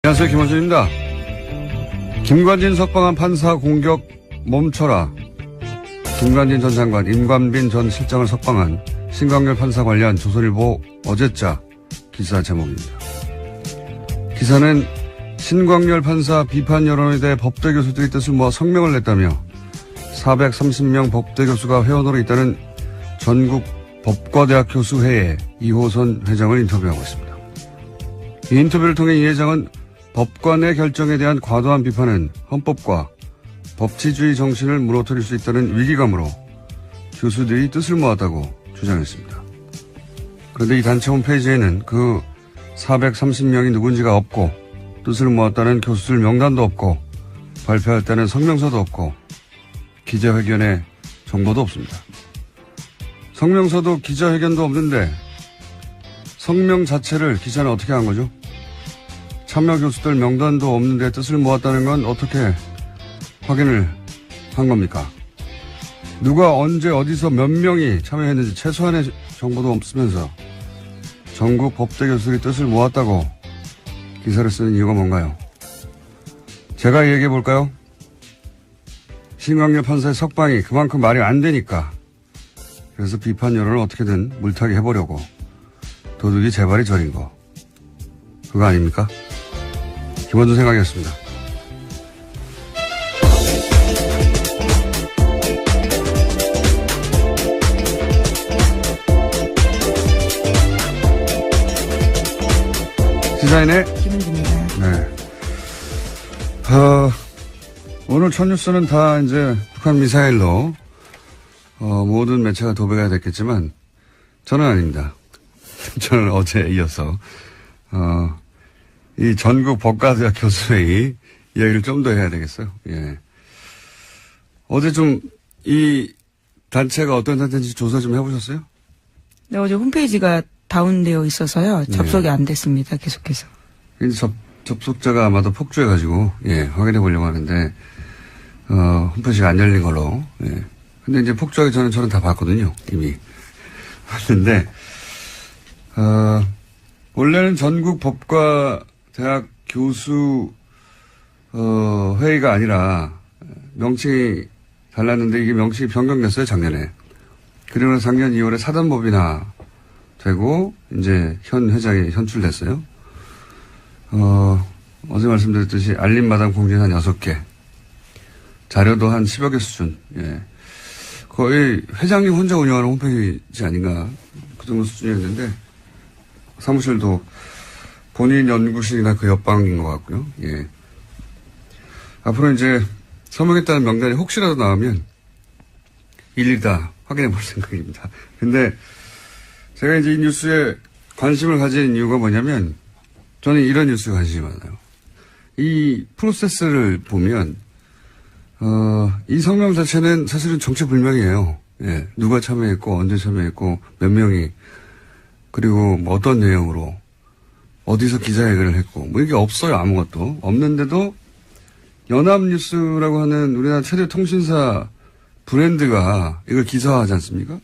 안녕하세요. 김원준입니다. 김관진 석방한 판사 공격 멈춰라. 김관진 전 장관, 임관빈 전 실장을 석방한 신광렬 판사 관련 조선일보 어제자 기사 제목입니다. 기사는 신광렬 판사 비판 여론에 대해 법대 교수들이 뜻을 모아 성명을 냈다며 430명 법대 교수가 회원으로 있다는 전국 법과대학 교수회의 이호선 회장을 인터뷰하고 있습니다. 이 인터뷰를 통해 이 회장은 법관의 결정에 대한 과도한 비판은 헌법과 법치주의 정신을 무너뜨릴 수 있다는 위기감으로 교수들이 뜻을 모았다고 주장했습니다. 그런데 이 단체 홈페이지에는 그 430명이 누군지가 없고 뜻을 모았다는 교수들 명단도 없고 발표했다는 성명서도 없고 기자회견의 정보도 없습니다. 성명서도 기자회견도 없는데 성명 자체를 기자는 어떻게 한 거죠? 참여 교수들 명단도 없는데 뜻을 모았다는 건 어떻게 확인을 한 겁니까? 누가 언제 어디서 몇 명이 참여했는지 최소한의 정보도 없으면서 전국 법대 교수들이 뜻을 모았다고 기사를 쓰는 이유가 뭔가요? 제가 얘기해 볼까요? 신광렬 판사의 석방이 그만큼 말이 안 되니까 그래서 비판 여론을 어떻게든 물타기 해보려고 도둑이 재발이 저린 거 그거 아닙니까? 김원준 생각이었습니다. 시사인의 김은진입니다. 네. 오늘 첫 뉴스는 다 이제 북한 미사일로 모든 매체가 도배가 됐겠지만 저는 아닙니다. 저는 어제 이어서 이 전국 법과대학 교수회의 이야기를 좀 더 해야 되겠어요. 예. 어제 좀 이 단체가 어떤 단체인지 조사 좀 해보셨어요? 네, 어제 홈페이지가 다운되어 있어서요. 접속이 안 됐습니다. 계속해서. 이제 접속자가 아마도 폭주해가지고, 예, 확인해 보려고 하는데, 홈페이지가 안 열린 걸로, 예. 근데 이제 폭주하기 전에 저는 다 봤거든요. 이미. 봤는데, 원래는 전국 법과 대학 교수, 회의가 아니라, 명칭이 달랐는데 이게 명칭이 변경됐어요, 작년에. 그리고 작년 2월에 사단법인화 되고, 이제 현 회장이 선출됐어요. 어제 말씀드렸듯이 알림마당 공지는 한 6개. 자료도 한 10여 개 수준. 예. 거의 회장님 혼자 운영하는 홈페이지 아닌가. 그 정도 수준이었는데, 사무실도 본인 연구실이나 그 옆방인 것 같고요. 예. 앞으로 이제 서명했다는 명단이 혹시라도 나오면 일일이 다 확인해 볼 생각입니다. 근데 제가 이제 이 뉴스에 관심을 가진 이유가 뭐냐면 저는 이런 뉴스에 관심이 많아요. 이 프로세스를 보면 이 성명 자체는 사실은 정체불명이에요. 예. 누가 참여했고 언제 참여했고 몇 명이 그리고 뭐 어떤 내용으로 어디서 기자회견을 했고 뭐 이게 없어요. 아무것도 없는데도 연합뉴스라고 하는 우리나라 최대 통신사 브랜드가 이걸 기사화하지 않습니까?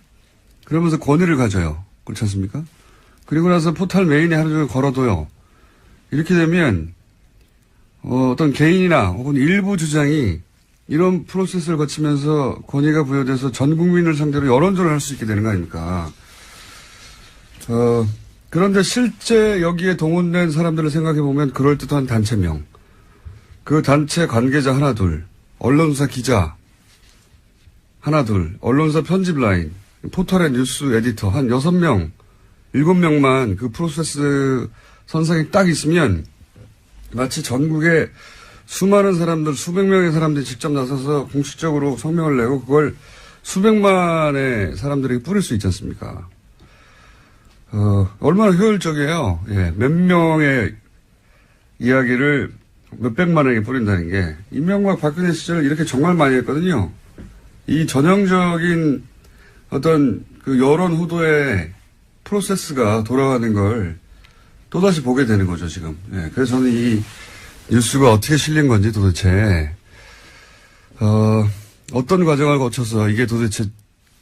그러면서 권위를 가져요. 그렇지 않습니까? 그리고 나서 포털 메인에 하루 종일 걸어둬요. 이렇게 되면 어떤 개인이나 혹은 일부 주장이 이런 프로세스를 거치면서 권위가 부여돼서 전 국민을 상대로 여론전을 할 수 있게 되는 거 아닙니까? 그런데 실제 여기에 동원된 사람들을 생각해 보면 그럴듯한 단체명, 그 단체 관계자 하나 둘, 언론사 기자 하나 둘, 언론사 편집 라인, 포털의 뉴스 에디터 한 6명, 7명만 그 프로세스 선상에 딱 있으면 마치 전국에 수많은 사람들, 수백 명의 사람들이 직접 나서서 공식적으로 성명을 내고 그걸 수백만의 사람들에게 뿌릴 수 있지 않습니까? 얼마나 효율적이에요. 예, 몇 명의 이야기를 몇백만에게 뿌린다는 게, 이명박 박근혜 시절 이렇게 정말 많이 했거든요. 이 전형적인 어떤 그 여론 후도의 프로세스가 돌아가는 걸 또다시 보게 되는 거죠, 지금. 예, 그래서 저는 이 뉴스가 어떻게 실린 건지 도대체, 어떤 과정을 거쳐서 이게 도대체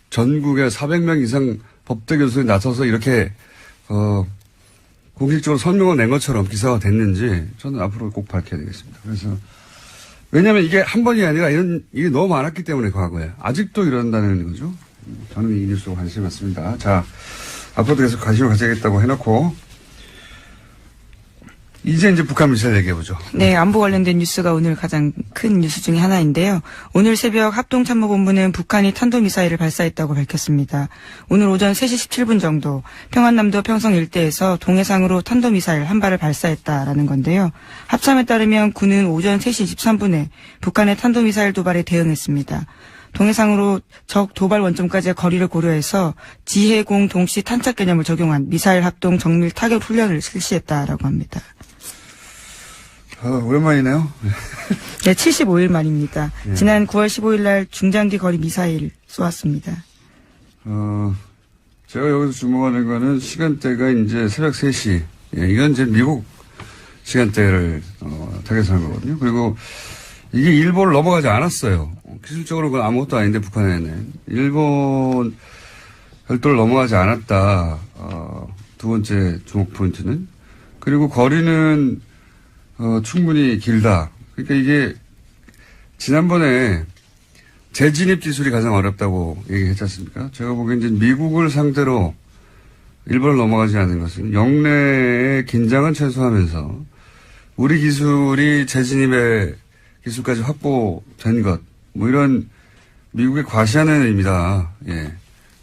전국에 400명 이상 법대 교수들이 나서서 이렇게, 공식적으로 선명을 낸 것처럼 기사가 됐는지 저는 앞으로 꼭 밝혀야 되겠습니다. 그래서 왜냐하면 이게 한 번이 아니라 이런 일이 너무 많았기 때문에 과거에 아직도 이런다는 거죠. 저는 이 뉴스에 관심이 많습니다. 자, 앞으로도 계속 관심을 가져야겠다고 해놓고 이제 북한 미사일 얘기해보죠. 네, 안보 관련된 뉴스가 오늘 가장 큰 뉴스 중에 하나인데요. 오늘 새벽 합동참모본부는 북한이 탄도미사일을 발사했다고 밝혔습니다. 오늘 오전 3시 17분 정도 평안남도 평성 일대에서 동해상으로 탄도미사일 한 발을 발사했다라는 건데요. 합참에 따르면 군은 오전 3시 23분에 북한의 탄도미사일 도발에 대응했습니다. 동해상으로 적 도발 원점까지의 거리를 고려해서 지해공 동시 탄착 개념을 적용한 미사일 합동 정밀 타격 훈련을 실시했다라고 합니다. 오랜만이네요. 네, 75일 만입니다. 예. 지난 9월 15일 날 중장기 거리 미사일 쏘았습니다. 제가 여기서 주목하는 거는 시간대가 이제 새벽 3시. 예, 이건 이제 미국 시간대를 타겟한 거거든요. 그리고 이게 일본을 넘어가지 않았어요. 기술적으로 그건 아무것도 아닌데 북한에는. 일본 별도를 넘어가지 않았다. 두 번째 주목 포인트는. 그리고 거리는 충분히 길다. 그러니까 이게 지난번에 재진입 기술이 가장 어렵다고 얘기했지 않습니까? 제가 보기엔 이제 미국을 상대로 일본을 넘어가지 않는 것은 영내의 긴장은 최소화하면서 우리 기술이 재진입의 기술까지 확보된 것, 뭐 이런 미국의 과시하는 의미다. 예.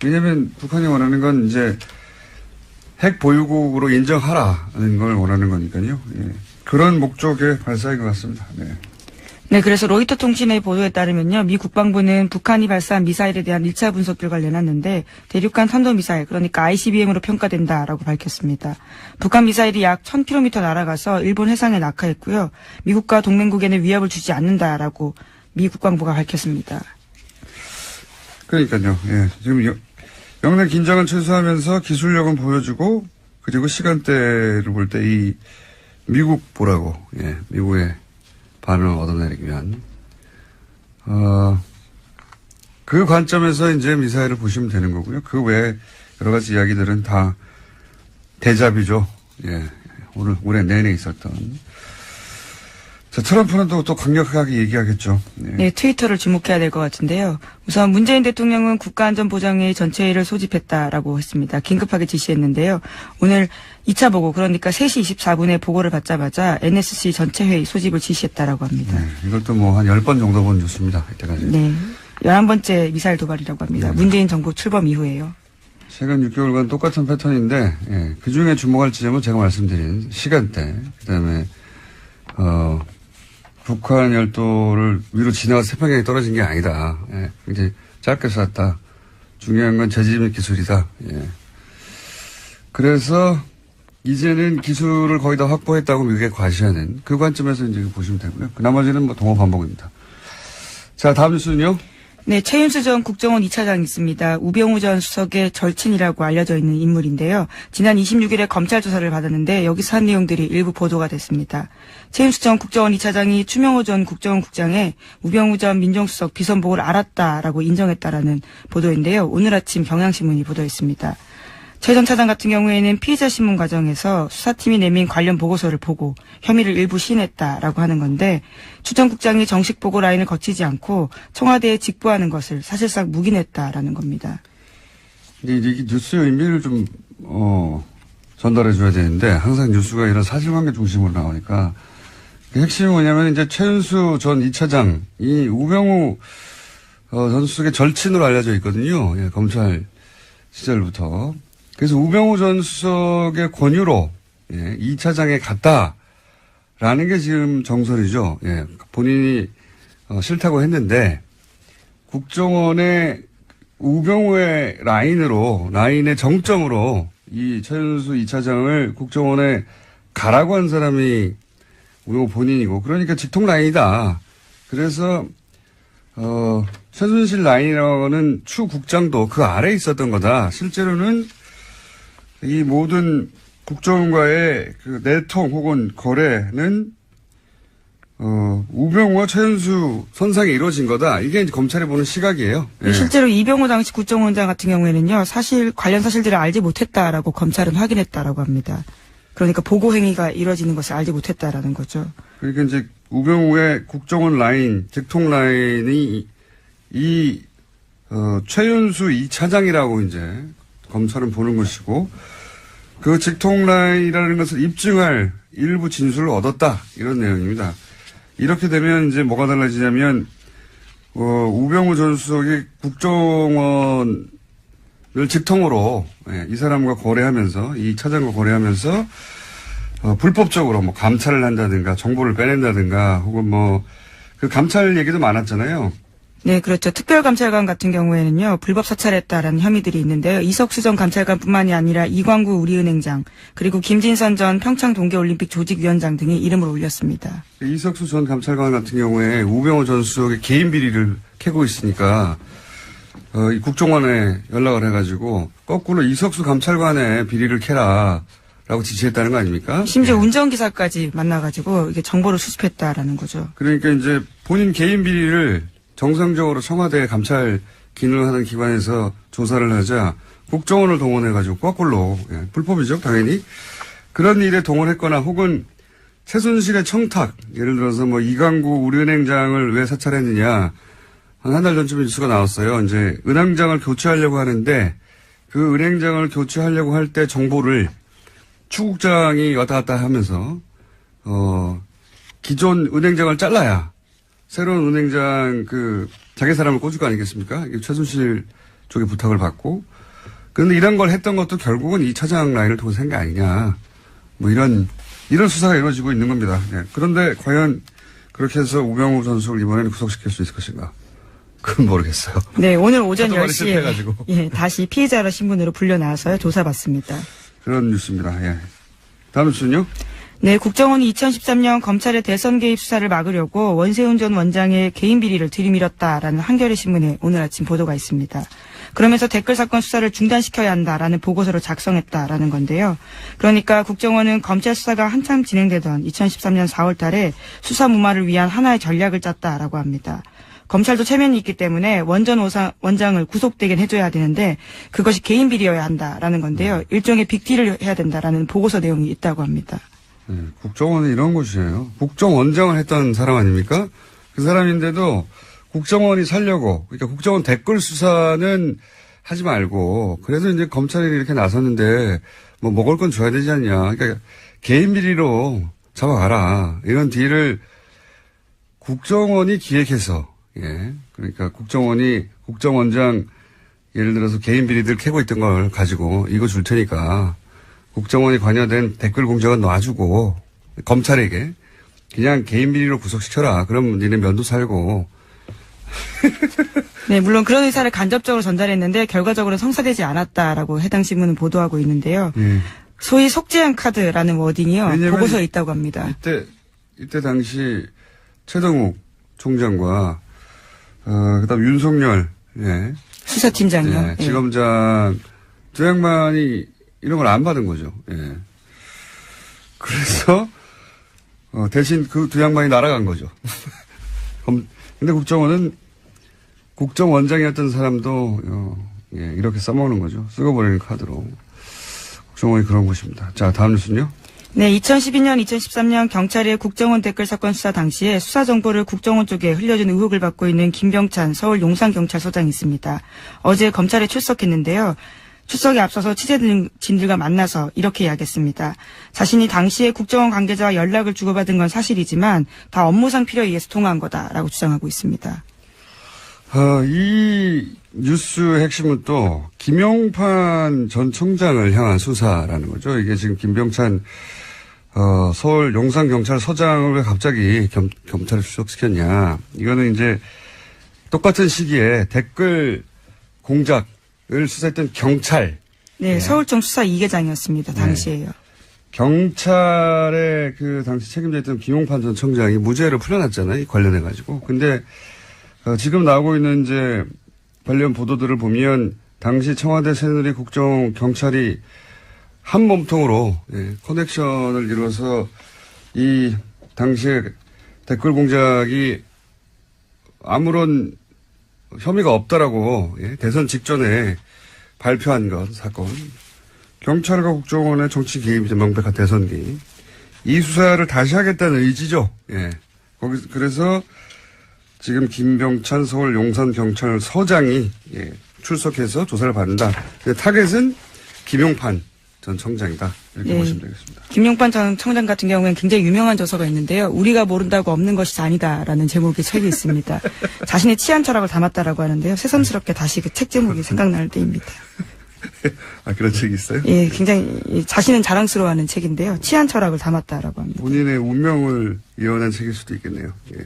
왜냐면 북한이 원하는 건 이제 핵 보유국으로 인정하라는 걸 원하는 거니까요. 예. 그런 목적의 발사인 것 같습니다. 네. 네, 그래서 로이터 통신의 보도에 따르면요, 미 국방부는 북한이 발사한 미사일에 대한 1차 분석 결과를 내놨는데 대륙간 탄도미사일, 그러니까 ICBM으로 평가된다라고 밝혔습니다. 북한 미사일이 약 1000km 날아가서 일본 해상에 낙하했고요. 미국과 동맹국에는 위협을 주지 않는다라고 미 국방부가 밝혔습니다. 그러니까요. 예. 지금 영내 긴장은 최소화하면서 기술력은 보여주고 그리고 시간대를 볼 때 이 미국 보라고, 예, 미국의 반응을 얻어내기 위한, 그 관점에서 이제 미사일을 보시면 되는 거고요. 그 외에 여러 가지 이야기들은 다 대잡이죠. 예, 올해 내내 있었던. 자, 트럼프는 또 강력하게 얘기하겠죠. 예. 네, 트위터를 주목해야 될 것 같은데요. 우선 문재인 대통령은 국가안전보장회의 전체회의를 소집했다라고 했습니다. 긴급하게 지시했는데요. 오늘 2차 보고, 그러니까 3시 24분에 보고를 받자마자 NSC 전체회의 소집을 지시했다라고 합니다. 네, 이것도 뭐 한 10번 정도 본 뉴스입니다. 이때까지. 네, 11번째 미사일 도발이라고 합니다. 네. 문재인 정부 출범 이후에요. 최근 6개월간 똑같은 패턴인데, 예, 그 중에 주목할 지점은 제가 말씀드린 시간대, 그 다음에, 북한 열도를 위로 지나가 세평양이 떨어진 게 아니다. 예, 굉장히 짧게 쐈다. 중요한 건 재진입 기술이다. 예. 그래서 이제는 기술을 거의 다 확보했다고 미국에 과시하는 그 관점에서 이제 보시면 되고요. 그 나머지는 뭐 동호 반복입니다. 자, 다음 뉴스는요. 네, 최윤수 전 국정원 2차장이 있습니다. 우병우 전 수석의 절친이라고 알려져 있는 인물인데요. 지난 26일에 검찰 조사를 받았는데 여기서 한 내용들이 일부 보도가 됐습니다. 최윤수 전 국정원 2차장이 추명호 전 국정원 국장의 우병우 전 민정수석 비선복을 알았다라고 인정했다라는 보도인데요. 오늘 아침 경향신문이 보도했습니다. 최 전 차장 같은 경우에는 피의자 신문 과정에서 수사팀이 내민 관련 보고서를 보고 혐의를 일부 시인했다라고 하는 건데 추 전 국장이 정식 보고 라인을 거치지 않고 청와대에 직보하는 것을 사실상 묵인했다라는 겁니다. 이게 뉴스의 의미를 좀 전달해 줘야 되는데 항상 뉴스가 이런 사실관계 중심으로 나오니까 그 핵심이 뭐냐면 이제 최윤수 전 2차장이 우병우 전 수석의 절친으로 알려져 있거든요. 예, 검찰 시절부터. 그래서 우병우 전 수석의 권유로, 예, 2차장에 갔다라는 게 지금 정설이죠. 예, 본인이 싫다고 했는데 국정원의 우병우의 라인의 정점으로 이 최윤수 2차장을 국정원에 가라고 한 사람이 우병우 본인이고, 그러니까 직통 라인이다. 그래서 최순실 라인이라고는 추 국장도 그 아래에 있었던 거다. 실제로는 이 모든 국정원과의 그 내통 혹은 거래는 우병우와 최윤수 선상에 이루어진 거다. 이게 이제 검찰이 보는 시각이에요. 예. 실제로 이병호 당시 국정원장 같은 경우에는요, 관련 사실들을 알지 못했다라고 검찰은 확인했다라고 합니다. 그러니까 보고 행위가 이루어지는 것을 알지 못했다라는 거죠. 그러니까 이제 우병우의 국정원 라인, 직통 라인이 최윤수 2차장이라고 이제 검찰은 보는 것이고 그 직통 라인이라는 것을 입증할 일부 진술을 얻었다. 이런 내용입니다. 이렇게 되면 이제 뭐가 달라지냐면 우병우 전 수석이 국정원을 직통으로 이 사람과 거래하면서 이 차장과 거래하면서 불법적으로 뭐 감찰을 한다든가 정보를 빼낸다든가 혹은 뭐 그 감찰 얘기도 많았잖아요. 네, 그렇죠. 특별감찰관 같은 경우에는요, 불법 사찰했다라는 혐의들이 있는데요. 이석수 전 감찰관뿐만이 아니라 이광구 우리은행장, 그리고 김진선 전 평창 동계올림픽 조직위원장 등이 이름을 올렸습니다. 이석수 전 감찰관 같은 경우에 우병우 전 수석의 개인 비리를 캐고 있으니까, 이 국정원에 연락을 해가지고, 거꾸로 이석수 감찰관의 비리를 캐라, 라고 지시했다는 거 아닙니까? 심지어 운전기사까지 만나가지고, 이게 정보를 수집했다라는 거죠. 그러니까 이제 본인 개인 비리를 정상적으로 청와대 감찰 기능을 하는 기관에서 조사를 하자 국정원을 동원해가지고 거꾸로 불법이죠 당연히 그런 일에 동원했거나 혹은 최순실의 청탁 예를 들어서 뭐 이광구 우리은행장을 왜 사찰했느냐 한 달 전쯤에 뉴스가 나왔어요. 이제 은행장을 교체하려고 하는데 그 은행장을 교체하려고 할 때 정보를 추국장이 왔다 갔다 하면서 기존 은행장을 잘라야 새로운 은행장 자기 사람을 꽂을 거 아니겠습니까? 최순실 쪽에 부탁을 받고. 그런데 이런 걸 했던 것도 결국은 이 차장 라인을 통해서 한 게 아니냐. 뭐 이런 수사가 이루어지고 있는 겁니다. 네. 그런데 과연 그렇게 해서 우병우 전 수석을 이번에는 구속시킬 수 있을 것인가? 그건 모르겠어요. 네, 오늘 오전 10시에 실패해가지고. 다시 피의자로 신분으로 불려나와서요. 조사받습니다. 그런 뉴스입니다. 예. 다음 뉴스는요? 네, 국정원이 2013년 검찰의 대선 개입 수사를 막으려고 원세훈 전 원장의 개인 비리를 들이밀었다라는 한겨레 신문에 오늘 아침 보도가 있습니다. 그러면서 댓글 사건 수사를 중단시켜야 한다라는 보고서를 작성했다라는 건데요. 그러니까 국정원은 검찰 수사가 한참 진행되던 2013년 4월 달에 수사 무마를 위한 하나의 전략을 짰다라고 합니다. 검찰도 체면이 있기 때문에 원전 원장을 구속되게 해줘야 되는데 그것이 개인 비리여야 한다라는 건데요. 일종의 빅딜을 해야 된다라는 보고서 내용이 있다고 합니다. 네, 국정원은 이런 곳이에요. 국정원장을 했던 사람 아닙니까? 그 사람인데도 국정원이 살려고, 그러니까 국정원 댓글 수사는 하지 말고, 그래서 이제 검찰이 이렇게 나섰는데, 뭐 먹을 건 줘야 되지 않냐. 그러니까 개인 비리로 잡아가라. 이런 딜을 국정원이 기획해서, 예. 그러니까 국정원장, 예를 들어서 개인 비리들 캐고 있던 걸 가지고 이거 줄 테니까, 국정원이 관여된 댓글 공작은 놔주고 검찰에게 그냥 개인 비리로 구속시켜라. 그럼 니네 면도 살고. 네, 물론 그런 의사를 간접적으로 전달했는데 결과적으로 성사되지 않았다라고 해당 신문은 보도하고 있는데요. 소위 속죄한 카드라는 워딩이요. 보고서에 있다고 합니다. 이때 당시 최동욱 총장과 그다음 윤석열 수사팀장이요. 지검장 두 양반이 이런 걸 안 받은 거죠. 예. 그래서, 대신 그 두 양반이 날아간 거죠. 근데 국정원은 국정원장이었던 사람도, 이렇게 써먹는 거죠. 쓰고버리는 카드로. 국정원이 그런 곳입니다. 자, 다음 뉴스는요? 네, 2012년, 2013년 경찰의 국정원 댓글 사건 수사 당시에 수사 정보를 국정원 쪽에 흘려준 의혹을 받고 있는 김병찬 서울 용산경찰서장이 있습니다. 어제 검찰에 출석했는데요. 출석에 앞서서 취재진들과 만나서 이렇게 이야기했습니다. 자신이 당시에 국정원 관계자와 연락을 주고받은 건 사실이지만 다 업무상 필요에 의해서 통화한 거다라고 주장하고 있습니다. 이 뉴스의 핵심은 또 김용판 전 청장을 향한 수사라는 거죠. 이게 지금 김병찬 서울 용산경찰서장을 왜 갑자기 검찰에 출석시켰냐. 이거는 이제 똑같은 시기에 댓글 공작 을 수사했던 경찰. 네, 서울청 수사 2계장이었습니다. 당시에요. 네. 경찰의 당시 책임자였던 김용판 전 청장이 무죄를 풀려났잖아요. 관련해가지고. 근데, 지금 나오고 있는 이제 관련 보도들을 보면 당시 청와대 새누리 국정경찰이 한 몸통으로 커넥션을 이루어서 이 당시에 댓글 공작이 아무런 혐의가 없다라고 대선 직전에 발표한 것 사건 경찰과 국정원의 정치 개입이죠. 명백한 대선 개입. 이 수사를 다시 하겠다는 의지죠. 예. 그래서 지금 김병찬 서울 용산경찰서장이 예, 출석해서 조사를 받는다. 타겟은 김용판 전 청장이다. 이렇게 보시면 되겠습니다. 김용판 전 청장 같은 경우에는 굉장히 유명한 저서가 있는데요. 우리가 모른다고 없는 것이 아니다라는 제목의 책이 있습니다. 자신의 치안 철학을 담았다라고 하는데요. 새삼스럽게 다시 그 책 제목이 생각날 때입니다. 아, 그런 책이 있어요? 예, 굉장히 자신은 자랑스러워하는 책인데요. 치안 철학을 담았다라고 합니다. 본인의 운명을 예언한 책일 수도 있겠네요. 예.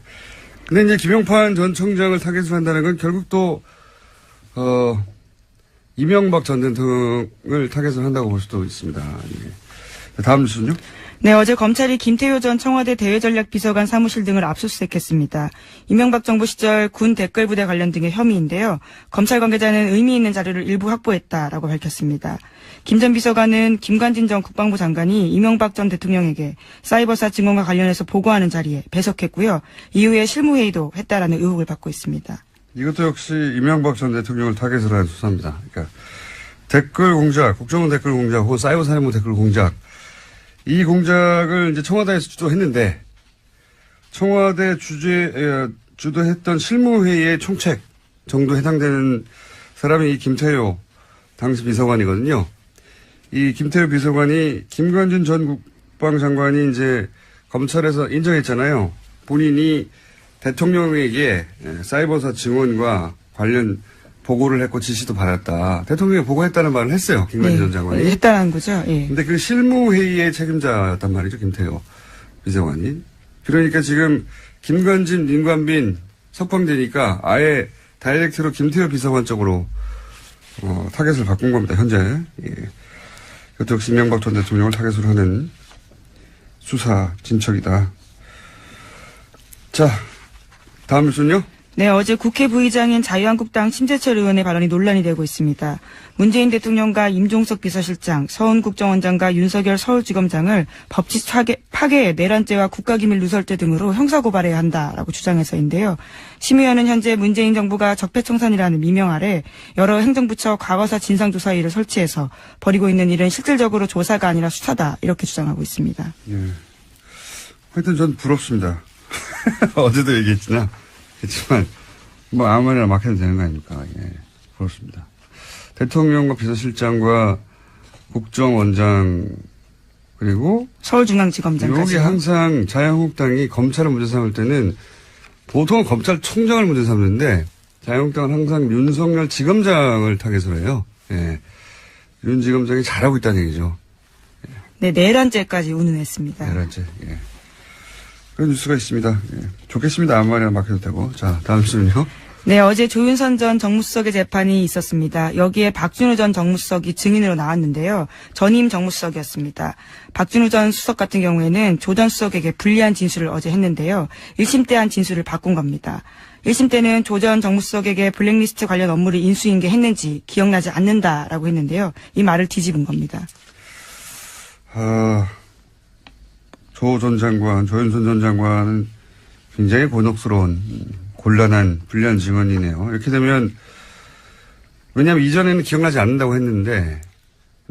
근데 이제 김용판 전 청장을 타겟으로 한다는 건 결국 또 이명박 전 대통령을 타겟으로 한다고 볼 수도 있습니다. 예. 다음 뉴스는요? 네, 어제 검찰이 김태효 전 청와대 대외전략비서관 사무실 등을 압수수색했습니다. 이명박 정부 시절 군 댓글부대 관련 등의 혐의인데요. 검찰 관계자는 의미 있는 자료를 일부 확보했다라고 밝혔습니다. 김 전 비서관은 김관진 전 국방부 장관이 이명박 전 대통령에게 사이버사 증언과 관련해서 보고하는 자리에 배석했고요. 이후에 실무회의도 했다라는 의혹을 받고 있습니다. 이것도 역시 이명박 전 대통령을 타겟으로 한 수사입니다. 그러니까 댓글 공작, 국정원 댓글 공작 혹은 사이버 사령부 댓글 공작, 이 공작을 이제 청와대에서 주도했는데 청와대 주도했던 실무회의의 총책 정도 해당되는 사람이 이 김태효 당시 비서관이거든요. 이 김태효 비서관이 김관진 전 국방장관이 이제 검찰에서 인정했잖아요. 본인이 대통령에게 사이버사 증언과 관련 보고를 했고 지시도 받았다. 대통령이 보고했다는 말을 했어요. 김관진 전 장관이. 했다는 거죠. 예. 근데 그 실무회의의 책임자였단 말이죠. 김태효 비서관이. 그러니까 지금 김관진, 임관빈 석방되니까 아예 다이렉트로 김태효 비서관 쪽으로 타겟을 바꾼 겁니다. 현재. 예. 이것도 역시 이명박 전 대통령을 타겟으로 하는 수사 진척이다. 자, 다음 뉴스는요? 네, 어제 국회 부의장인 자유한국당 심재철 의원의 발언이 논란이 되고 있습니다. 문재인 대통령과 임종석 비서실장, 서훈국정원장과 윤석열 서울지검장을 법치 파괴, 내란죄와 국가기밀 누설죄 등으로 형사고발해야 한다라고 주장해서인데요. 심 의원은 현재 문재인 정부가 적폐청산이라는 미명 아래 여러 행정부처 과거사 진상조사위를 설치해서 벌이고 있는 일은 실질적으로 조사가 아니라 수사다 이렇게 주장하고 있습니다. 예. 하여튼 전 부럽습니다. 어제도 얘기했지만 뭐 아무 말이나 막 해도 되는 거 아닙니까? 예, 그렇습니다. 대통령과 비서실장과 국정원장 그리고 서울중앙지검장까지. 여기 항상 자유한국당이 검찰을 문제 삼을 때는 보통은 검찰총장을 문제 삼는데 자유한국당은 항상 윤석열 지검장을 타겟으로 해요. 예, 윤 지검장이 잘하고 있다는 얘기죠. 네, 내란죄까지 운운했습니다. 내란죄. 예. 그런 뉴스가 있습니다. 예. 좋겠습니다. 아무 말이나 막 해도 되고. 자, 다음 뉴스는요. 네, 어제 조윤선 전 정무수석의 재판이 있었습니다. 여기에 박준우 전 정무수석이 증인으로 나왔는데요. 전임 정무수석이었습니다. 박준우 전 수석 같은 경우에는 조 전 수석에게 불리한 진술을 어제 했는데요. 1심 때 한 진술을 바꾼 겁니다. 1심 때는 조 전 정무수석에게 블랙리스트 관련 업무를 인수인계했는지 기억나지 않는다라고 했는데요. 이 말을 뒤집은 겁니다. 조 전 장관, 조윤선 전 장관은 굉장히 곤혹스러운, 곤란한, 불리한 증언이네요. 이렇게 되면, 왜냐하면 이전에는 기억나지 않는다고 했는데,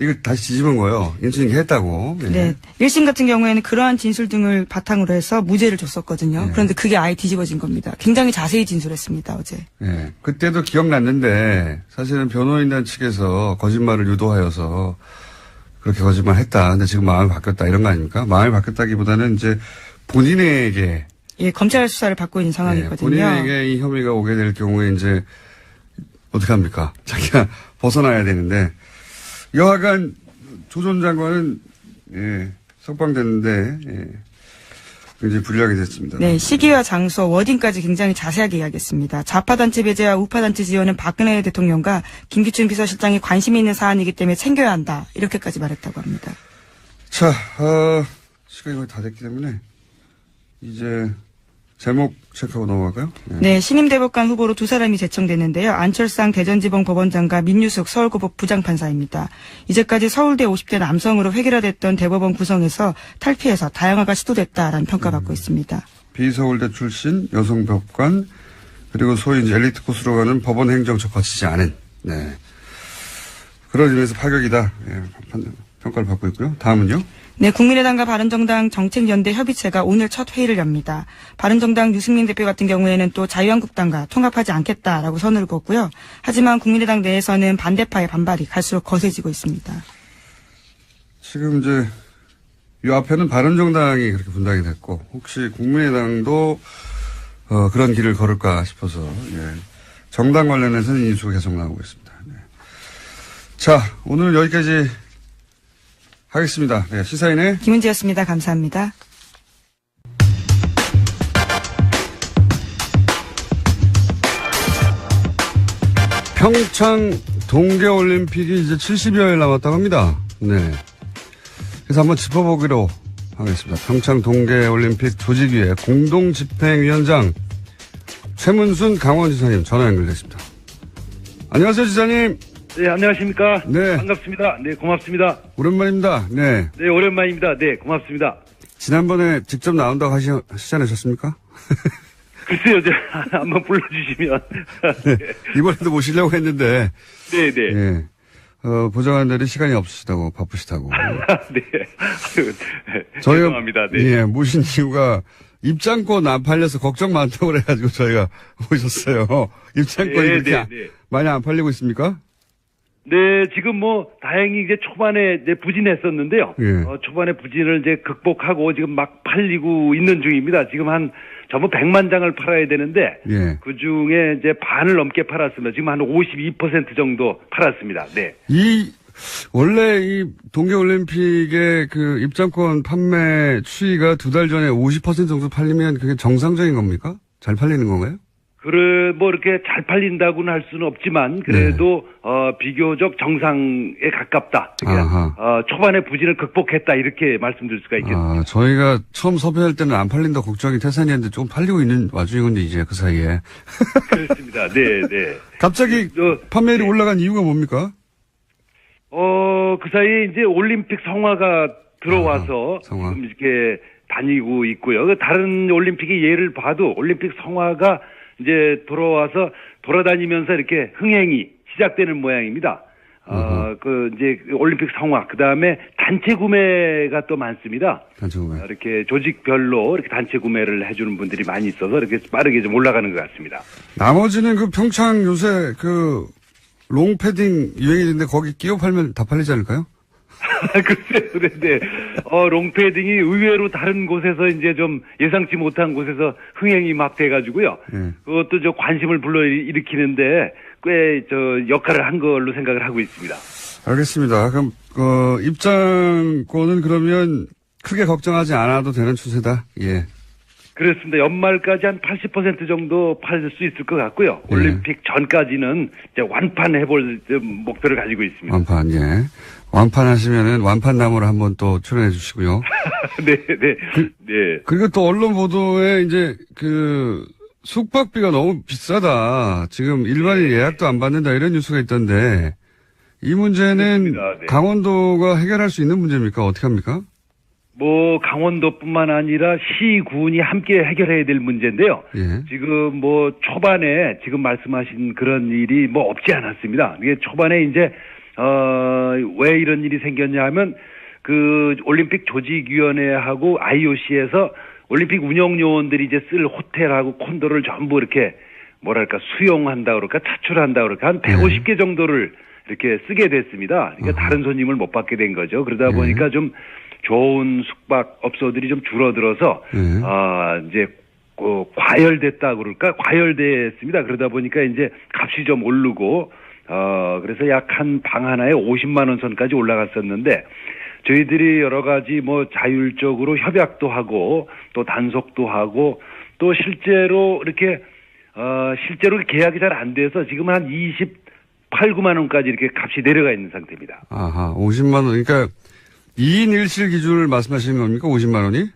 이거 다시 뒤집은 거예요. 인수인계 했다고. 예. 네. 1심 같은 경우에는 그러한 진술 등을 바탕으로 해서 무죄를 줬었거든요. 예. 그런데 그게 아예 뒤집어진 겁니다. 굉장히 자세히 진술했습니다, 어제. 예. 그때도 기억났는데, 사실은 변호인단 측에서 거짓말을 유도하여서, 그렇게 거짓말 했다. 근데 지금 마음이 바뀌었다. 이런 거 아닙니까? 마음이 바뀌었다기보다는 이제 본인에게. 예, 검찰 수사를 받고 있는 상황이거든요. 본인에게 이 혐의가 오게 될 경우에 이제 어떻게 합니까? 자기가 벗어나야 되는데. 여하간 조 전 장관은, 예, 석방됐는데, 예, 굉장히 불리하게 됐습니다. 네, 시기와 장소, 워딩까지 굉장히 자세하게 이야기했습니다. 좌파단체 배제와 우파단체 지원은 박근혜 대통령과 김기춘 비서실장이 관심이 있는 사안이기 때문에 챙겨야 한다. 이렇게까지 말했다고 합니다. 자, 시간이 거의 다 됐기 때문에 이제 제목 체크하고 넘어갈까요? 네, 신임대법관 후보로 두 사람이 제청됐는데요. 안철상 대전지방 법원장과 민유숙 서울고법 부장판사입니다. 이제까지 서울대 50대 남성으로 획일화됐던 대법원 구성에서 탈피해서 다양화가 시도됐다라는 평가받고 있습니다. 비서울대 출신 여성법관 그리고 소위 이제 엘리트 코스로 가는 법원 행정처 거치지 않은. 네. 그런 의미에서 파격이다. 예, 평가를 받고 있고요. 다음은요. 네, 국민의당과 바른정당 정책연대 협의체가 오늘 첫 회의를 엽니다. 바른정당 유승민 대표 같은 경우에는 또 자유한국당과 통합하지 않겠다라고 선을 그었고요. 하지만 국민의당 내에서는 반대파의 반발이 갈수록 거세지고 있습니다. 지금 이제 이 앞에는 바른정당이 그렇게 분당이 됐고 혹시 국민의당도 그런 길을 걸을까 싶어서 예. 정당 관련해서는 인수가 계속 나오고 있습니다. 네. 자, 오늘 여기까지 하겠습니다. 네, 시사인의 김은지였습니다. 감사합니다. 평창 동계올림픽이 이제 70여일 남았다고 합니다. 네. 그래서 한번 짚어보기로 하겠습니다. 평창 동계올림픽 조직위의 공동집행위원장 최문순 강원지사님 전화 연결됐습니다. 안녕하세요, 지사님. 네, 안녕하십니까. 네. 반갑습니다. 네, 고맙습니다. 오랜만입니다. 네. 네, 오랜만입니다. 네, 고맙습니다. 지난번에 직접 나온다고 하시지 않으셨습니까? 글쎄요, 한번 불러주시면. 네. 이번에도 모시려고 했는데. 네, 네. 예. 보좌관들이 시간이 없으시다고, 바쁘시다고. 네. 저희가, 죄송합니다. 네. 예, 모신 이유가 입장권 안 팔려서 걱정 많다고 그래가지고 저희가 모셨어요. 입장권이 네, 그렇게 네, 네. 많이 안 팔리고 있습니까? 네, 지금 다행히 이제 초반에 이제 부진했었는데요. 예. 초반에 부진을 이제 극복하고 지금 막 팔리고 있는 중입니다. 지금 전부 100만 장을 팔아야 되는데. 예. 그 중에 이제 반을 넘게 팔았습니다. 지금 한 52% 정도 팔았습니다. 네. 원래 이 동계올림픽의 그 입장권 판매 추이가 2달 전에 50% 정도 팔리면 그게 정상적인 겁니까? 잘 팔리는 건가요? 이렇게 잘 팔린다고는 할 수는 없지만, 그래도, 비교적 정상에 가깝다. 그러니까, 초반에 부진을 극복했다. 이렇게 말씀드릴 수가 있겠습니다. 저희가 처음 섭외할 때는 안 팔린다 걱정이 태산이었는데 조금 팔리고 있는 와중이군요, 이제 그 사이에. 그렇습니다. 네, 네. 갑자기 판매율이 올라간 이유가 뭡니까? 그 사이에 이제 올림픽 성화가 들어와서 성화. 지금 이렇게 다니고 있고요. 다른 올림픽의 예를 봐도 올림픽 성화가 이제 돌아와서 돌아다니면서 이렇게 흥행이 시작되는 모양입니다. 이제 올림픽 성화, 그 다음에 단체 구매가 또 많습니다. 단체 구매. 이렇게 조직별로 이렇게 단체 구매를 해주는 분들이 많이 있어서 이렇게 빠르게 좀 올라가는 것 같습니다. 나머지는 그 평창 요새 롱패딩 유행이는데 거기 끼워 팔면 다 팔리지 않을까요? 글쎄요, 그런데, 롱패딩이 의외로 다른 곳에서 이제 좀 예상치 못한 곳에서 흥행이 막 돼가지고요. 그것도 관심을 불러일으키는데 꽤 역할을 한 걸로 생각을 하고 있습니다. 알겠습니다. 그럼, 입장권은 그러면 크게 걱정하지 않아도 되는 추세다. 예. 그렇습니다. 연말까지 한 80% 정도 팔 수 있을 것 같고요. 예. 올림픽 전까지는 이제 완판해볼 목표를 가지고 있습니다. 완판, 예. 완판하시면은 완판나무를 한번 또 출연해 주시고요. 네, 네. 네. 그리고 또 언론 보도에 이제 숙박비가 너무 비싸다. 지금 일반인 예약도 안 받는다 이런 뉴스가 있던데 이 문제는 네. 강원도가 해결할 수 있는 문제입니까? 어떻게 합니까? 강원도뿐만 아니라 시, 구군이 함께 해결해야 될 문제인데요. 예. 지금 초반에 지금 말씀하신 그런 일이 없지 않았습니다. 이게 초반에 이제, 왜 이런 일이 생겼냐 하면 올림픽 조직위원회하고 IOC에서 올림픽 운영요원들이 이제 쓸 호텔하고 콘도를 전부 이렇게 수용한다 그럴까 차출한다 그럴까 한 150개 정도를 이렇게 쓰게 됐습니다. 그러니까 다른 손님을 못 받게 된 거죠. 그러다 보니까 좀 좋은 숙박업소들이 좀 줄어들어서, 이제, 과열됐다 그럴까? 과열됐습니다. 그러다 보니까 이제 값이 좀 오르고, 그래서 약 한 방 하나에 50만원 선까지 올라갔었는데, 저희들이 여러 가지 자율적으로 협약도 하고, 또 단속도 하고, 또 실제로 계약이 잘 안 돼서 지금 한 28, 9만원까지 이렇게 값이 내려가 있는 상태입니다. 아하, 50만원. 그러니까 2인 1실 기준을 말씀하시는 겁니까? 50만 원이?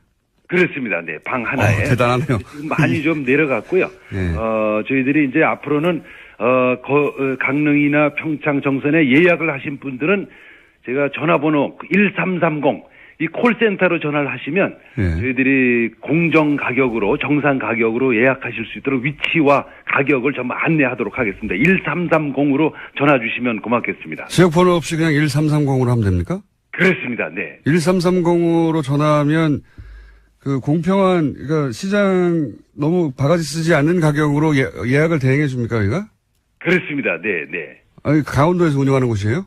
그렇습니다. 네, 방 하나에. 대단하네요. 많이 좀 내려갔고요. 네. 저희들이 이제 앞으로는, 강릉이나 평창 정선에 예약을 하신 분들은 제가 전화번호 1330, 이 콜센터로 전화를 하시면 예. 저희들이 공정 가격으로 정상 가격으로 예약하실 수 있도록 위치와 가격을 전부 안내하도록 하겠습니다. 1330으로 전화 주시면 고맙겠습니다. 지역번호 없이 그냥 1330으로 하면 됩니까? 그렇습니다. 네. 1330으로 전화하면 그 공평한, 그러니까 시장 너무 바가지 쓰지 않는 가격으로 예약을 대행해 줍니까, 여기가? 그렇습니다. 네, 네. 아니, 강원도에서 운영하는 곳이에요?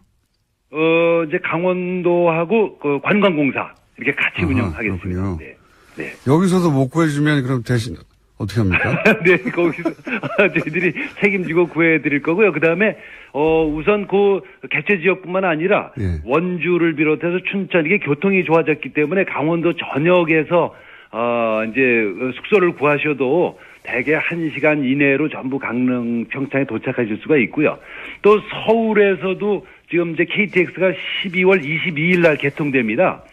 이제 강원도하고 그 관광공사 이렇게 같이 아하, 운영하겠습니다. 그렇군요. 네. 네. 여기서도 못 구해주면 그럼 대신 어떻게 합니까? 네, 거기서 저희들이 책임지고 구해드릴 거고요. 그 다음에 우선 그 개최 지역뿐만 아니라 예. 원주를 비롯해서 춘천 이게 교통이 좋아졌기 때문에 강원도 전역에서 이제 숙소를 구하셔도 대개 1시간 이내로 전부 강릉 평창에 도착하실 수가 있고요. 또 서울에서도 지금 이제 KTX가 12월 22일 날 개통됩니다.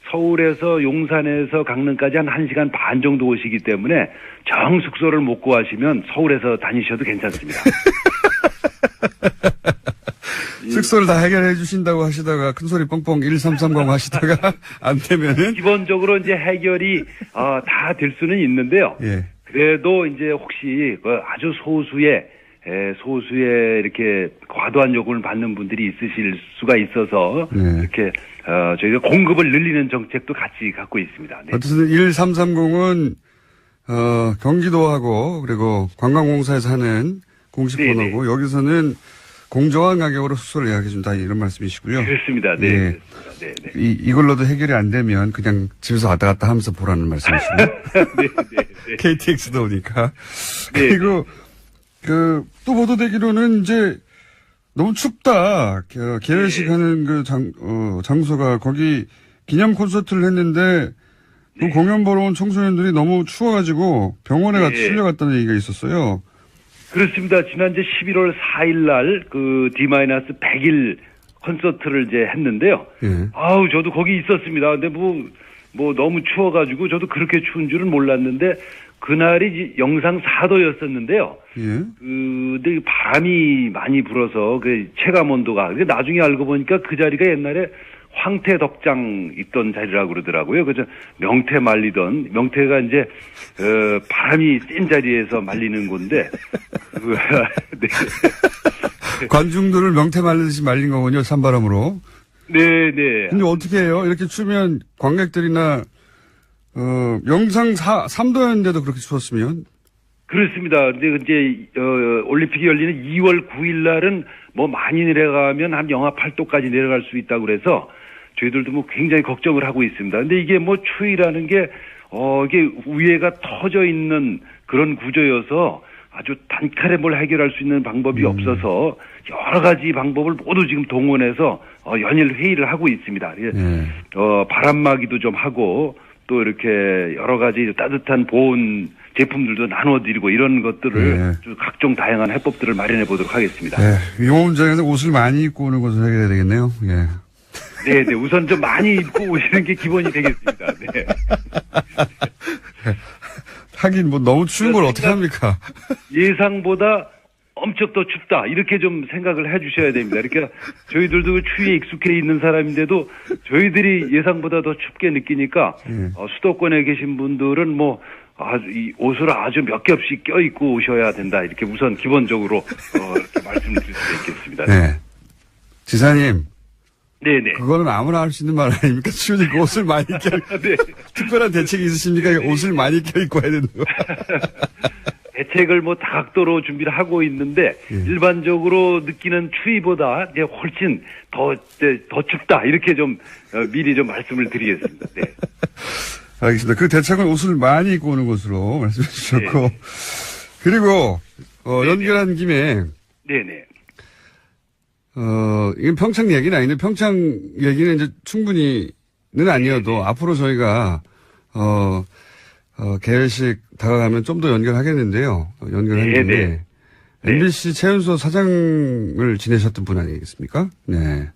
서울에서 용산에서 강릉까지 한 1시간 반 정도 오시기 때문에 정 숙소를 못 구하시면 서울에서 다니셔도 괜찮습니다. 숙소를 다 해결해 주신다고 하시다가 큰소리 뻥뻥 1330 하시다가 안 되면은 기본적으로 이제 해결이 다 될 수는 있는데요. 예. 그래도 이제 혹시 그 아주 소수의 이렇게 과도한 요금을 받는 분들이 있으실 수가 있어서 네. 이렇게 저희가 공급을 늘리는 정책도 같이 갖고 있습니다. 네. 어쨌든 1330은 경기도하고 그리고 관광공사에서 하는 공식 네네. 번호고 여기서는 공정한 가격으로 숙소를 예약해 준다 이런 말씀이시고요. 그렇습니다. 네. 예. 그렇습니다. 네, 네. 이걸로도 해결이 안 되면 그냥 집에서 왔다 갔다 하면서 보라는 말씀이시고 네, 네, 네. KTX도 오니까 네. 그리고 또 보도되기로는 이제 너무 춥다. 개회식 네. 하는 그 장소가 거기 기념 콘서트를 했는데 그 공연 보러 온 청소년들이 너무 추워가지고 병원에 네. 실려갔다는 얘기가 있었어요. 그렇습니다. 지난 이제 11월 4일 날 그 D-100일 콘서트를 이제 했는데요. 예. 아우, 저도 거기 있었습니다. 근데 뭐 너무 추워가지고 저도 그렇게 추운 줄은 몰랐는데 그날이 영상 4도였었는데요. 예. 근데 바람이 많이 불어서 그 체감 온도가 나중에 알고 보니까 그 자리가 옛날에 황태 덕장 있던 자리라고 그러더라고요. 그래서 명태가 이제 바람이 센 자리에서 말리는 건데 네. 관중들을 명태 말리듯이 말린 거군요. 산바람으로. 네. 근데 어떻게 해요? 이렇게 추면 관객들이나 영상 3도였는데도 그렇게 추웠으면? 그렇습니다. 근데 이제 올림픽이 열리는 2월 9일 날은 뭐 많이 내려가면 한 영하 8도까지 내려갈 수 있다고 그래서 저희들도 뭐 굉장히 걱정을 하고 있습니다. 근데 이게 뭐 추위라는 게 이게 위에가 터져 있는 그런 구조여서 아주 단칼에 뭘 해결할 수 있는 방법이 없어서 여러 가지 방법을 모두 지금 동원해서 연일 회의를 하고 있습니다. 예. 바람막이도 좀 하고 또 이렇게 여러 가지 따뜻한 보온 제품들도 나눠드리고 이런 것들을 네. 각종 다양한 해법들을 마련해 보도록 하겠습니다. 네. 위험장에서 옷을 많이 입고 오는 것을 해결해야 되겠네요. 예. 네. 우선 좀 많이 입고 오시는 게 기본이 되겠습니다. 네. 하긴 뭐 너무 추운 걸 어떻게 합니까? 예상보다 엄청 더 춥다 이렇게 좀 생각을 해주셔야 됩니다. 그러니까 저희들도 그 추위에 익숙해 있는 사람인데도 저희들이 예상보다 더 춥게 느끼니까 수도권에 계신 분들은 뭐 이 옷을 아주 몇 겹씩 껴입고 오셔야 된다 이렇게 우선 기본적으로 이렇게 말씀을 드릴 수 있겠습니다. 네. 지사님. 네네. 그거는 아무나 할 수 있는 말 아닙니까? 추우니까 옷을 많이 네. 특별한 대책이 있으십니까? 옷을 많이 껴입고 해야 되는 거. 대책을 뭐 다각도로 준비를 하고 있는데 일반적으로 느끼는 추위보다 이제 훨씬 더 춥다 이렇게 좀 미리 좀 말씀을 드리겠습니다. 네. 알겠습니다. 그 대책은 옷을 많이 입고 오는 것으로 말씀해 주셨고. 네. 그리고 연결한 김에 네네. 이건 평창 얘기는 아닌데 평창 얘기는 이제 충분히는 아니어도 앞으로 저희가 개회식 다가가면 좀 더 연결하겠는데요. 연결한 김에 네. MBC 최연소 사장을 지내셨던 분 아니겠습니까? 네.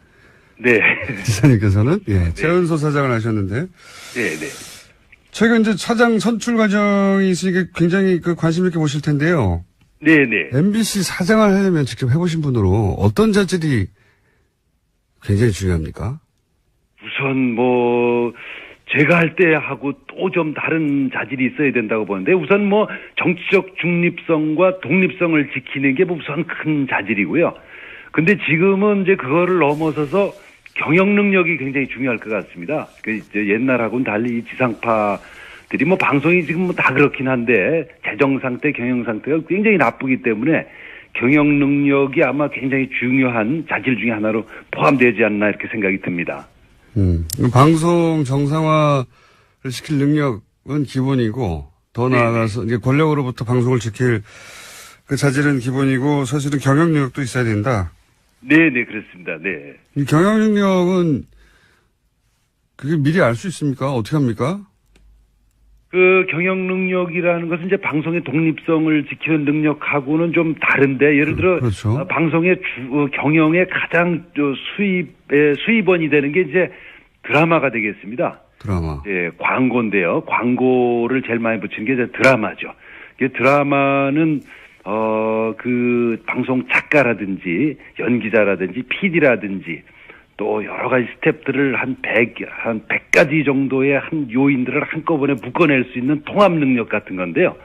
네. 지사님께서는 최연소 사장을 하셨는데 네네. 최근 이제 사장 선출 과정이 있으니까 굉장히 관심 있게 보실 텐데요. 네네. MBC 사장을 하려면 직접 해보신 분으로 어떤 자질이 굉장히 중요합니까? 우선 뭐 제가 할 때 하고 또 좀 다른 자질이 있어야 된다고 보는데 우선 뭐 정치적 중립성과 독립성을 지키는 게 우선 큰 자질이고요. 근데 지금은 이제 그거를 넘어서서 경영 능력이 굉장히 중요할 것 같습니다. 그 이제 옛날하고는 달리 이 지상파들이 뭐 방송이 지금 뭐 다 그렇긴 한데 재정 상태, 경영 상태가 굉장히 나쁘기 때문에 경영 능력이 아마 굉장히 중요한 자질 중에 하나로 포함되지 않나 이렇게 생각이 듭니다. 방송 정상화를 시킬 능력은 기본이고 더 나아가서 이제 권력으로부터 방송을 지킬 그 자질은 기본이고 사실은 경영 능력도 있어야 된다. 네, 그렇습니다. 네. 이 경영 능력은 그게 미리 알 수 있습니까? 어떻게 합니까? 그 경영 능력이라는 것은 이제 방송의 독립성을 지키는 능력하고는 좀 다른데 예를 들어 그렇죠. 방송의 경영의 가장 수입원이 되는 게 이제 드라마가 되겠습니다. 드라마. 예, 광고인데요. 광고를 제일 많이 붙이는 게 이제 드라마죠. 이 드라마는 그 방송 작가라든지 연기자라든지 PD라든지 또 여러 가지 스텝들을 한 100가지 정도의 한 요인들을 한꺼번에 묶어낼 수 있는 통합 능력 같은 건데요.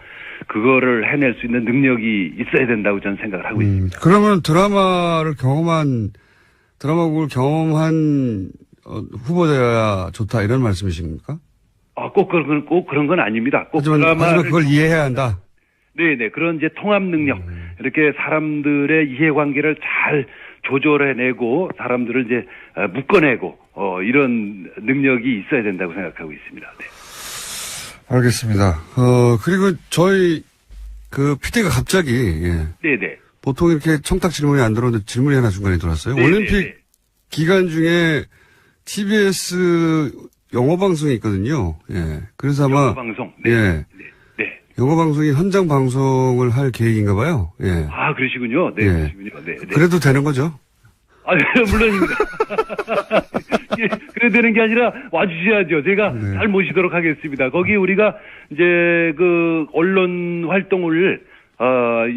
그거를 해낼 수 있는 능력이 있어야 된다고 저는 생각을 하고 있습니다. 그러면 드라마국을 경험한 후보자야 좋다 이런 말씀이십니까? 꼭 그런 건 아닙니다. 꼭 하지만 그걸 이해해야 한다. 네네. 그런 이제 통합 능력. 이렇게 사람들의 이해관계를 잘 조절해내고 사람들을 이제 묶어내고 이런 능력이 있어야 된다고 생각하고 있습니다. 네. 알겠습니다. 그리고 저희 그 PD가 갑자기 네네. 보통 이렇게 청탁 질문이 안 들어오는데 질문이 하나 중간에 들어왔어요. 네네네. 올림픽 기간 중에 TBS 영어 방송이 있거든요. 예. 그래서 아마 영어 방송. 네. 예. 네. 영어 방송이 현장 방송을 할 계획인가 봐요. 예. 아, 그러시군요. 네, 예. 그러시군요. 네. 그래도 되는 거죠? 아, 네, 물론입니다. 예, 그래 되는 게 아니라 와주셔야죠. 제가 네. 잘 모시도록 하겠습니다. 거기 우리가 이제 그 언론 활동을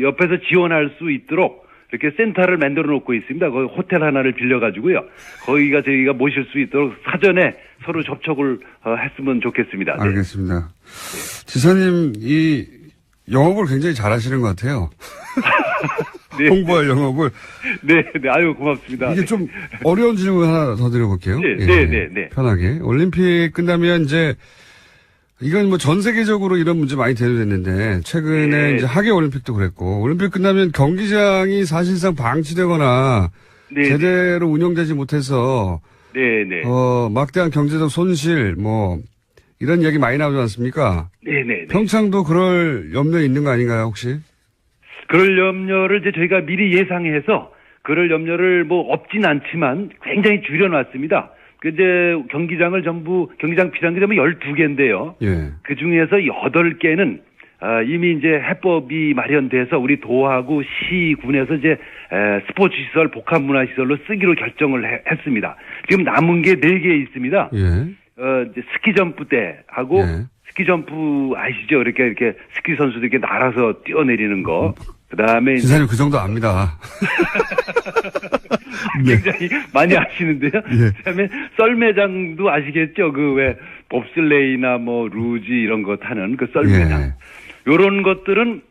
옆에서 지원할 수 있도록 이렇게 센터를 만들어 놓고 있습니다. 거기 호텔 하나를 빌려가지고요. 거기가 저희가 모실 수 있도록 사전에 서로 접촉을 했으면 좋겠습니다. 네. 알겠습니다. 지사님, 이 영업을 굉장히 잘하시는 것 같아요. 네. 홍보할 영업을. 네, 아유, 고맙습니다. 이게 네. 좀 어려운 질문 하나 더 드려볼게요. 네. 편하게. 올림픽 끝나면 이제 이건 뭐 전 세계적으로 이런 문제 많이 대두됐는데 최근에 네. 이제 하계 올림픽도 그랬고 올림픽 끝나면 경기장이 사실상 방치되거나 네. 제대로 운영되지 못해서 네. 막대한 경제적 손실 뭐 이런 이야기 많이 나오지 않습니까? 네. 평창도 그럴 염려 있는 거 아닌가요 혹시? 그럴 염려를 이제 저희가 미리 예상해서 그럴 염려를 뭐 없진 않지만 굉장히 줄여놨습니다. 그 이제 경기장 필요한 게 12개인데요. 예. 그 중에서 8개는 이미 이제 해법이 마련돼서 우리 도하고 시군에서 이제 스포츠 시설, 복합 문화 시설로 쓰기로 결정을 했습니다. 지금 남은 게 4개 있습니다. 예. 이제 스키 점프 때 하고 예. 스키 점프 아시죠? 이렇게 스키 선수들 이렇게 날아서 뛰어내리는 거. 그다음에 이제 지사님 그 정도 압니다. 네. 굉장히 많이 아시는데요. 예. 그다음에 썰매장도 아시겠죠? 그 왜 봅슬레이나 뭐 루지 이런 거 타는 그 썰매장. 예. 요런 것들은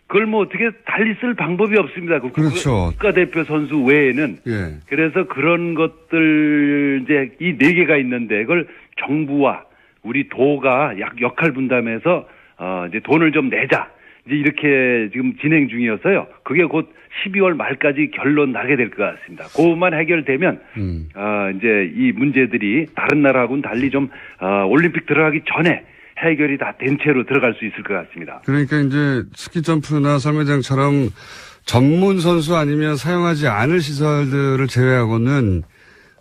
그걸 뭐 어떻게 달리 쓸 방법이 없습니다. 그렇죠. 국가대표 선수 외에는. 예. 그래서 그런 것들 이제 이 4개가 있는데 그걸 정부와 우리 도가 역할 분담해서 이제 돈을 좀 내자. 이제 이렇게 지금 진행 중이어서요. 그게 곧 12월 말까지 결론 나게 될 것 같습니다. 그것만 해결되면 이제 이 문제들이 다른 나라하고는 달리 좀 올림픽 들어가기 전에 해결이 다 된 채로 들어갈 수 있을 것 같습니다. 그러니까 이제 스키 점프나 썰매장처럼 전문 선수 아니면 사용하지 않을 시설들을 제외하고는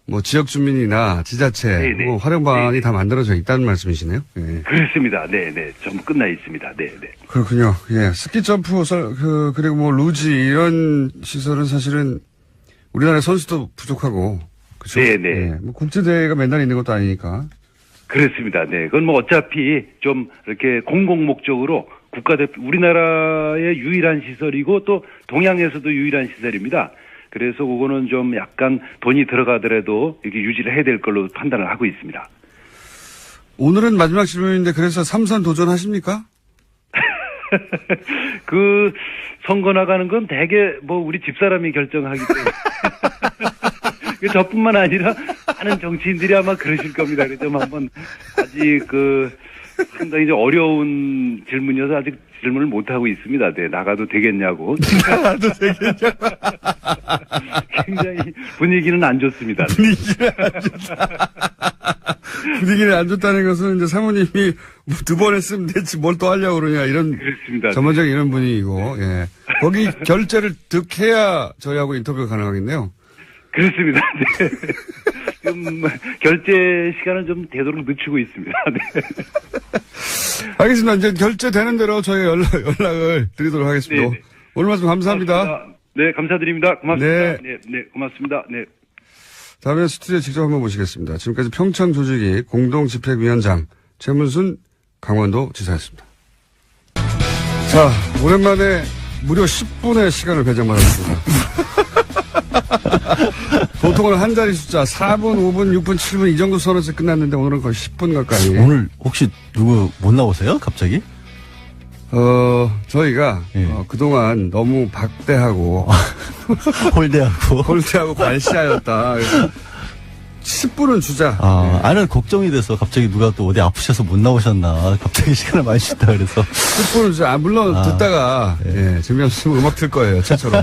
뭐 지역 주민이나 지자체 네네. 뭐 활용 방안이 다 만들어져 있다는 말씀이시네요. 예. 그렇습니다. 네. 전부 끝나 있습니다. 네. 그렇군요. 예. 스키 점프, 그리고 뭐 루지 이런 시설은 사실은 우리나라 선수도 부족하고. 그렇죠? 네네. 예. 뭐 국제대회가 맨날 있는 것도 아니니까. 그렇습니다. 네. 그건 뭐 어차피 좀 이렇게 공공 목적으로 국가대표, 우리나라의 유일한 시설이고 또 동양에서도 유일한 시설입니다. 그래서 그거는 좀 약간 돈이 들어가더라도 이렇게 유지를 해야 될 걸로 판단을 하고 있습니다. 오늘은 마지막 질문인데 그래서 3선 도전하십니까? 그 선거 나가는 건 대개 뭐 우리 집사람이 결정하기 때문에 저뿐만 아니라 많은 정치인들이 아마 그러실 겁니다. 그래서 좀 한번 아직 상당히 좀 어려운 질문이어서 아직 질문을 못 하고 있습니다. 네, 나가도 되겠냐고. 나가도 되겠냐고. 굉장히 분위기는 안 좋습니다. 분위기는 안 좋다는 것은 이제 사모님이 두 번 했으면 됐지 뭘 또 하려고 그러냐 이런 그렇습니다. 전반적인 이런 분위기고 예. 거기 결제를 득해야 저희하고 인터뷰가 가능하겠네요. 그렇습니다. 네. 좀 결제 시간을 좀 되도록 늦추고 있습니다. 네. 알겠습니다. 이제 결제되는 대로 저희 연락을 드리도록 하겠습니다. 네, 네. 오늘 말씀 감사합니다. 고맙습니다. 네, 감사드립니다. 고맙습니다. 네. 네, 네, 고맙습니다. 네. 다음에 스튜디오에 직접 한번 모시겠습니다. 지금까지 평창조직위 공동집행위원장 최문순 강원도 지사였습니다. 자, 오랜만에 무려 10분의 시간을 배정받았습니다. 보통은 한 자리 숫자 4분, 5분, 6분, 7분 이 정도 선에서 끝났는데 오늘은 거의 10분 가까이. 오늘 혹시 누구 못 나오세요? 갑자기? 저희가 예. 그동안 너무 박대하고 홀대하고 발시하였다. 그래서 10분은 주자. 나는 걱정이 돼서 갑자기 누가 또 어디 아프셔서 못 나오셨나. 갑자기 시간을 많이 줬다 그래서. 10분은 주자. 물론 듣다가 재미없으면 음악 틀 거예요. 최초로.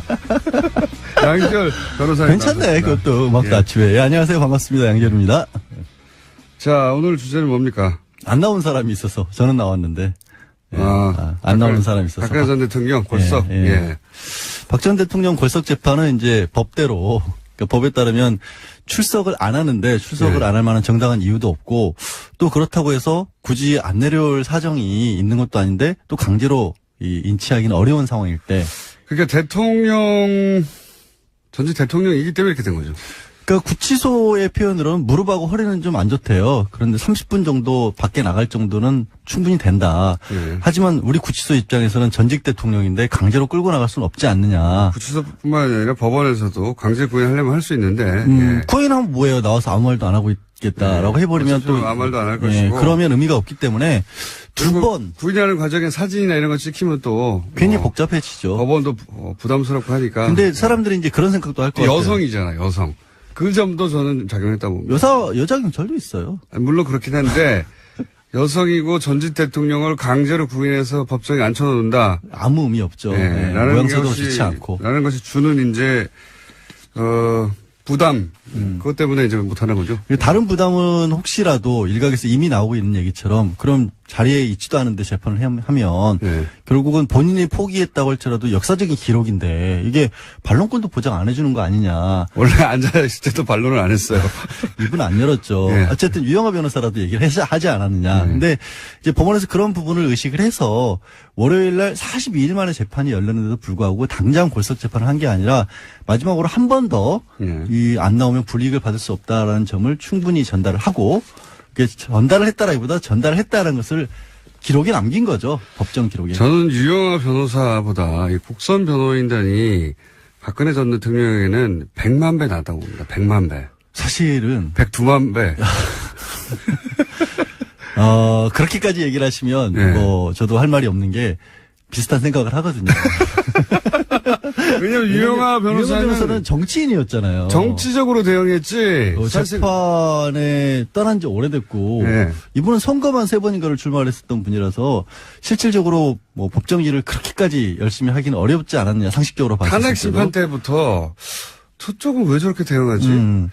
양결 변호사님. 괜찮네. 나왔습니다. 그것도 음악도 아침에. 예, 안녕하세요. 반갑습니다. 양결입니다. 자, 오늘 주제는 뭡니까? 안 나온 사람이 있어서 저는 나왔는데. 예, 안 나오는 사람이 있어서. 박근혜 전 대통령 골석. 예. 박 전 대통령 골석 재판은 이제 법대로, 그러니까 법에 따르면 출석을 안 하는데 출석을 안 할 만한 정당한 이유도 없고 또 그렇다고 해서 굳이 안 내려올 사정이 있는 것도 아닌데 또 강제로 인치하기는 어려운 상황일 때. 그러니까 전직 대통령이기 때문에 이렇게 된 거죠. 그러니까 구치소의 표현으로는 무릎하고 허리는 좀 안 좋대요. 그런데 30분 정도 밖에 나갈 정도는 충분히 된다. 하지만 우리 구치소 입장에서는 전직 대통령인데 강제로 끌고 나갈 수는 없지 않느냐. 구치소뿐만 아니라 법원에서도 강제 구인하려면 할 수 있는데. 구인하면 뭐예요? 나와서 아무 말도 안 하고 있겠다라고 해버리면 또 아무 말도 안 할 것이고. 그러면 의미가 없기 때문에 두 번 구인하는 과정에 사진이나 이런 거 찍히면 또 괜히 복잡해지죠. 법원도 부담스럽고 하니까. 근데 사람들이 이제 그런 생각도 할 것 같아요. 여성이잖아, 여성. 그 점도 저는 작용했다고 봅니다. 여자 경찰도 있어요. 물론 그렇긴 한데 여성이고 전직 대통령을 강제로 구인해서 법정에 앉혀놓는다. 아무 의미 없죠. 모양새도 좋지 않고. 라는 것이 주는 이제 부담. 그것 때문에 이제 못하는 거죠. 다른 부담은 혹시라도 일각에서 이미 나오고 있는 얘기처럼 그럼 자리에 있지도 않은데 재판을 하면 결국은 본인이 포기했다고 할지라도 역사적인 기록인데 이게 반론권도 보장 안 해주는 거 아니냐. 원래 앉아있을 때도 반론을 안 했어요. 입은 안 열었죠. 어쨌든 유영하 변호사라도 얘기를 하지 않았느냐. 근데 이제 법원에서 그런 부분을 의식을 해서 월요일 날 42일 만에 재판이 열렸는데도 불구하고 당장 골석 재판을 한 게 아니라 마지막으로 한 번 더 안 나오면 불이익을 받을 수 없다라는 점을 충분히 전달을 하고 전달을 했다라기보다 전달을 했다는 것을 기록에 남긴 거죠. 법정 기록에. 저는 유영하 변호사보다 이 국선 변호인단이 박근혜 전 대통령에게는 100만 배 낫다고 봅니다. 100만 배. 사실은 102만 배. 그렇게까지 얘기를 하시면 저도 할 말이 없는 게 비슷한 생각을 하거든요. 왜냐면 유영하 변호사는 정치인이었잖아요. 정치적으로 대응했지. 재판에 떠난 지 오래됐고 이분은 선거만 3번인가를 출마했었던 분이라서 실질적으로 뭐 법정일을 그렇게까지 열심히 하기는 어렵지 않았느냐 상식적으로 봤을 때. 탄핵 심판 때부터 저쪽은 왜 저렇게 대응하지?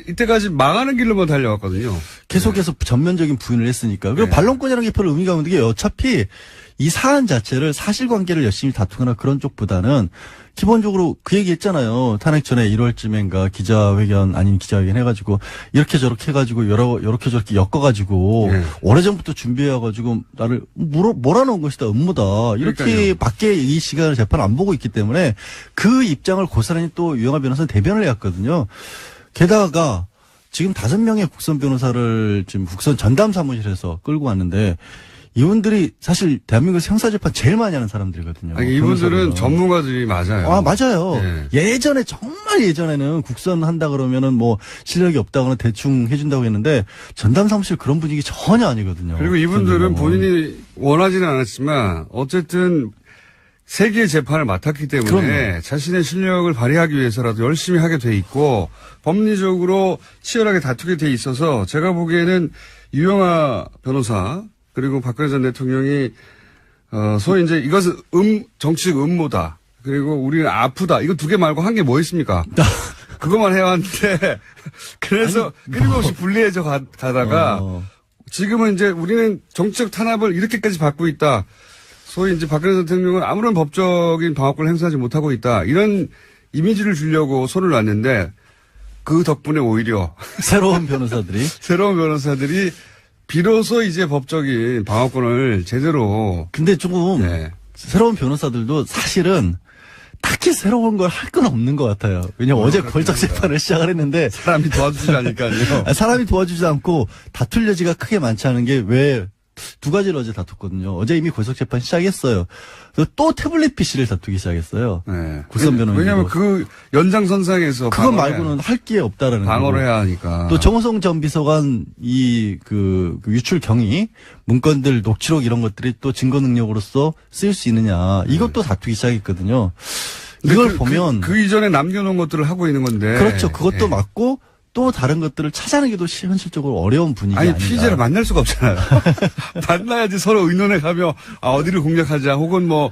이때까지 망하는 길로만 달려왔거든요. 계속해서 전면적인 부인을 했으니까. 그리고 반론권이라는 게 별로 의미가 없는 게 어차피 이 사안 자체를 사실관계를 열심히 다투거나 그런 쪽보다는 기본적으로 그 얘기 했잖아요. 탄핵 전에 1월쯤인가 기자회견 아닌 기자회견 해가지고 이렇게 저렇게 해가지고 이렇게 저렇게 엮어가지고 오래전부터 준비해가지고 나를 몰아넣은 것이다 음모다 이렇게 그러니까요. 밖에 이 시간을 재판 안 보고 있기 때문에 그 입장을 고스란히 또 유영하 변호사는 대변을 해왔거든요. 게다가 지금 5명의 국선 변호사를 지금 국선 전담 사무실에서 끌고 왔는데 이분들이 사실 대한민국에서 형사재판 제일 많이 하는 사람들이거든요. 아니, 이분들은 전문가들이 맞아요. 아, 맞아요. 예. 예전에, 정말 예전에는 국선 한다 그러면은 뭐 실력이 없다거나 대충 해준다고 했는데 전담 사무실 그런 분위기 전혀 아니거든요. 그리고 이분들은 본인이 원하지는 않았지만 어쨌든 세계의 재판을 맡았기 때문에 그럼요. 자신의 실력을 발휘하기 위해서라도 열심히 하게 돼 있고 법리적으로 치열하게 다투게 돼 있어서 제가 보기에는 유영하 변호사 그리고 박근혜 전 대통령이 소위 이제 이것은 정치적 음모다. 그리고 우리는 아프다. 이거 두 개 말고 한 게 뭐 있습니까? 그것만 해왔는데 그래서 끊임없이 불리해져 가다가 지금은 이제 우리는 정치적 탄압을 이렇게까지 받고 있다. 소위 이제 박근혜 대통령은 아무런 법적인 방어권을 행사하지 못하고 있다. 이런 이미지를 주려고 손을 놨는데 그 덕분에 오히려 새로운 변호사들이 비로소 이제 법적인 방어권을 제대로. 근데 조금 네. 새로운 변호사들도 사실은 딱히 새로운 걸 할 건 없는 것 같아요. 왜냐면 어제 걸작 재판을 시작을 했는데 사람이 도와주지 않으니까요. 사람이 도와주지 않고 다툴 여지가 크게 많지 않은 게 왜 두 가지를 어제 다퉜거든요. 어제 이미 걸작 재판 시작했어요. 그래서 또 태블릿 PC를 다투기 시작했어요. 네. 국선 변호인. 왜냐하면 그 연장선상에서 그거 말고는 할 게 없다라는 방어를 해야 하니까. 또 정호성 전 비서관 그 유출 경위 문건들 녹취록 이런 것들이 또 증거 능력으로서 쓰일 수 있느냐 이것도 다투기 시작했거든요. 이걸 보면 그 이전에 남겨놓은 것들을 하고 있는 건데. 그렇죠. 그것도 맞고 또 다른 것들을 찾아내기도 현실적으로 어려운 분위기 아니 아닌가. 피의자를 만날 수가 없잖아요. 만나야지 서로 의논해 가며 어디를 공략하자 혹은 뭐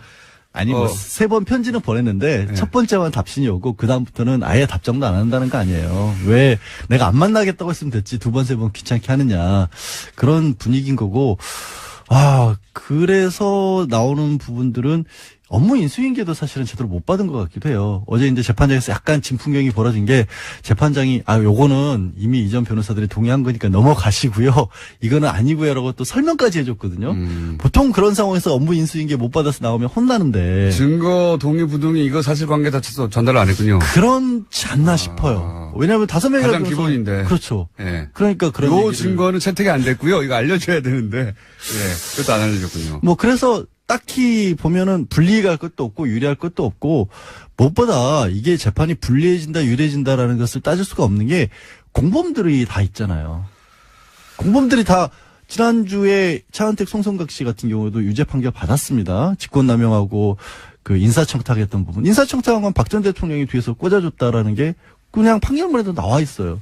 아니 뭐 세 번 편지는 보냈는데 첫 번째만 답신이 오고 그 다음부터는 아예 답장도 안 한다는 거 아니에요. 왜 내가 안 만나겠다고 했으면 됐지 두 번 세 번 귀찮게 하느냐 그런 분위기인 거고. 그래서 나오는 부분들은 업무 인수인계도 사실은 제대로 못 받은 것 같기도 해요. 어제 이제 재판장에서 약간 진풍경이 벌어진 게 재판장이 요거는 이미 이전 변호사들이 동의한 거니까 넘어가시고요. 이거는 아니고요라고 또 설명까지 해줬거든요. 보통 그런 상황에서 업무 인수인계 못 받아서 나오면 혼나는데 증거 동의 부동의 이거 사실관계 자체도 전달을 안 했군요. 그렇지 않나 싶어요. 왜냐하면 5명이라도 가장 기본인데. 그렇죠. 예. 그러니까 그런 요 얘기를. 증거는 채택이 안 됐고요. 이거 알려줘야 되는데 예, 그것도 안 알려줬군요. 뭐 그래서 딱히 보면은 불리할 것도 없고 유리할 것도 없고 무엇보다 이게 재판이 불리해진다 유리해진다라는 것을 따질 수가 없는 게 공범들이 다 있잖아요. 공범들이 다 지난주에 차은택 송성각 씨 같은 경우도 유죄 판결 받았습니다. 직권남용하고 그 인사청탁했던 부분. 인사청탁한 건 박 전 대통령이 뒤에서 꽂아줬다라는 게 그냥 판결문에도 나와 있어요.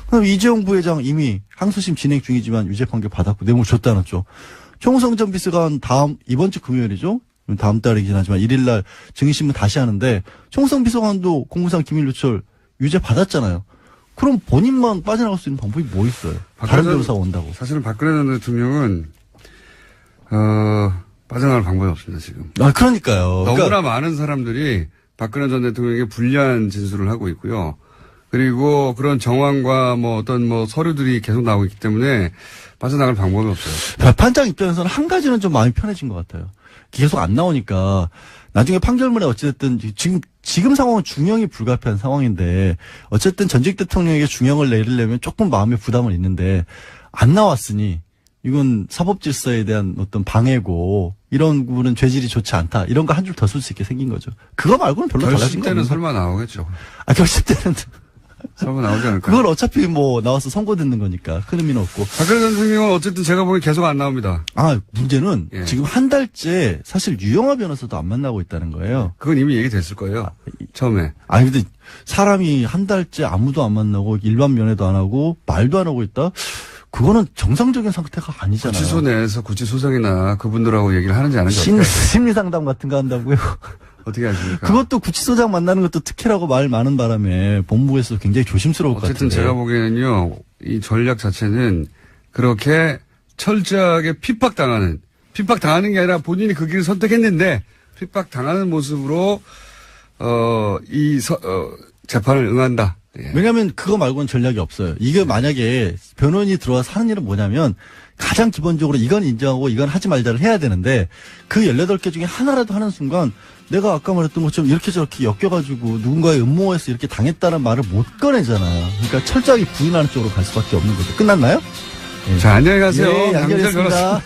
그럼 이재용 부회장 이미 항소심 진행 중이지만 유죄 판결 받았고 내용을 줬다는 죠. 총성 전 비서관 이번 주 금요일이죠? 다음 달이긴 하지만 1일날 증인신문 다시 하는데 총성 비서관도 공무상 기밀누설 유죄 받았잖아요. 그럼 본인만 빠져나갈 수 있는 방법이 뭐 있어요? 다른 변호사가 온다고. 사실은 박근혜 전 대통령은 빠져나갈 방법이 없습니다 지금. 그러니까요. 너무나 많은 사람들이 박근혜 전 대통령에게 불리한 진술을 하고 있고요. 그리고 그런 정황과 어떤 서류들이 계속 나오고 있기 때문에 빠져나갈 방법이 없어요. 판장 입장에서는 한 가지는 좀 마음이 편해진 것 같아요. 계속 안 나오니까 나중에 판결문에 어찌됐든 지금 상황은 중형이 불가피한 상황인데 어쨌든 전직 대통령에게 중형을 내리려면 조금 마음의 부담은 있는데 안 나왔으니 이건 사법 질서에 대한 어떤 방해고 이런 부분은 죄질이 좋지 않다. 이런 거 한 줄 더 쓸 수 있게 생긴 거죠. 그거 말고는 별로 달라진 결심 거 때는 없는 설마 나오겠죠. 결심 때는 설마 나오지 않을까? 그걸 어차피 나와서 선고 듣는 거니까 큰 의미는 없고. 박근혜 전 대통령은 어쨌든 제가 보기엔 계속 안 나옵니다. 문제는 지금 한 달째 사실 유영하 변호사도 안 만나고 있다는 거예요. 그건 이미 얘기됐을 거예요. 처음에. 근데 사람이 한 달째 아무도 안 만나고 일반 면회도 안 하고 말도 안 하고 있다? 그거는 정상적인 상태가 아니잖아요. 구치소 내에서 구치소장이나 그분들하고 얘기를 하는지 안 하는지 심리상담 같은 거 한다고요? 어떻게 하십니까? 그것도 구치소장 만나는 것도 특혜라고 말 많은 바람에 본부에서 굉장히 조심스러울 것 같아요. 어쨌든 제가 보기에는요, 이 전략 자체는 그렇게 철저하게 핍박당하는 게 아니라 본인이 그 길을 선택했는데 핍박당하는 모습으로 재판을 응한다. 예. 왜냐하면 그거 말고는 전략이 없어요. 이게 만약에 변호인이 들어와서 하는 일은 뭐냐면 가장 기본적으로 이건 인정하고 이건 하지 말자를 해야 되는데 그 18개 중에 하나라도 하는 순간 내가 아까 말했던 것처럼 이렇게 저렇게 엮여가지고 누군가의 음모에서 이렇게 당했다는 말을 못 꺼내잖아요. 그러니까 철저하게 부인하는 쪽으로 갈 수밖에 없는 거죠. 끝났나요? 자, 안녕히 가세요. 네, 연결했습니다.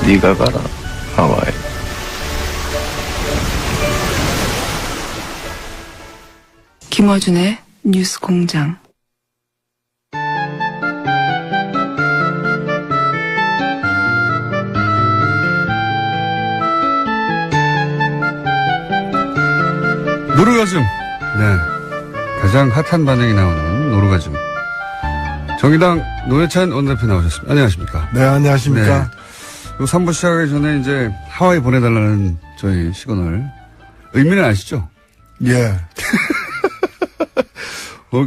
네가 가라 하와이. 김어준의 뉴스 공장. 노르가즘. 네. 가장 핫한 반응이 나오는 노르가즘. 정의당 노회찬 원내대표 나오셨습니다. 안녕하십니까. 네, 안녕하십니까. 요 3부 시작하기 전에 이제 하와이 보내달라는 저희 시그널. 의미는 아시죠? 예.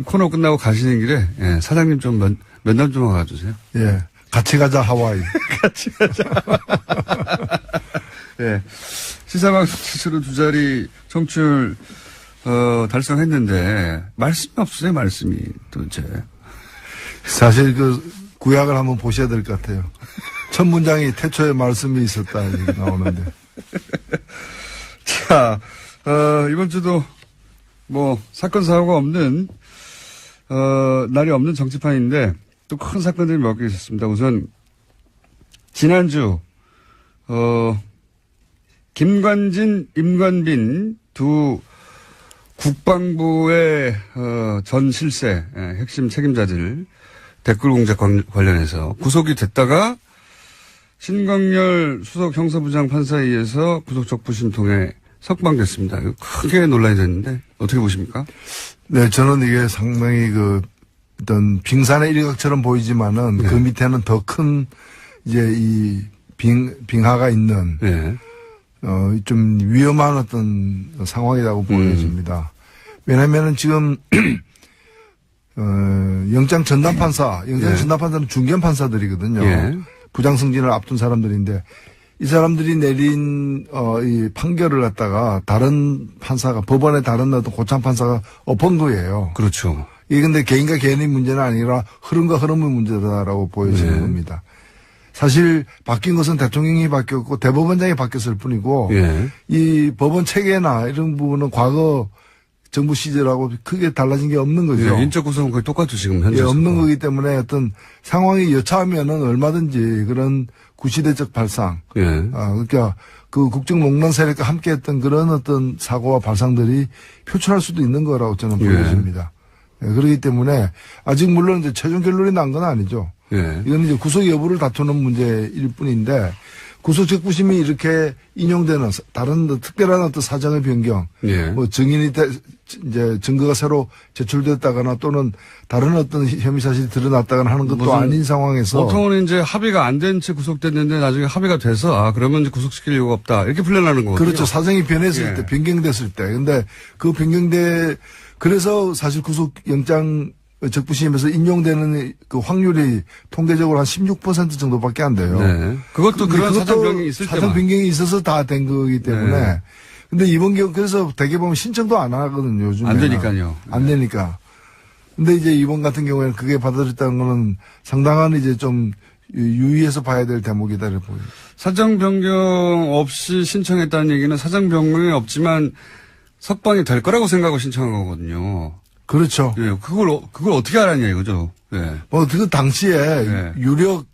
코너 끝나고 가시는 길에, 예, 사장님 좀 면담 좀 와주세요. 예. 같이 가자, 하와이. 같이 가자. 예. 시사방송 지수로 2자리 청취율, 달성했는데, 말씀이 없으세요, 말씀이, 도대체. 사실 구약을 한번 보셔야 될 것 같아요. 첫 문장이 태초에 말씀이 있었다, 얘기 나오는데. 자, 이번 주도 사건, 사고가 없는, 날이 없는 정치판인데, 또 큰 사건들이 몇 개 있었습니다. 우선, 지난주, 김관진, 임관빈 두 국방부의, 전 실세, 핵심 책임자들, 댓글 공작 관련해서 구속이 됐다가 신광열 수석 형사부장 판사에 의해서 구속적부심 통해 석방됐습니다. 크게 논란이 됐는데 어떻게 보십니까? 네, 저는 이게 상당히 어떤 빙산의 일각처럼 보이지만은 네. 그 밑에는 더 큰 이제 이 빙하가 있는 네. 좀 위험한 어떤 상황이라고 보여집니다. 왜냐면은 지금 영장 전담 판사는 중견 판사들이거든요. 예. 부장 승진을 앞둔 사람들인데 이 사람들이 내린 이 판결을 갖다가 다른 판사가 법원의 다른 어떤 고참 판사가 엎은 거예요. 그렇죠. 이게 근데 개인과 개인의 문제는 아니라 흐름과 흐름의 문제다라고 보여지는 네. 겁니다. 사실 바뀐 것은 대통령이 바뀌었고 대법원장이 바뀌었을 뿐이고 예. 이 법원 체계나 이런 부분은 과거 정부 시절하고 크게 달라진 게 없는 거죠. 예, 인적 구성은 거의 똑같죠, 지금 현재. 예, 없는 거기 때문에 어떤 상황이 여차하면은 얼마든지 그런 구시대적 발상. 예. 그러니까 그 국정농단 세력과 함께 했던 그런 어떤 사고와 발상들이 표출할 수도 있는 거라고 저는 보여집니다. 예, 그렇기 때문에 아직 물론 이제 최종 결론이 난 건 아니죠. 예. 이건 이제 구속 여부를 다투는 문제일 뿐인데 구속적부심이 이렇게 인용되는 다른 특별한 어떤 사정의 변경, 예. 증인이 이제 증거가 새로 제출됐다거나 또는 다른 어떤 혐의 사실이 드러났다거나 하는 것도 아닌 상황에서 보통은 이제 합의가 안 된 채 구속됐는데 나중에 합의가 돼서 그러면 이제 구속시킬 이유가 없다 이렇게 풀려나는 거거든요. 그렇죠. 사정이 변했을 예. 때, 변경됐을 때. 근데 그 그래서 사실 구속영장 적부심에서 인용되는 그 확률이 통계적으로 한 16% 정도밖에 안 돼요. 네. 그것도 그런 사정 변경이 있을 때만. 사정 변경이 있어서 다 된 거기 때문에. 네. 근데 이번 경우 그래서 대개 보면 신청도 안 하거든요. 요즘에. 안 되니까요. 안 되니까. 근데 이제 이번 같은 경우에는 그게 받아들였다는 거는 상당한 이제 좀 유의해서 봐야 될 대목이다 이렇게 보여요. 사정 변경 없이 신청했다는 얘기는 사정 변경이 없지만 석방이 될 거라고 생각하고 신청한 거거든요. 그렇죠. 예, 그걸 어떻게 알았냐 이거죠. 예. 그 당시에 네. 유력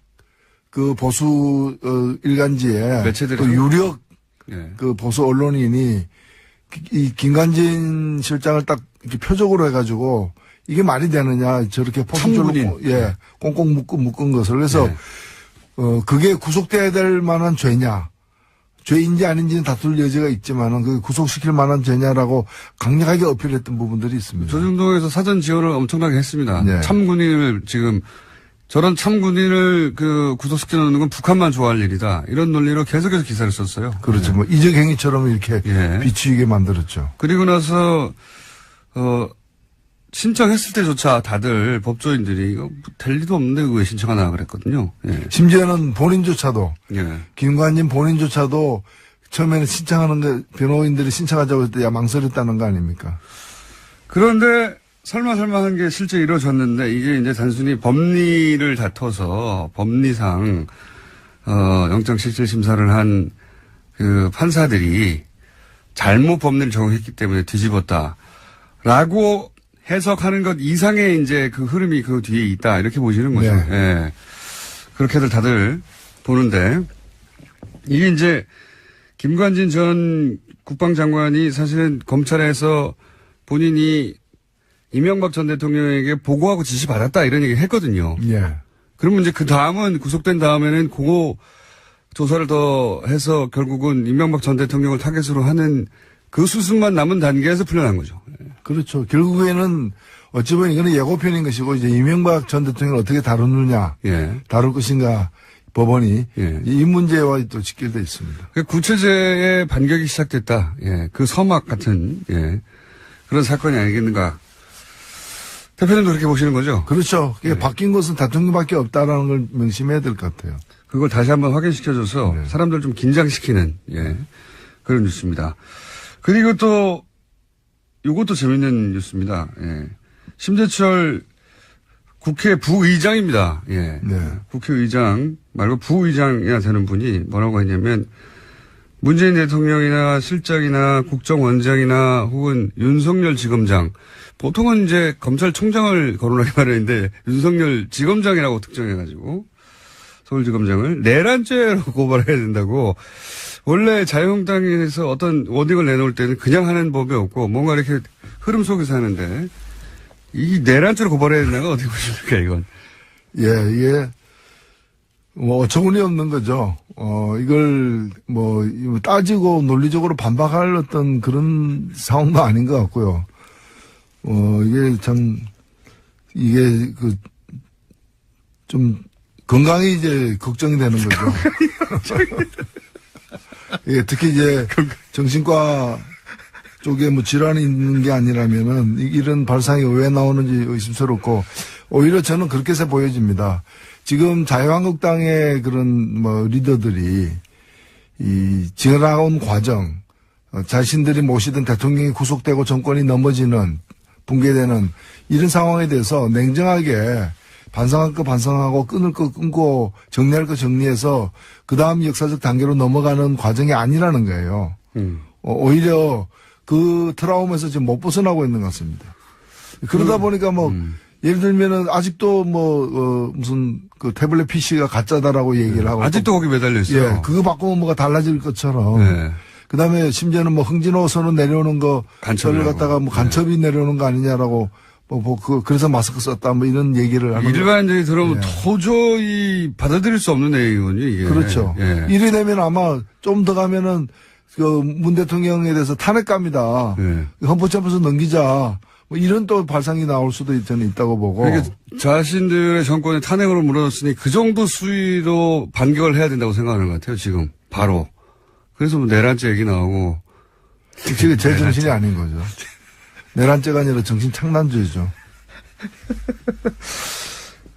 그 보수 일간지에 매체들이 그 유력 예. 그 보수 언론인이 이 김관진 실장을 딱 이렇게 표적으로 해가지고 이게 말이 되느냐 저렇게 포함줄로 꽁꽁 묶은 것을 그래서 그게 구속돼야 될 만한 죄냐. 죄인지 아닌지는 다툴 여지가 있지만은 그 구속시킬 만한 죄냐라고 강력하게 어필했던 부분들이 있습니다. 조중동에서 사전 지원을 엄청나게 했습니다. 네. 참군인을 지금 저런 참군인을 구속시켜 놓는 건 북한만 좋아할 일이다. 이런 논리로 계속해서 기사를 썼어요. 그렇죠. 뭐 이적 행위처럼 이렇게 비추이게 만들었죠. 그리고 나서 신청했을 때조차 다들 법조인들이 이거 될 리도 없는데 왜 신청하나 그랬거든요. 예. 심지어는 본인조차도 예. 김관진 본인조차도 처음에는 신청하는 거 변호인들이 신청하자고 할 때 망설였다는 거 아닙니까? 그런데 설마 한 게 실제 이루어졌는데 이게 이제 단순히 법리를 다퉈서 법리상 영장실질심사를 한 그 판사들이 잘못 법리를 적용했기 때문에 뒤집었다라고 해석하는 것 이상의 이제 그 흐름이 그 뒤에 있다 이렇게 보시는 거죠. 네. 예. 그렇게들 다들 보는데 이게 이제 김관진 전 국방장관이 사실은 검찰에서 본인이 이명박 전 대통령에게 보고하고 지시받았다 이런 얘기 했거든요. 예. 그러면 이제 그 다음은 구속된 다음에는 그거 조사를 더 해서 결국은 이명박 전 대통령을 타겟으로 하는 그 수순만 남은 단계에서 풀려난 거죠. 그렇죠. 결국에는 어찌 보면 이거는 예고편인 것이고 이제 이명박 전 대통령을 어떻게 다루느냐, 예. 다룰 것인가 법원이 예. 이 문제와 또 직결되어 있습니다. 그 구체제의 반격이 시작됐다. 예. 그 서막 같은 예. 그런 사건이 아니겠는가. 대표님도 그렇게 보시는 거죠? 그렇죠. 그게 바뀐 것은 대통령밖에 없다라는 걸 명심해야 될 것 같아요. 그걸 다시 한번 확인시켜줘서 네. 사람들 좀 긴장시키는 예. 그런 뉴스입니다. 그리고 또 이것도 재밌는 뉴스입니다. 예. 심재철 국회 부의장입니다. 예. 네. 국회의장 말고 부의장이나 되는 분이 뭐라고 했냐면 문재인 대통령이나 실장이나 국정원장이나 혹은 윤석열 지검장 보통은 이제 검찰총장을 거론하기 마련인데 윤석열 지검장이라고 특정해가지고 서울지검장을 내란죄로 고발해야 된다고. 원래 자유한국당에서 어떤 워딩을 내놓을 때는 그냥 하는 법이 없고 뭔가 이렇게 흐름 속에서 하는데 이 내란죄로 고발해야 된다는 건 어떻게 보십니까 이건? 예, 이게 뭐 어처구니 없는 거죠. 이걸 뭐 따지고 논리적으로 반박할 어떤 그런 상황도 아닌 것 같고요. 이게 참 이게 그 좀 건강이 이제 걱정이 되는 거죠. 예, 특히 이제 정신과 쪽에 뭐 질환이 있는 게 아니라면은 이런 발상이 왜 나오는지 의심스럽고 오히려 저는 그렇게 해서 보여집니다. 지금 자유한국당의 그런 뭐 리더들이 이 지나온 과정, 자신들이 모시던 대통령이 구속되고 정권이 넘어지는 붕괴되는 이런 상황에 대해서 냉정하게 반성할 거 반성하고 끊을 거 끊고 정리할 거 정리해서 그 다음 역사적 단계로 넘어가는 과정이 아니라는 거예요. 오히려 그 트라우마에서 지금 못 벗어나고 있는 것 같습니다. 그러다 보니까 뭐 예를 들면은 아직도 무슨 그 태블릿 PC가 가짜다라고 얘기를 하고 아직도 거기 매달려 있어요. 예, 그거 바꾸면 뭐가 달라질 것처럼. 네. 그다음에 심지어는 뭐 흥진호 선언 내려오는 거 저를 갖다가 뭐 간첩이 내려오는 거 아니냐라고 그래서 마스크 썼다 뭐 이런 얘기를 하는 일반적이 들어오면 예. 도저히 받아들일 수 없는 내용이군요, 이게. 그렇죠. 예. 이래 되면 아마 좀 더 가면은 그 문 대통령에 대해서 탄핵갑니다. 예. 헌법재판소 넘기자. 뭐 이런 또 발상이 나올 수도 저는 있다고 보고. 그러니까 자신들의 정권이 탄핵으로 무너졌으니 그 정도 수위로 반격을 해야 된다고 생각하는 것 같아요, 지금. 바로. 그래서 뭐 내란죄 얘기 나오고. 지금 제 정신이 아닌 거죠. 내란죄가 아니라 정신 창난죄죠.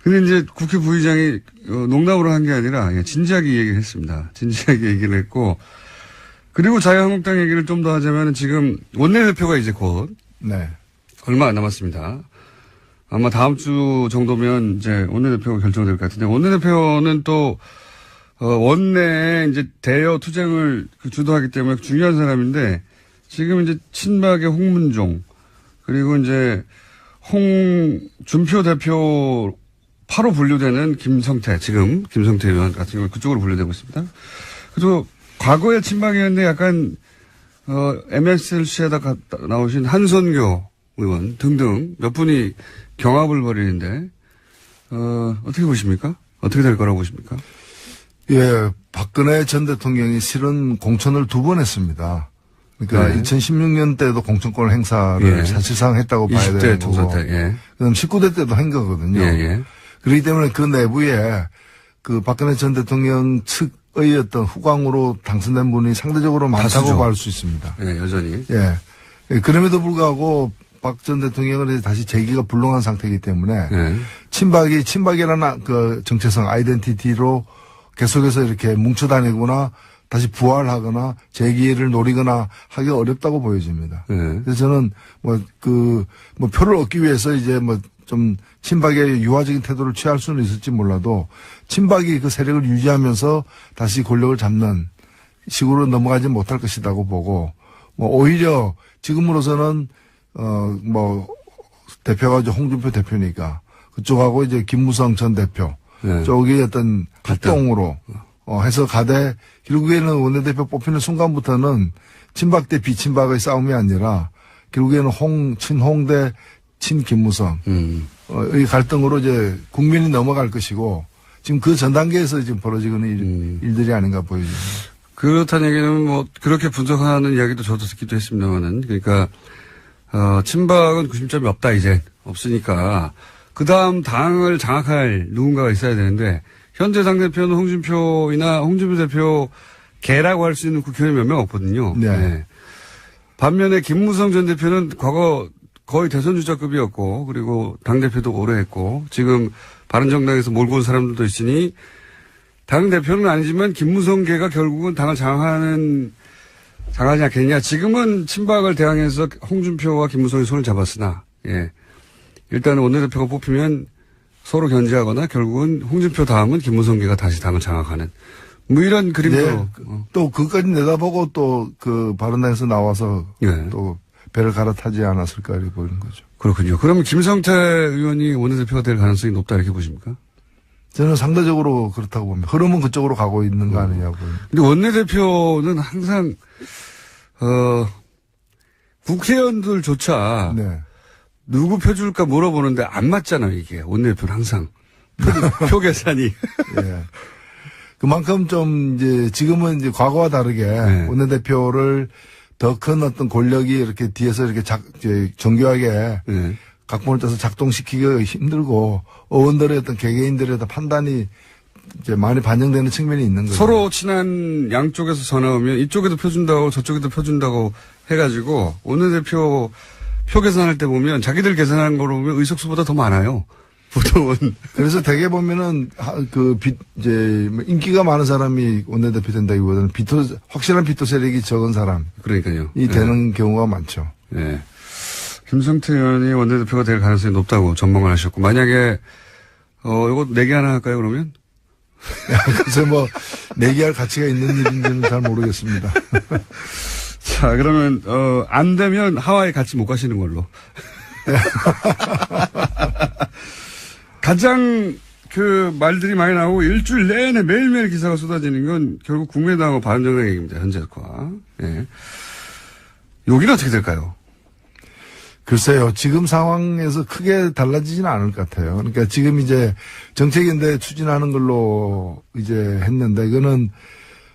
근데 이제 국회 부의장이 농담으로 한 게 아니라 진지하게 얘기를 했습니다. 진지하게 얘기를 했고. 그리고 자유한국당 얘기를 좀 더 하자면 지금 원내대표가 이제 곧. 네. 얼마 안 남았습니다. 아마 다음 주 정도면 이제 원내대표가 결정될 것 같은데 원내대표는 또 원내에 이제 대여 투쟁을 주도하기 때문에 중요한 사람인데 지금 이제 친박의 홍문종 그리고 이제 홍준표 대표 8호 분류되는 김성태 지금 김성태 의원 같은 경우 그쪽으로 분류되고 있습니다. 그리고 과거에 친박이었는데 약간 MSLC에다 나오신 한선교 의원 등등 몇 분이 경합을 벌이는데 어떻게 보십니까? 어떻게 될 거라고 보십니까? 예, 박근혜 전 대통령이 실은 공천을 2번 했습니다. 그러니까 네. 2016년 때도 공천권 행사를 예. 사실상 했다고 봐야 20대 되는 총선 거고. 때, 예. 그다음 19대 때도 한 거거든요. 예, 예. 그렇기 때문에 그 내부에 그 박근혜 전 대통령 측의 어떤 후광으로 당선된 분이 상대적으로 많다고 다수죠. 볼 수 있습니다. 예, 여전히. 예. 예, 그럼에도 불구하고 박 전 대통령은 다시 재기가 불능한 상태이기 때문에 예. 친박이라는 그 정체성 아이덴티티로 계속해서 이렇게 뭉쳐다니거나 다시 부활하거나 재기를 노리거나 하기 어렵다고 보여집니다. 예. 그래서 저는 표를 얻기 위해서 이제 좀 친박의 유화적인 태도를 취할 수는 있을지 몰라도 친박이 그 세력을 유지하면서 다시 권력을 잡는 식으로 넘어가지 못할 것이라고 보고 오히려 지금으로서는 대표가 이제 홍준표 대표니까 그쪽하고 이제 김무성 전 대표 네. 쪽이 어떤 합동으로 해서 가되 결국에는 원내대표 뽑히는 순간부터는 친박 대 비친박의 싸움이 아니라 결국에는 친홍 대 친김무성 의 갈등으로 이제 국민이 넘어갈 것이고 지금 그 전 단계에서 지금 벌어지는 일들이 아닌가 보여집니다. 그렇다는 얘기는 뭐 그렇게 분석하는 이야기도 저도 듣기도 했습니다만은 그러니까 친박은 구심점이 없다 이제 없으니까 그 다음 당을 장악할 누군가가 있어야 되는데 현재 당대표는 홍준표이나 홍준표 대표 개라고 할 수 있는 국회의원이 몇 명 없거든요. 네. 네. 반면에 김무성 전 대표는 과거 거의 대선 주자급이었고 그리고 당대표도 오래 했고 지금 바른정당에서 몰고 온 사람들도 있으니 당대표는 아니지만 김무성계가 결국은 당을 장악하지 않겠냐. 지금은 친박을 대항해서 홍준표와 김무성이 손을 잡았으나 예. 일단 원내대표가 뽑히면 서로 견제하거나 결국은 홍준표 다음은 김무성계가 다시 당을 장악하는 뭐 이런 그림으로. 네. 또 그것까지 내다보고 또 그 바른당에서 나와서 예. 또 배를 갈아타지 않았을까 이렇게 보이는 거죠. 그렇군요. 그러면 김성태 의원이 원내대표가 될 가능성이 높다 이렇게 보십니까? 저는 상대적으로 그렇다고 봅니다. 흐름은 그쪽으로 가고 있는 거 아니냐고. 근데 원내대표는 항상 국회의원들조차 네. 누구 표줄까 물어보는데 안 맞잖아요, 이게. 원내대표는 항상. 표 계산이. 예. 그만큼 좀 이제 지금은 이제 과거와 다르게 네. 원내대표를 더 큰 어떤 권력이 이렇게 뒤에서 이렇게 이제 정교하게 네. 각본을 짜서 작동시키기가 힘들고 의원들의 어떤 개개인들의 어떤 판단이 이제 많이 반영되는 측면이 있는 거죠. 서로 친한 양쪽에서 전화 오면 이쪽에도 펴준다고 저쪽에도 펴준다고 해가지고 원내대표 표 계산할 때 보면 자기들 계산하는 거로 보면 의석수보다 더 많아요. 보통은. 그래서 대개 보면은 이제 인기가 많은 사람이 원내대표 된다기보다는 확실한 비토 세력이 적은 사람이 그러니까요. 되는 경우가 많죠. 네. 김성태 의원이 원내대표가 될 가능성이 높다고 전망을 하셨고 만약에 이거 내기 하나 할까요 그러면? 그래서 뭐 내기할 가치가 있는 일인지는 잘 모르겠습니다. 자 그러면 안 되면 하와이 같이 못 가시는 걸로. 가장 그 말들이 많이 나오고 일주일 내내 매일매일 기사가 쏟아지는 건 결국 국민의당하고 바른정당 얘기입니다. 현재과. 예. 여기는 어떻게 될까요? 글쎄요. 지금 상황에서 크게 달라지지는 않을 것 같아요. 그러니까 지금 이제 정책인데 추진하는 걸로 이제 했는데 이거는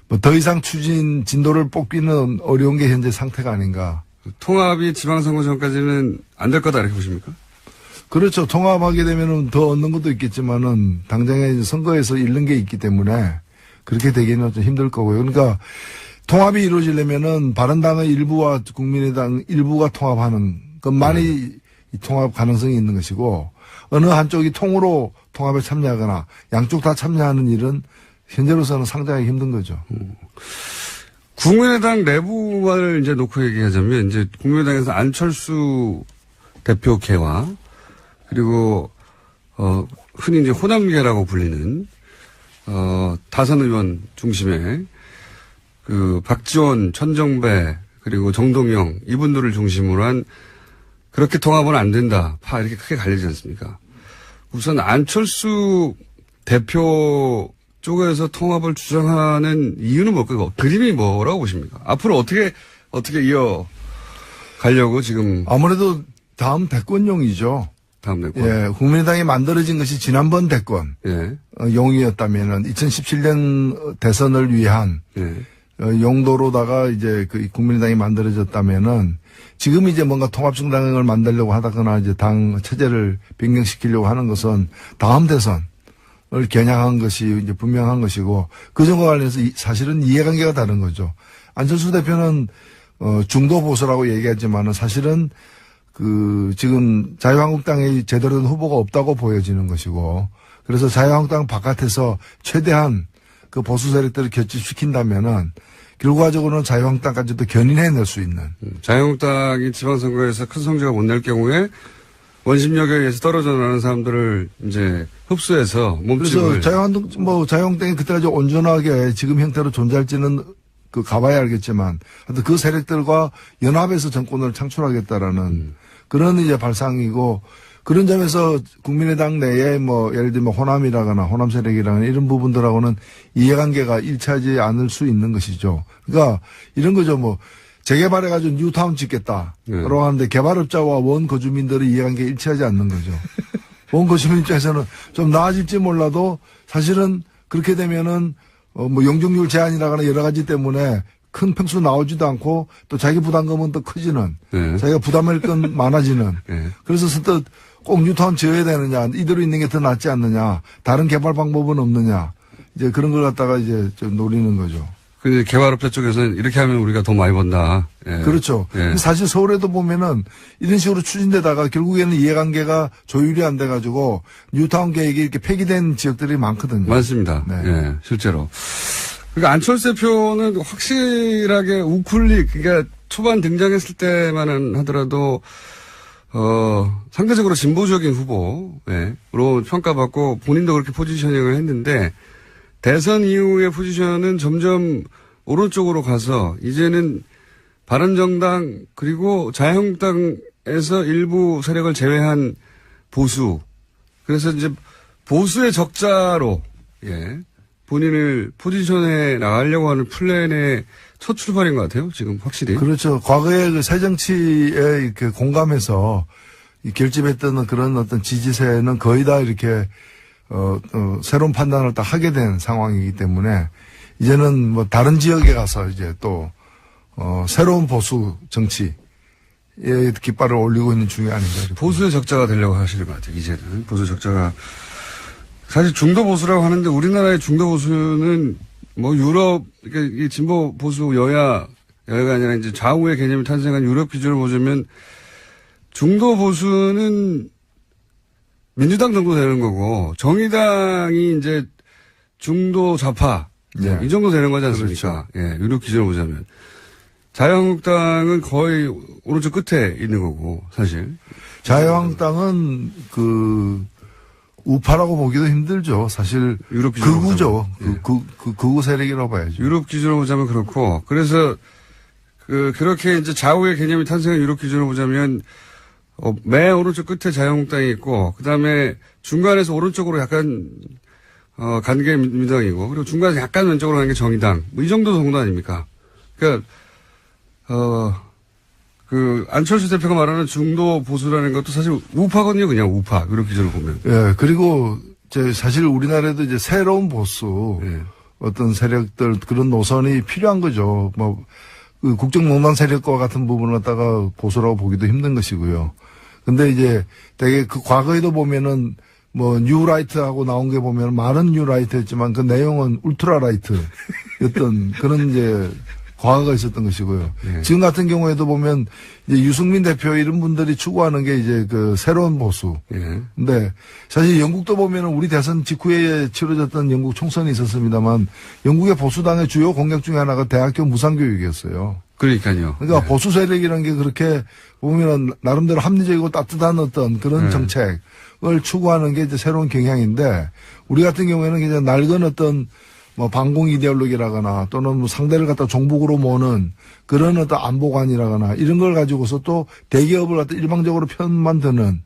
뭐 더 이상 진도를 뽑기는 어려운 게 현재 상태가 아닌가. 통합이 지방선거 전까지는 안 될 거다 이렇게 보십니까? 그렇죠. 통합하게 되면은 더 얻는 것도 있겠지만은 당장에 이제 선거에서 잃는 게 있기 때문에 그렇게 되기는 좀 힘들 거고요. 그러니까 통합이 이루어지려면은 바른당의 일부와 국민의당 일부가 통합하는 것만이 이 통합 가능성이 있는 것이고 어느 한쪽이 통으로 통합에 참여하거나 양쪽 다 참여하는 일은 현재로서는 상당히 힘든 거죠. 국민의당 내부를 이제 놓고 얘기하자면 이제 국민의당에서 안철수 대표계와 그리고 흔히 이제 호남계라고 불리는 다선 의원 중심의 그 박지원, 천정배 그리고 정동영 이분들을 중심으로 한 그렇게 통합은 안 된다. 파 이렇게 크게 갈리지 않습니까? 우선 안철수 대표 쪽에서 통합을 주장하는 이유는 뭘까요? 그림이 뭐라고 보십니까? 앞으로 어떻게 이어 가려고 지금. 아무래도 다음 대권용이죠. 다음 대권. 예, 국민의당이 만들어진 것이 지난번 대권. 예. 용이었다면은 2017년 대선을 위한. 예. 용도로다가 이제 그 국민의당이 만들어졌다면은 지금 이제 뭔가 통합정당을 만들려고 하다거나 이제 당 체제를 변경시키려고 하는 것은 다음 대선을 겨냥한 것이 이제 분명한 것이고 그 점과 관련해서 사실은 이해관계가 다른 거죠. 안철수 대표는 중도 보수라고 얘기하지만은 사실은 그 지금 자유한국당에 제대로 된 후보가 없다고 보여지는 것이고 그래서 자유한국당 바깥에서 최대한 그 보수 세력들을 결집시킨다면은 결과적으로는 자유한국당까지도 견인해낼 수 있는. 자유한국당이 지방선거에서 큰 성적을 못 낼 경우에 원심력에 의해서 떨어져 나가는 사람들을 이제 흡수해서 몸집을. 그래서 자유한국당이 그때까지 온전하게 지금 형태로 존재할지는 가봐야 알겠지만 하여튼 그 세력들과 연합해서 정권을 창출하겠다라는 그런 이제 발상이고 그런 점에서 국민의당 내에 뭐 예를 들면 호남이라거나 호남 세력이라거나 이런 부분들하고는 이해관계가 일치하지 않을 수 있는 것이죠. 그러니까 이런 거죠. 뭐 재개발해가지고 뉴타운 짓겠다. 라고 하는데 개발업자와 원 거주민들의 이해관계가 일치하지 않는 거죠. 원 거주민 입장에서는 좀 나아질지 몰라도 사실은 그렇게 되면은 뭐 용적률 제한이라거나 여러 가지 때문에 큰 평수 나오지도 않고 또 자기 부담금은 더 커지는 자기가 부담할 건 많아지는 그래서 선뜻 꼭 뉴타운 지어야 되느냐 이대로 있는 게 더 낫지 않느냐 다른 개발 방법은 없느냐 이제 그런 걸 갖다가 이제 좀 노리는 거죠. 근데 개발업자 쪽에서는 이렇게 하면 우리가 돈 많이 번다. 예. 그렇죠. 예. 사실 서울에도 보면은 이런 식으로 추진되다가 결국에는 이해관계가 조율이 안 돼가지고 뉴타운 계획이 이렇게 폐기된 지역들이 많거든요. 많습니다. 네. 예, 실제로. 그러니까 안철수 대표는 확실하게 우클릭, 그러니까 초반 등장했을 때만은 하더라도, 상대적으로 진보적인 후보로 평가받고 본인도 그렇게 포지셔닝을 했는데, 대선 이후의 포지션은 점점 오른쪽으로 가서 이제는 바른정당 그리고 자유한국당에서 일부 세력을 제외한 보수. 그래서 이제 보수의 적자로 본인을 포지션에 나가려고 하는 플랜의 첫 출발인 것 같아요. 지금 확실히. 그렇죠. 과거에 그 새정치에 이렇게 공감해서 결집했던 그런 어떤 지지세는 거의 다 이렇게 새로운 판단을 딱 하게 된 상황이기 때문에 이제는 뭐 다른 지역에 가서 이제 또 새로운 보수 정치에 깃발을 올리고 있는 중이 아닌가. 보수의 적자가 되려고 하시는 것 같아요. 이제는 보수 적자가 사실 중도 보수라고 하는데 우리나라의 중도 보수는 뭐 유럽 그러니까 이 진보 보수 여야가 아니라 이제 좌우의 개념이 탄생한 유럽 기준을 보자면 중도 보수는 민주당 정도 되는 거고 정의당이 이제 중도 좌파 이 정도 되는 거지 않습니까? 그렇죠. 예, 유럽 기준으로 보자면 자유한국당은 거의 오른쪽 끝에 있는 거고 사실 자유한국당은 그 우파라고 보기도 힘들죠. 사실 유럽 기준으로 극우죠. 보자면. 극우 세력이라고 봐야죠. 유럽 기준으로 보자면 그렇고 그래서 그렇게 이제 좌우의 개념이 탄생한 유럽 기준으로 보자면 맨 오른쪽 끝에 자유한국당이 있고, 그 다음에 중간에서 오른쪽으로 약간, 간 게 민주당이고, 그리고 중간에서 약간 왼쪽으로 간 게 정의당. 뭐 이 정도 정도 아닙니까? 그러니까, 안철수 대표가 말하는 중도 보수라는 것도 사실 우파거든요, 그냥 우파. 유럽 기준으로 보면. 예, 그리고 사실 우리나라에도 이제 새로운 보수, 어떤 세력들, 그런 노선이 필요한 거죠. 뭐, 그 국정농단 세력과 같은 부분을 갖다가 보수라고 보기도 힘든 것이고요. 근데 이제 되게 그 과거에도 보면은 뭐 뉴라이트하고 나온 게 보면 말은 뉴라이트였지만 그 내용은 울트라라이트였던 그런 이제 과거가 있었던 것이고요. 지금 같은 경우에도 보면 이제 유승민 대표 이런 분들이 추구하는 게 이제 그 새로운 보수. 근데 사실 영국도 보면은 우리 대선 직후에 치러졌던 영국 총선이 있었습니다만 영국의 보수당의 주요 공약 중에 하나가 대학교 무상교육이었어요. 그러니까요. 그러니까 보수 세력이라는 게 그렇게 보면은 나름대로 합리적이고 따뜻한 어떤 그런 정책을 추구하는 게 이제 새로운 경향인데 우리 같은 경우에는 이제 낡은 어떤 뭐 반공 이데올로기라거나 또는 뭐 상대를 갖다 종북으로 모는 그런 어떤 안보관이라거나 이런 걸 가지고서 또 대기업을 갖다 일방적으로 편만 드는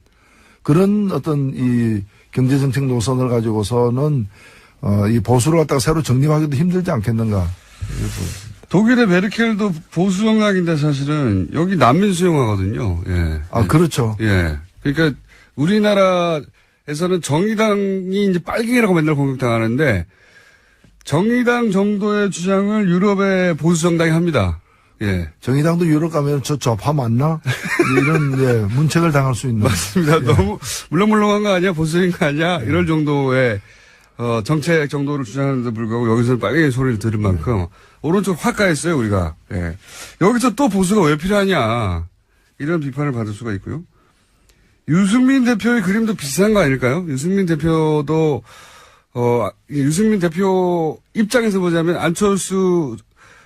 그런 어떤 이 경제정책 노선을 가지고서는 이 보수를 갖다가 새로 정립하기도 힘들지 않겠는가. 독일의 메르켈도 보수 정당인데 사실은 여기 난민 수용하거든요. 예. 아, 그렇죠. 예. 그러니까 우리나라에서는 정의당이 이제 빨갱이라고 맨날 공격당하는데 정의당 정도의 주장을 유럽의 보수 정당이 합니다. 예. 정의당도 유럽 가면 저 좌파 맞나? 이런 문책을 당할 수 있는. 맞습니다. 너무 물렁물렁한 거 아니야? 보수적인 거 아니야? 이럴 정도의 정책 정도를 주장하는데 불구하고 여기서는 빨갱이 소리를 들을 만큼 오른쪽 확 가했어요, 우리가. 예. 여기서 또 보수가 왜 필요하냐. 이런 비판을 받을 수가 있고요. 유승민 대표의 그림도 비슷한 거 아닐까요? 유승민 대표도, 유승민 대표 입장에서 보자면 안철수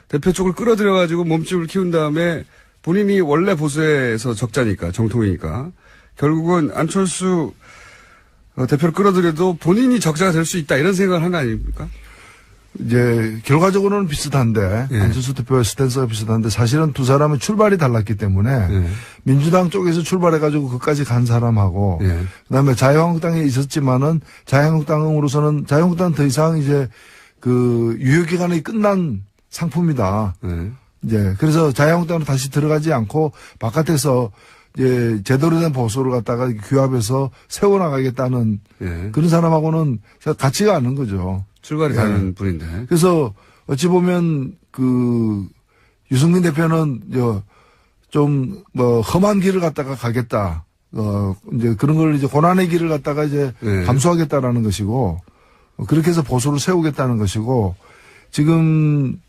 대표 쪽을 끌어들여가지고 몸집을 키운 다음에 본인이 원래 보수에서 적자니까, 정통이니까. 결국은 안철수 대표를 끌어들여도 본인이 적자가 될 수 있다, 이런 생각을 한 거 아닙니까? 이제 결과적으로는 비슷한데 예. 안철수 대표의 스탠스가 비슷한데 사실은 두 사람은 출발이 달랐기 때문에 예. 민주당 쪽에서 출발해가지고 그까지 간 사람하고 예. 그다음에 자유한국당에 있었지만은 자유한국당으로서는 자유한국당은 더 이상 이제 그 유효 기간이 끝난 상품이다. 예. 이제 그래서 자유한국당으로 다시 들어가지 않고 바깥에서 이제 제대로 된 보수를 갖다가 규합해서 세워나가겠다는 예. 그런 사람하고는 같지가 않은 거죠. 출발이 예. 다른 분인데. 그래서 어찌 보면 그 유승민 대표는 좀 뭐 험한 길을 갖다가 가겠다. 이제 그런 걸 이제 고난의 길을 갖다가 이제 네. 감수하겠다라는 것이고 그렇게 해서 보수를 세우겠다는 것이고 지금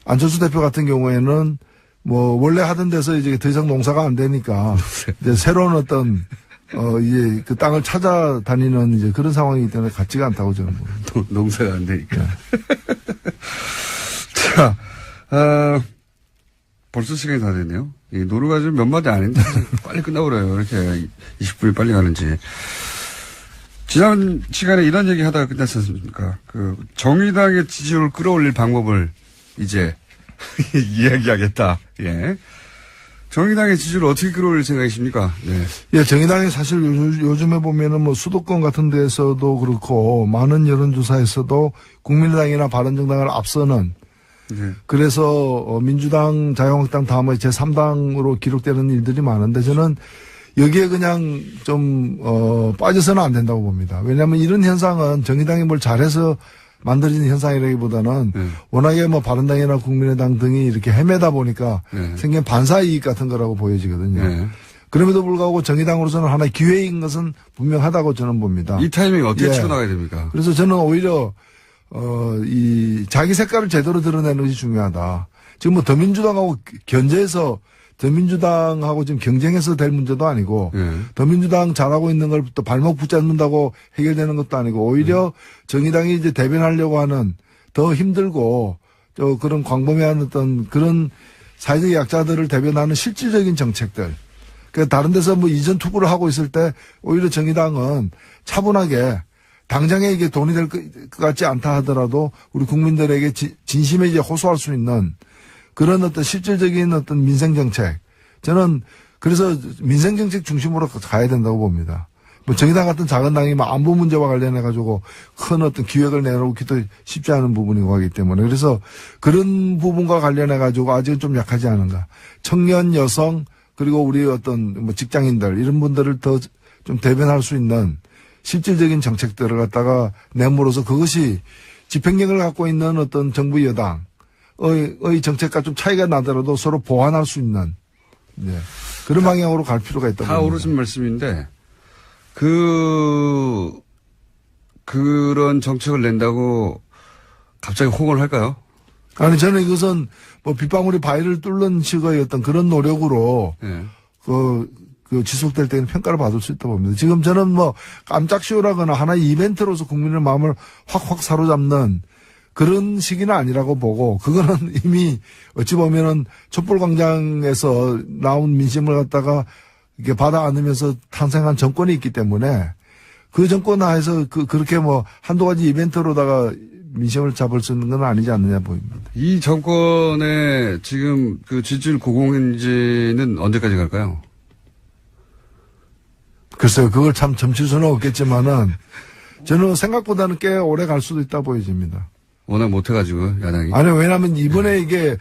안철수 대표 같은 경우에는 뭐 원래 하던 데서 이제 더 이상 농사가 안 되니까 이제 새로운 어떤 이제 그 땅을 찾아다니는 이제 그런 상황이기 때문에 같지가 않다고 저는 봅니다. 농사가 안 되니까. 자, 벌써 시간이 다 됐네요. 이 노루가 좀 몇 마디 아닌데 빨리 끝나버려요. 이렇게 20분이 빨리 가는지. 지난 시간에 이런 얘기 하다가 끝났지 않습니까? 그 정의당의 지지율을 끌어올릴 방법을 이제 이야기하겠다. 예. 정의당의 지지율을 어떻게 끌어올릴 생각이십니까? 네. 예, 정의당이 사실 요즘에 보면은 뭐 수도권 같은 데서도 그렇고 많은 여론조사에서도 국민의당이나 바른정당을 앞서는 네. 그래서 민주당, 자유한국당 다음에 제3당으로 기록되는 일들이 많은데 저는 여기에 그냥 좀 빠져서는 안 된다고 봅니다. 왜냐하면 이런 현상은 정의당이 뭘 잘해서 만들어진 현상이라기보다는 워낙에 뭐 바른당이나 국민의당 등이 이렇게 헤매다 보니까 생긴 반사이익 같은 거라고 보여지거든요. 그럼에도 불구하고 정의당으로서는 하나의 기회인 것은 분명하다고 저는 봅니다. 이 타이밍 어떻게 치고 나가야 됩니까? 그래서 저는 오히려 이 자기 색깔을 제대로 드러내는 것이 중요하다. 지금 뭐 더민주당하고 견제해서 더민주당하고 지금 경쟁해서 될 문제도 아니고 더민주당 잘하고 있는 걸 또 발목 붙잡는다고 해결되는 것도 아니고 오히려 정의당이 이제 대변하려고 하는 더 힘들고 또 그런 광범위한 어떤 그런 사회적 약자들을 대변하는 실질적인 정책들. 그러니까 다른 데서 뭐 이전 투구를 하고 있을 때 오히려 정의당은 차분하게 당장에 이게 돈이 될 것 같지 않다 하더라도 우리 국민들에게 진심에 이제 호소할 수 있는 그런 어떤 실질적인 어떤 민생정책. 저는 그래서 민생정책 중심으로 가야 된다고 봅니다. 뭐 정의당 같은 작은 당이 뭐 안보 문제와 관련해가지고 큰 어떤 기획을 내놓기도 쉽지 않은 부분이고 하기 때문에 그래서 그런 부분과 관련해가지고 아직은 좀 약하지 않은가. 청년, 여성, 그리고 우리 어떤 뭐 직장인들 이런 분들을 더 좀 대변할 수 있는 실질적인 정책들을 갖다가 내므로서 그것이 집행력을 갖고 있는 어떤 정부 여당의 정책과 좀 차이가 나더라도 서로 보완할 수 있는 그런 방향으로 갈 필요가 있다고 다 봅니다. 옳으신 말씀인데 그런 정책을 낸다고 갑자기 호응을 할까요? 아니 저는 이것은 뭐 빗방울이 바위를 뚫는 식의 어떤 그런 노력으로 그 지속될 때는 평가를 받을 수 있다고 봅니다. 지금 저는 뭐 깜짝 쇼라거나 하나의 이벤트로서 국민의 마음을 확확 사로잡는 그런 시기는 아니라고 보고 그거는 이미 어찌 보면은 촛불광장에서 나온 민심을 갖다가 이렇게 받아 안으면서 탄생한 정권이 있기 때문에 그 정권 하에서 그렇게 뭐 한두 가지 이벤트로다가 민심을 잡을 수 있는 건 아니지 않느냐 보입니다. 이 정권의 지금 그 지지율 고공행진은 언제까지 갈까요? 글쎄요, 그걸 참 점칠 수는 없겠지만은 저는 생각보다는 꽤 오래 갈 수도 있다 보여집니다. 워낙 못해가지고 야당이. 아니 왜냐하면 이번에 이게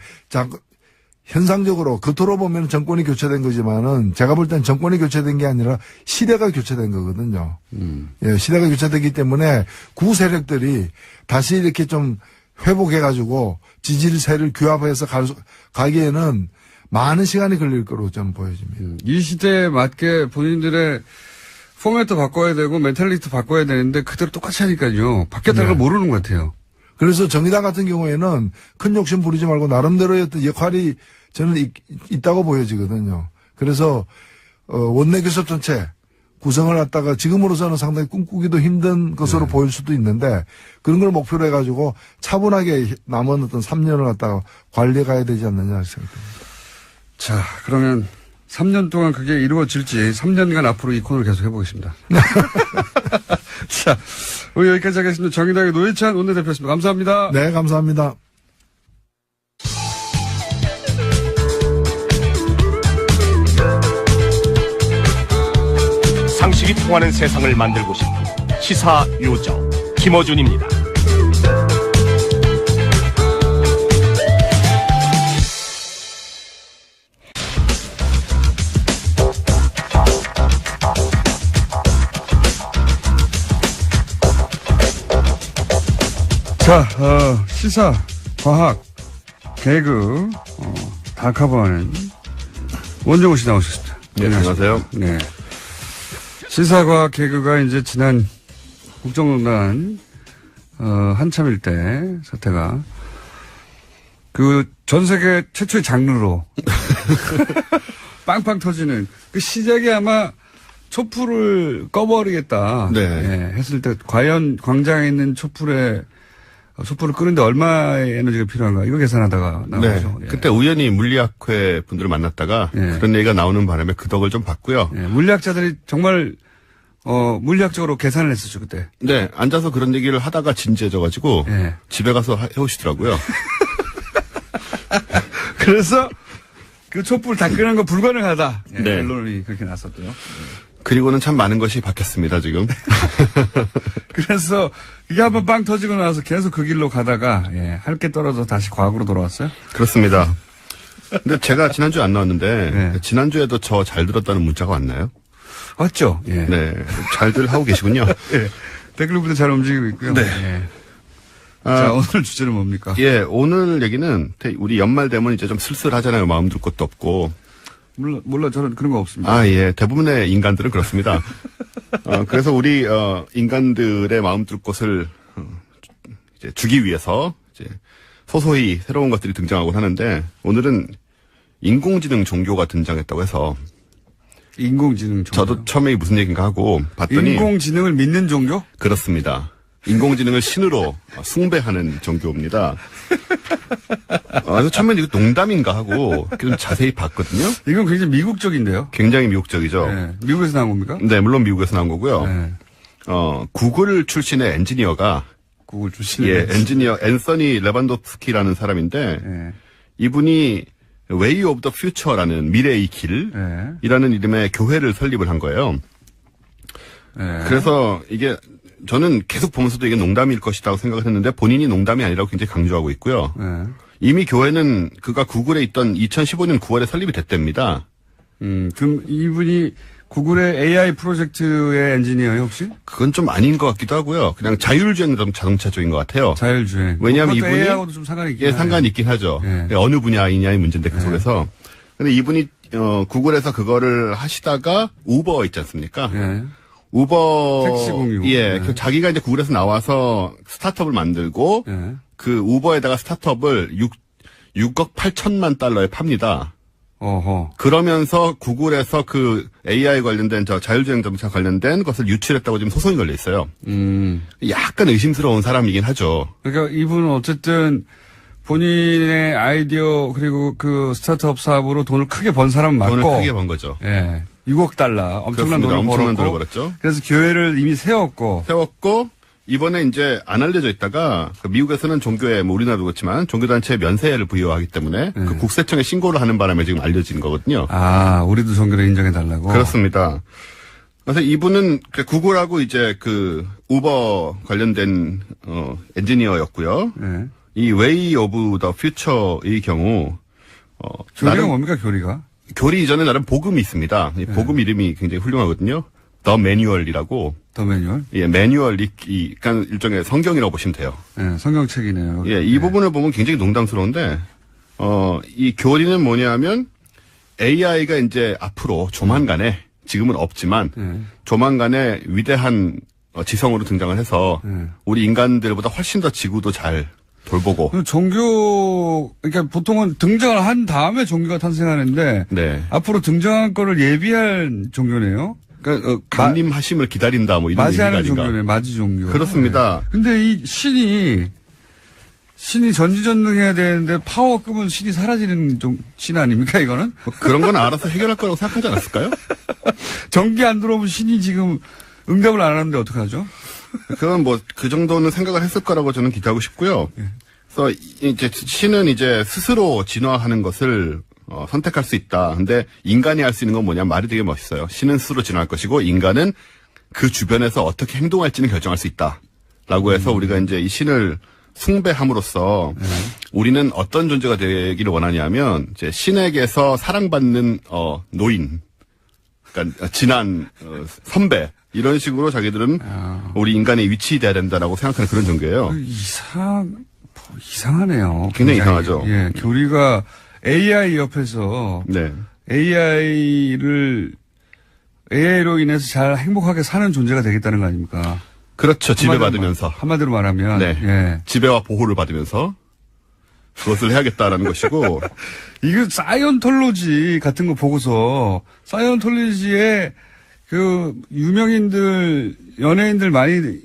현상적으로 겉으로 보면 정권이 교체된 거지만은 제가 볼 땐 정권이 교체된 게 아니라 시대가 교체된 거거든요. 예, 시대가 교체되기 때문에 구 세력들이 다시 이렇게 좀 회복해가지고 지지세를 규합해서 가기에는 많은 시간이 걸릴 거로 저는 보여집니다. 이 시대에 맞게 본인들의 포맷도 바꿔야 되고 멘탈리티도 바꿔야 되는데 그대로 똑같이 하니까요. 바뀌었다는 걸 모르는 것 같아요. 그래서 정의당 같은 경우에는 큰 욕심 부리지 말고 나름대로의 어떤 역할이 저는 있다고 보여지거든요. 그래서 원내 교섭전체 구성을 갖다가 지금으로서는 상당히 꿈꾸기도 힘든 것으로 보일 수도 있는데 그런 걸 목표로 해가지고 차분하게 남은 어떤 3년을 갖다가 관리해 가야 되지 않느냐 생각합니다. 자, 그러면 3년 동안 그게 이루어질지 3년간 앞으로 이 코너를 계속 해보겠습니다. 자, 오늘 여기까지 하겠습니다. 정의당의 노회찬 원내대표였습니다. 감사합니다. 네, 감사합니다. 상식이 통하는 세상을 만들고 싶은 시사 요정 김어준입니다. 자, 시사, 과학, 개그, 다 커버하는 원정우 씨 나오셨습니다. 네, 안녕하세요. 네. 시사과 개그가 이제 지난 국정농단, 한참일 때 사태가 전 세계 최초의 장르로 빵빵 터지는 그 시작이 아마 촛불을 꺼버리겠다. 네. 예, 했을 때 과연 광장에 있는 촛불을 끄는데 얼마의 에너지가 필요한가 이거 계산하다가 나오죠. 네. 예. 그때 우연히 물리학회 분들을 만났다가 예. 그런 얘기가 나오는 바람에 그 덕을 좀 봤고요. 예, 물리학자들이 정말 물리학적으로 계산을 했었죠 그때. 네, 앉아서 그런 얘기를 하다가 진지해져가지고 예. 집에 가서 해오시더라고요. 그래서 그 촛불 다 끄는 거 불가능하다. 예, 네. 결론이 그렇게 났었고요. 그리고는 참 많은 것이 바뀌었습니다, 지금. 그래서 이게 한번 빵 터지고 나서 계속 그 길로 가다가 할 게 떨어져 다시 과거로 돌아왔어요. 그렇습니다. 근데 제가 지난주에 안 나왔는데 네. 지난주에도 저 잘 들었다는 문자가 왔나요? 맞죠? 예. 네, 잘들 하고 계시군요. 예. 댓글부터 잘 움직이고 있고요. 네. 예. 아, 자, 오늘 주제는 뭡니까? 예, 오늘 얘기는 우리 연말 되면 이제 좀 쓸쓸하잖아요. 마음 둘 것도 없고. 몰라, 저는 그런 거 없습니다. 아, 예. 대부분의 인간들은 그렇습니다. 그래서 우리, 인간들의 마음 둘 곳을, 이제 주기 위해서, 이제, 소소히 새로운 것들이 등장하곤 하는데, 오늘은 인공지능 종교가 등장했다고 해서, 인공지능 종교. 저도 처음에 무슨 얘기인가 하고 봤더니, 인공지능을 믿는 종교? 그렇습니다. 인공지능을 신으로 숭배하는 종교입니다. 그래서 처음엔 이거 농담인가 하고 좀 자세히 봤거든요. 이건 굉장히 미국적인데요. 굉장히 미국적이죠. 네. 미국에서 나온 겁니까? 네, 물론 미국에서 나온 거고요. 네. 구글 출신의 엔지니어가 구글 출신의 예, 엔지니어 앤서니 레반도프스키라는 사람인데 네. 이분이 웨이 오브 더 퓨처라는 미래의 길이라는 네. 이름의 교회를 설립을 한 거예요. 네. 그래서 이게 저는 계속 보면서도 이게 농담일 것이라고 생각을 했는데 본인이 농담이 아니라고 굉장히 강조하고 있고요. 네. 이미 교회는 그가 구글에 있던 2015년 9월에 설립이 됐답니다. 그럼 이분이 구글의 AI 프로젝트의 엔지니어예요, 혹시? 그건 좀 아닌 것 같기도 하고요. 그냥 자율주행 자동차 쪽인 것 같아요. 자율주행. 왜냐하면 그것도 이분이 AI하고도 좀 상관이 있긴 예, 하네요. 상관이 있긴 하죠. 예. 어느 분야이냐의 문제인데 그 속에서. 근데 이분이 구글에서 그거를 하시다가 우버 있지 않습니까? 예. 우버 택시 공유. 예, 네. 그 자기가 이제 구글에서 나와서 스타트업을 만들고 예. 그 우버에다가 스타트업을 6억 8천만 달러에 팝니다. 어허. 그러면서 구글에서 그 AI 관련된 자율주행 자동차 관련된 것을 유출했다고 지금 소송이 걸려 있어요. 약간 의심스러운 사람이긴 하죠. 그러니까 이분은 어쨌든 본인의 아이디어 그리고 그 스타트업 사업으로 돈을 크게 번 사람 맞고. 돈을 크게 번 거죠. 예. 6억 달러. 엄청난 그렇습니다. 돈을 엄청난 돈을 벌었고. 벌었죠. 그래서 교회를 이미 세웠고. 이번에 이제 안 알려져 있다가 그 미국에서는 종교에 뭐 우리나라도 그렇지만 종교단체에 면세를 부여하기 때문에 그 국세청에 신고를 하는 바람에 지금 알려진 거거든요. 아, 우리도 종교를 인정해달라고? 그렇습니다. 그래서 이분은 그 구글하고 이제 그 우버 관련된 엔지니어였고요. 예. 이 웨이 오브 더 퓨처의 경우 교리가 나름 뭡니까, 교리가? 교리 이전에 나름 복음이 있습니다. 이 복음 이름이 굉장히 훌륭하거든요. 더 매뉴얼이라고. 더 매뉴얼? 예, 매뉴얼이 그러니까 일종의 성경이라고 보시면 돼요. 예, 성경책이네요. 예, 이 부분을 보면 굉장히 농담스러운데 이 교리는 뭐냐면 AI가 이제 앞으로 조만간에 지금은 없지만 조만간에 위대한 지성으로 등장을 해서 우리 인간들보다 훨씬 더 지구도 잘 돌보고. 종교, 그러니까 보통은 등장을 한 다음에 종교가 탄생하는데, 네. 앞으로 등장할 거를 예비한 종교네요? 그러니까 강림하심을 기다린다 뭐 이런 맞이하는 의미가 아닌가. 종교네, 맞이 종교. 그렇습니다. 네. 근데 이 신이 전지전능해야 되는데 파워 끄면 신이 사라지는 신 아닙니까, 이거는? 뭐 그런 건 알아서 해결할 거라고 생각하지 않았을까요? 전기 안 들어오면 신이 지금 응답을 안 하는데 어떡하죠? 그건 뭐 그 정도는 생각을 했을 거라고 저는 기대하고 싶고요. 그래서 이제 신은 이제 스스로 진화하는 것을 선택할 수 있다. 근데 인간이 할 수 있는 건 뭐냐? 말이 되게 멋있어요. 신은 스스로 진화할 것이고 인간은 그 주변에서 어떻게 행동할지는 결정할 수 있다. 라고 해서 우리가 이제 이 신을 숭배함으로써 우리는 어떤 존재가 되기를 원하냐면 이제 신에게서 사랑받는 노인, 그러니까 지난 선배 이런 식으로 자기들은 우리 인간의 위치돼야 된다라고 생각하는 그런 종교예요. 이상하네요. 굉장히 이상하죠. 예, 교리가 AI 옆에서 네. AI로 인해서 잘 행복하게 사는 존재가 되겠다는 거 아닙니까? 그렇죠. 지배받으면서. 한마디로 말하면. 네. 예. 지배와 보호를 받으면서 그것을 해야겠다라는 것이고. 이거 사이언톨로지 같은 거 보고서 사이언톨로지에 그 유명인들, 연예인들 많이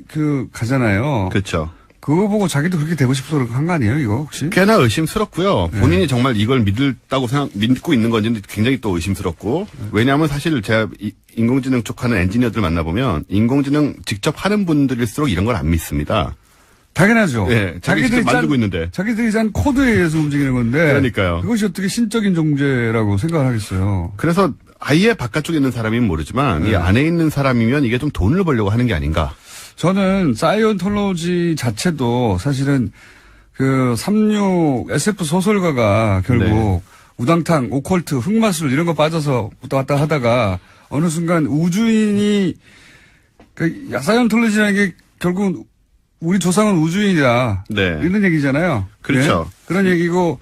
가잖아요. 그렇죠. 그거 보고 자기도 그렇게 되고 싶어서 한 거 아니에요, 이거 혹시? 꽤나 의심스럽고요. 본인이 정말 이걸 믿고 있는 건지는 굉장히 또 의심스럽고. 왜냐하면 사실 제가 인공지능 쪽 하는 엔지니어들 만나보면 인공지능 직접 하는 분들일수록 이런 걸 안 믿습니다. 당연하죠. 예, 자기들이 만들고 있는데. 자기들이 짠 코드에 의해서 움직이는 건데. 그러니까요. 그것이 어떻게 신적인 존재라고 생각을 하겠어요. 그래서 아예 바깥쪽에 있는 사람이면 모르지만 이 안에 있는 사람이면 이게 좀 돈을 벌려고 하는 게 아닌가. 저는 사이언톨로지 자체도 사실은 36 SF 소설가가 결국 우당탕, 오컬트, 흑마술 이런 거 빠져서 왔다 갔다 하다가 어느 순간 우주인이 사이언톨로지라는 게 결국 우리 조상은 우주인이다. 네. 이런 얘기잖아요. 그렇죠. 네? 그런 얘기고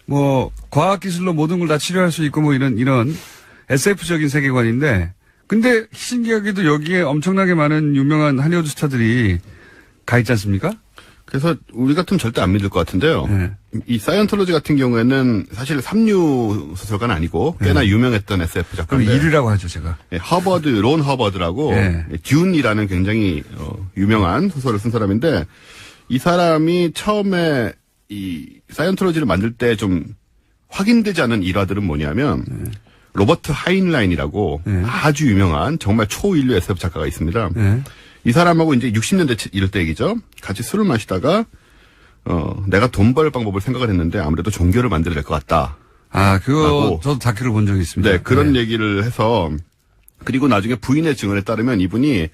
뭐 과학기술로 모든 걸 다 치료할 수 있고 뭐 이런 SF적인 세계관인데 근데 신기하게도 여기에 엄청나게 많은 유명한 할리우드 스타들이 가 있지 않습니까? 그래서 우리 같으면 절대 안 믿을 것 같은데요. 네. 이 사이언톨로지 같은 경우에는 사실 삼류 소설가는 아니고 꽤나 유명했던 SF 그럼 작가인데. 1위라고 하죠, 제가. 론 허버드라고 듄이라는 굉장히 유명한 소설을 쓴 사람인데 이 사람이 처음에 이 사이언톨로지를 만들 때 좀 확인되지 않은 일화들은 뭐냐면 로버트 하인라인이라고 아주 유명한 정말 초인류 SF 작가가 있습니다. 이 사람하고 이제 60년대 이럴 때 얘기죠. 같이 술을 마시다가 내가 돈 벌 방법을 생각을 했는데 아무래도 종교를 만들어야 될 것 같다. 그거 저도 다큐를 본 적이 있습니다. 네, 그런 얘기를 해서 그리고 나중에 부인의 증언에 따르면 이분이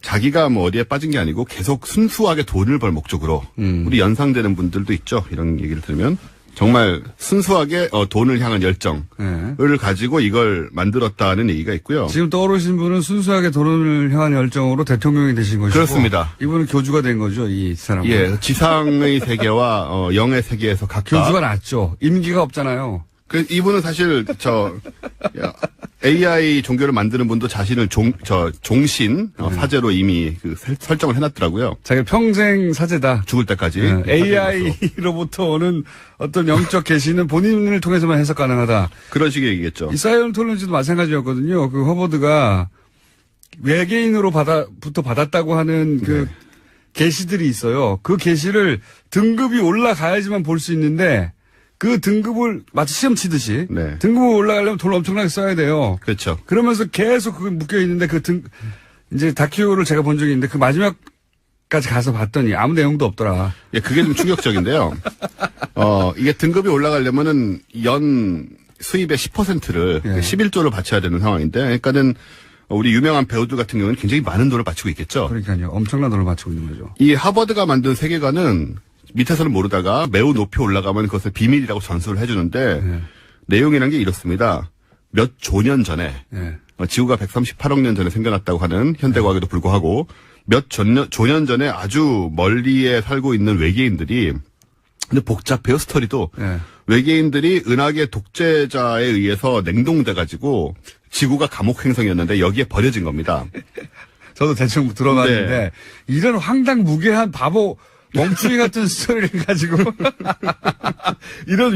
자기가 뭐 어디에 빠진 게 아니고 계속 순수하게 돈을 벌 목적으로 우리 연상되는 분들도 있죠. 이런 얘기를 들으면 정말 순수하게 돈을 향한 열정을 가지고 이걸 만들었다는 얘기가 있고요. 지금 떠오르신 분은 순수하게 돈을 향한 열정으로 대통령이 되신 것이고 그렇습니다. 이분은 교주가 된 거죠, 이 사람은. 예, 지상의 세계와 영의 세계에서 각각 교주가 낫죠. 임기가 없잖아요. 이분은 사실 AI 종교를 만드는 분도 자신을 종신 사제로 이미 설정을 해놨더라고요. 자기가 평생 사제다. 죽을 때까지. AI로부터 오는 어떤 영적 계시는 본인을 통해서만 해석 가능하다. 그런 식의 얘기겠죠. 이 사이언톨로지도 마찬가지였거든요. 허버드가 외계인으로부터 받았다고 하는 계시들이 있어요. 그 계시를 등급이 올라가야지만 볼 수 있는데 그 등급을 마치 시험 치듯이 등급을 올라가려면 돈을 엄청나게 써야 돼요. 그렇죠. 그러면서 계속 그게 묶여 있는데 이제 다큐를 제가 본 적이 있는데 그 마지막까지 가서 봤더니 아무 내용도 없더라. 예, 그게 좀 충격적인데요. 이게 등급이 올라가려면은 연 수입의 10%를 11조를 바쳐야 되는 상황인데, 그러니까는 우리 유명한 배우들 같은 경우는 굉장히 많은 돈을 바치고 있겠죠. 그러니까요. 엄청난 돈을 바치고 있는 거죠. 이 하버드가 만든 세계관은 밑에서는 모르다가 매우 높이 올라가면 그것을 비밀이라고 전수를 해주는데 내용이라는 게 이렇습니다. 몇 조년 전에 지구가 138억 년 전에 생겨났다고 하는 현대과학에도 불구하고 몇 조년 전에 아주 멀리에 살고 있는 외계인들이 근데 복잡해요 스토리도 외계인들이 은하계 독재자에 의해서 냉동돼가지고 지구가 감옥 행성이었는데 여기에 버려진 겁니다. 저도 대충 들어봤는데 이런 황당무계한 바보 멍충이 같은 스토리를 가지고 이런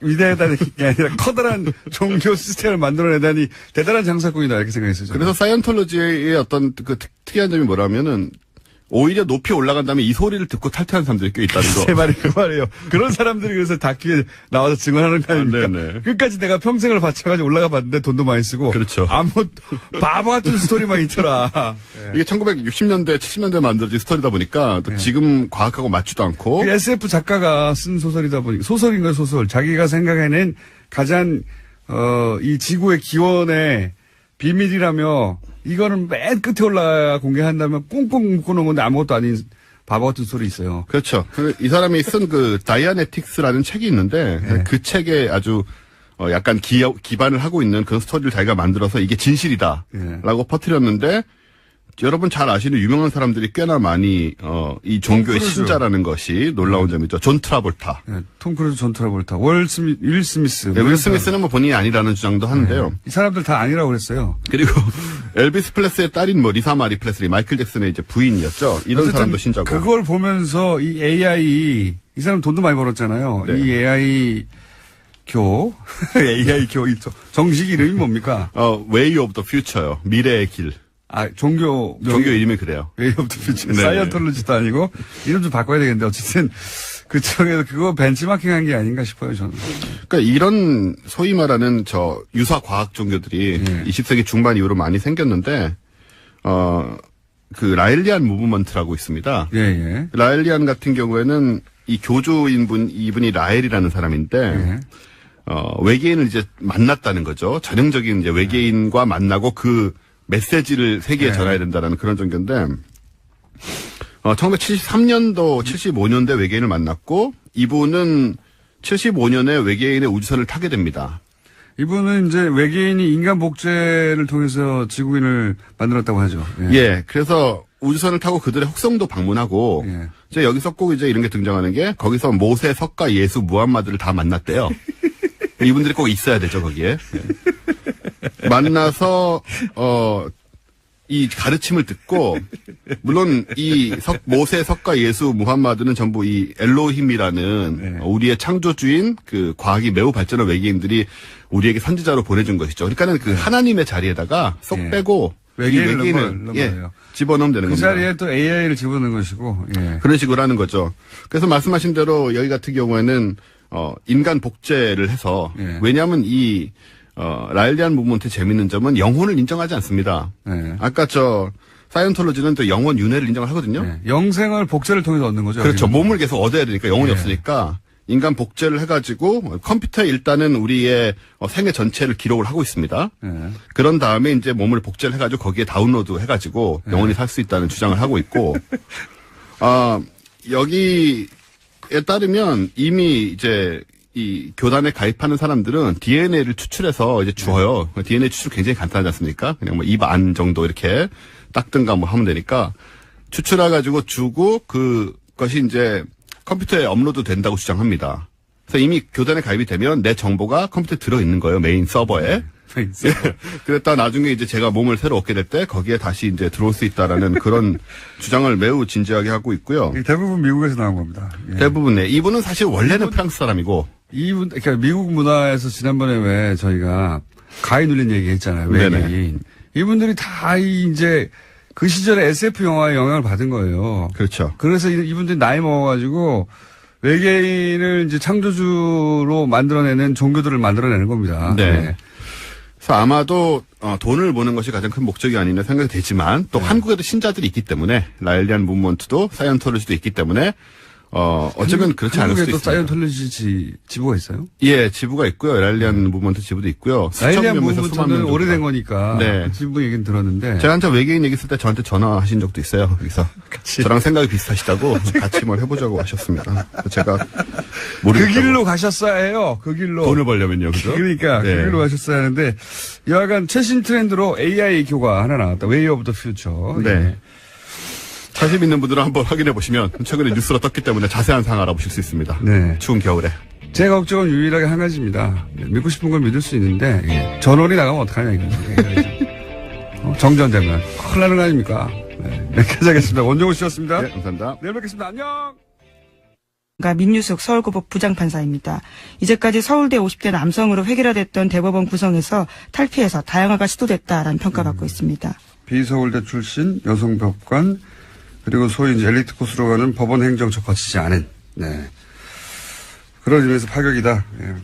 위대하다는 게 아니라 커다란 종교 시스템을 만들어내다니 대단한 장사꾼이다 이렇게 생각했어요. 그래서 사이언톨로지의 어떤 특이한 점이 뭐라면은 오히려 높이 올라간 다음에 이 소리를 듣고 탈퇴한 사람들이 꽤 있다는 거. 제 말이 그 말이에요. 그런 사람들이 그래서 다큐에 나와서 증언하는 거 아닙니까? 네네. 끝까지 내가 평생을 바쳐가지고 올라가 봤는데 돈도 많이 쓰고. 그렇죠. 아무 바보 같은 스토리만 있더라. 이게 1960년대, 70년대 만들어진 스토리다 보니까 또 지금 과학하고 맞지도 않고. 그 SF 작가가 쓴 소설이다 보니까 소설인가 소설. 자기가 생각해낸 가장 이 지구의 기원의 비밀이라며 이거는 맨 끝에 올라가 공개한다면 꽁꽁 묶어놓은 건데 아무것도 아닌 바보 같은 소리 있어요. 그렇죠. 이 사람이 쓴 그 다이아네틱스라는 책이 있는데 네. 그 책에 아주 약간 기반을 하고 있는 그런 스토리를 자기가 만들어서 이게 진실이다라고 퍼뜨렸는데 여러분 잘 아시는 유명한 사람들이 꽤나 많이 이 종교의 크루즈. 신자라는 것이 놀라운 점이죠. 존 트라볼타. 네, 톰 크루즈, 존 트라볼타, 윌 스미스. 윌 스미스는 뭐 본인이 아니라는 주장도 하는데요. 이 사람들 다 아니라고 그랬어요. 그리고 엘비스 프레슬리의 딸인 뭐 리사 마리 프레슬리, 마이클 잭슨의 이제 부인이었죠. 이런 어쨌든 사람도 신자고. 그걸 보면서 이 AI, 이 사람 돈도 많이 벌었잖아요. 네. 이 AI AI 교, 정식 이름이 뭡니까? Way of the Future요. 미래의 길. 종교 이름이 그래요. 웨이 오브 더 퓨처. 네. 사이언톨로지도 아니고 이름 좀 바꿔야 되겠는데 어쨌든 그쪽에서 그거 벤치마킹한 게 아닌가 싶어요 저는. 그러니까 이런 소위 말하는 유사 과학 종교들이 20세기 중반 이후로 많이 생겼는데 그 라일리안 무브먼트라고 있습니다. 예. 라일리안 같은 경우에는 이 교주인분 이분이 라엘이라는 사람인데 외계인을 이제 만났다는 거죠. 전형적인 이제 외계인과 만나고 그 메시지를 세계에 전해야 된다는 그런 종교인데 1973년도 75년대 외계인을 만났고 이분은 75년에 외계인의 우주선을 타게 됩니다. 이분은 이제 외계인이 인간 복제를 통해서 지구인을 만들었다고 하죠. 예, 그래서 우주선을 타고 그들의 혹성도 방문하고 이제 여기서 꼭 이제 이런 게 등장하는 게 거기서 모세, 석가, 예수, 무함마드를 다 만났대요. 이분들이 꼭 있어야 되죠 거기에. 만나서 이 가르침을 듣고 물론 이 모세, 석가, 예수, 무함마드는 전부 이 엘로힘이라는 우리의 창조주인 그 과학이 매우 발전한 외계인들이 우리에게 선지자로 보내준 것이죠. 그러니까는 그 하나님의 자리에다가 쏙 빼고 외계인을 집어넣으면 되는 그 겁니다. 자리에 또 AI를 집어넣는 것이고 그런 식으로 하는 거죠. 그래서 말씀하신 대로 여기 같은 경우에는 인간 복제를 해서 왜냐하면 이 라일리안 무브먼트의 재밌는 점은 영혼을 인정하지 않습니다. 아까 사이언톨로지는 또 영혼 윤회를 인정을 하거든요. 영생을 복제를 통해서 얻는 거죠. 그렇죠. 몸을 계속 얻어야 되니까 영혼이 없으니까 인간 복제를 해가지고 컴퓨터에 일단은 우리의 생애 전체를 기록을 하고 있습니다. 그런 다음에 이제 몸을 복제를 해가지고 거기에 다운로드 해가지고 영원히 살 수 있다는 주장을 하고 있고 여기에 따르면 이미 이제 이 교단에 가입하는 사람들은 DNA를 추출해서 이제 주어요. DNA 추출 굉장히 간단하지 않습니까? 그냥 뭐 입 안 정도 이렇게 닦든가 뭐 하면 되니까 추출해가지고 주고 그것이 이제 컴퓨터에 업로드 된다고 주장합니다. 그래서 이미 교단에 가입이 되면 내 정보가 컴퓨터에 들어있는 거예요. 메인 서버에. 그랬다 나중에 이제 제가 몸을 새로 얻게 될 때 거기에 다시 이제 들어올 수 있다라는 그런 주장을 매우 진지하게 하고 있고요. 대부분 미국에서 나온 겁니다. 대부분 이분은 사실 원래는 프랑스 사람이고 그러니까 미국 문화에서 지난번에 왜 저희가 가위 눌린 얘기 했잖아요. 외계인. 이분들이 다 이제 그 시절에 SF 영화의 영향을 받은 거예요. 그렇죠. 그래서 이분들이 나이 먹어가지고 외계인을 이제 창조주로 만들어내는 종교들을 만들어내는 겁니다. 네. 그래서 아마도 돈을 버는 것이 가장 큰 목적이 아니냐 생각이 되지만 또 한국에도 신자들이 있기 때문에 라일리안 무브먼트도 사이언톨로지도 있기 때문에 어쩌면 그렇지 않을 수도 있습니다. 한국에도 사이언톨로지 지부가 있어요? 예, 지부가 있고요. 라일리안 무브먼트 지부도 있고요. 라일리안 무브먼트는 오래된 거니까 네. 그 지부 얘기는 들었는데 제가 한참 외계인 얘기 했을 때 저한테 전화하신 적도 있어요. 그래서 저랑 생각이 비슷하시다고 같이 뭘 해보자고 하셨습니다. 제가 그 길로 가셨어야 해요. 그 길로 돈을 벌려면요, 그죠? 그러니까 그 길로 가셨어야 하는데 여하간 최신 트렌드로 AI 교가 하나 나왔다. Way of the Future. 네. 관심 있는 분들은 한번 확인해 보시면 최근에 뉴스로 떴기 때문에 자세한 사항 알아보실 수 있습니다. 네. 추운 겨울에. 제 걱정은 유일하게 한 가지입니다. 믿고 싶은 건 믿을 수 있는데 전원이 나가면 어떡하냐 이거죠. 정전되면 큰일 나는 거 아닙니까? 네. 여기까지 하겠습니다. 원종우 씨였습니다. 네, 감사합니다. 내일 뵙겠습니다. 안녕. 민유숙 서울고법 부장판사입니다. 이제까지 서울대 50대 남성으로 획일화됐던 대법원 구성에서 탈피해서 다양화가 시도됐다라는 평가받고 있습니다. 비서울대 출신 여성법관 그리고 소위 이제 엘리트 코스로 가는 법원 행정처 거치지 않은, 네. 그런 의미에서 파격이다. 예,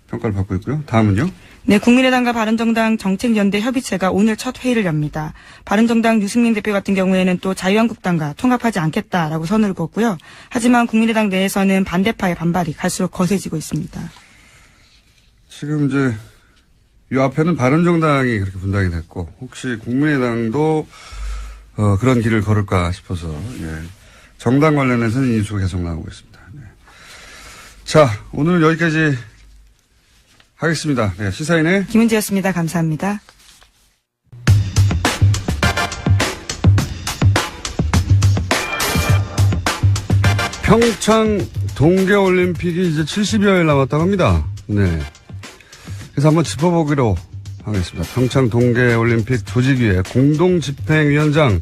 평가를 받고 있고요. 다음은요. 네, 국민의당과 바른정당 정책연대 협의체가 오늘 첫 회의를 엽니다. 바른정당 유승민 대표 같은 경우에는 또 자유한국당과 통합하지 않겠다라고 선을 그었고요. 하지만 국민의당 내에서는 반대파의 반발이 갈수록 거세지고 있습니다. 지금 이제 이 앞에는 바른정당이 그렇게 분당이 됐고 혹시 국민의당도 그런 길을 걸을까 싶어서 예. 정당 관련해서는 인수가 계속 나오고 있습니다. 네. 자, 오늘은 여기까지 하겠습니다. 네, 시사인의 김은지였습니다. 감사합니다. 평창 동계올림픽이 이제 70여일 남았다고 합니다. 네. 그래서 한번 짚어보기로 하겠습니다. 평창 동계올림픽 조직위의 공동집행위원장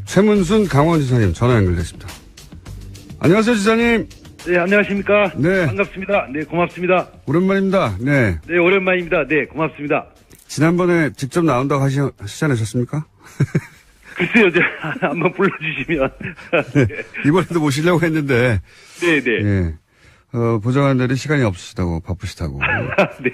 최문순 강원지사님 전화 연결됐습니다. 안녕하세요, 지사님. 네, 안녕하십니까. 네. 반갑습니다. 네, 고맙습니다. 오랜만입니다. 네. 네, 오랜만입니다. 네, 고맙습니다. 지난번에 직접 나온다고 하시지 않으셨습니까? 글쎄요, 한번 불러주시면. 네. 이번에도 모시려고 했는데. 네, 네. 예. 보좌관들이 시간이 없으시다고, 바쁘시다고. 네.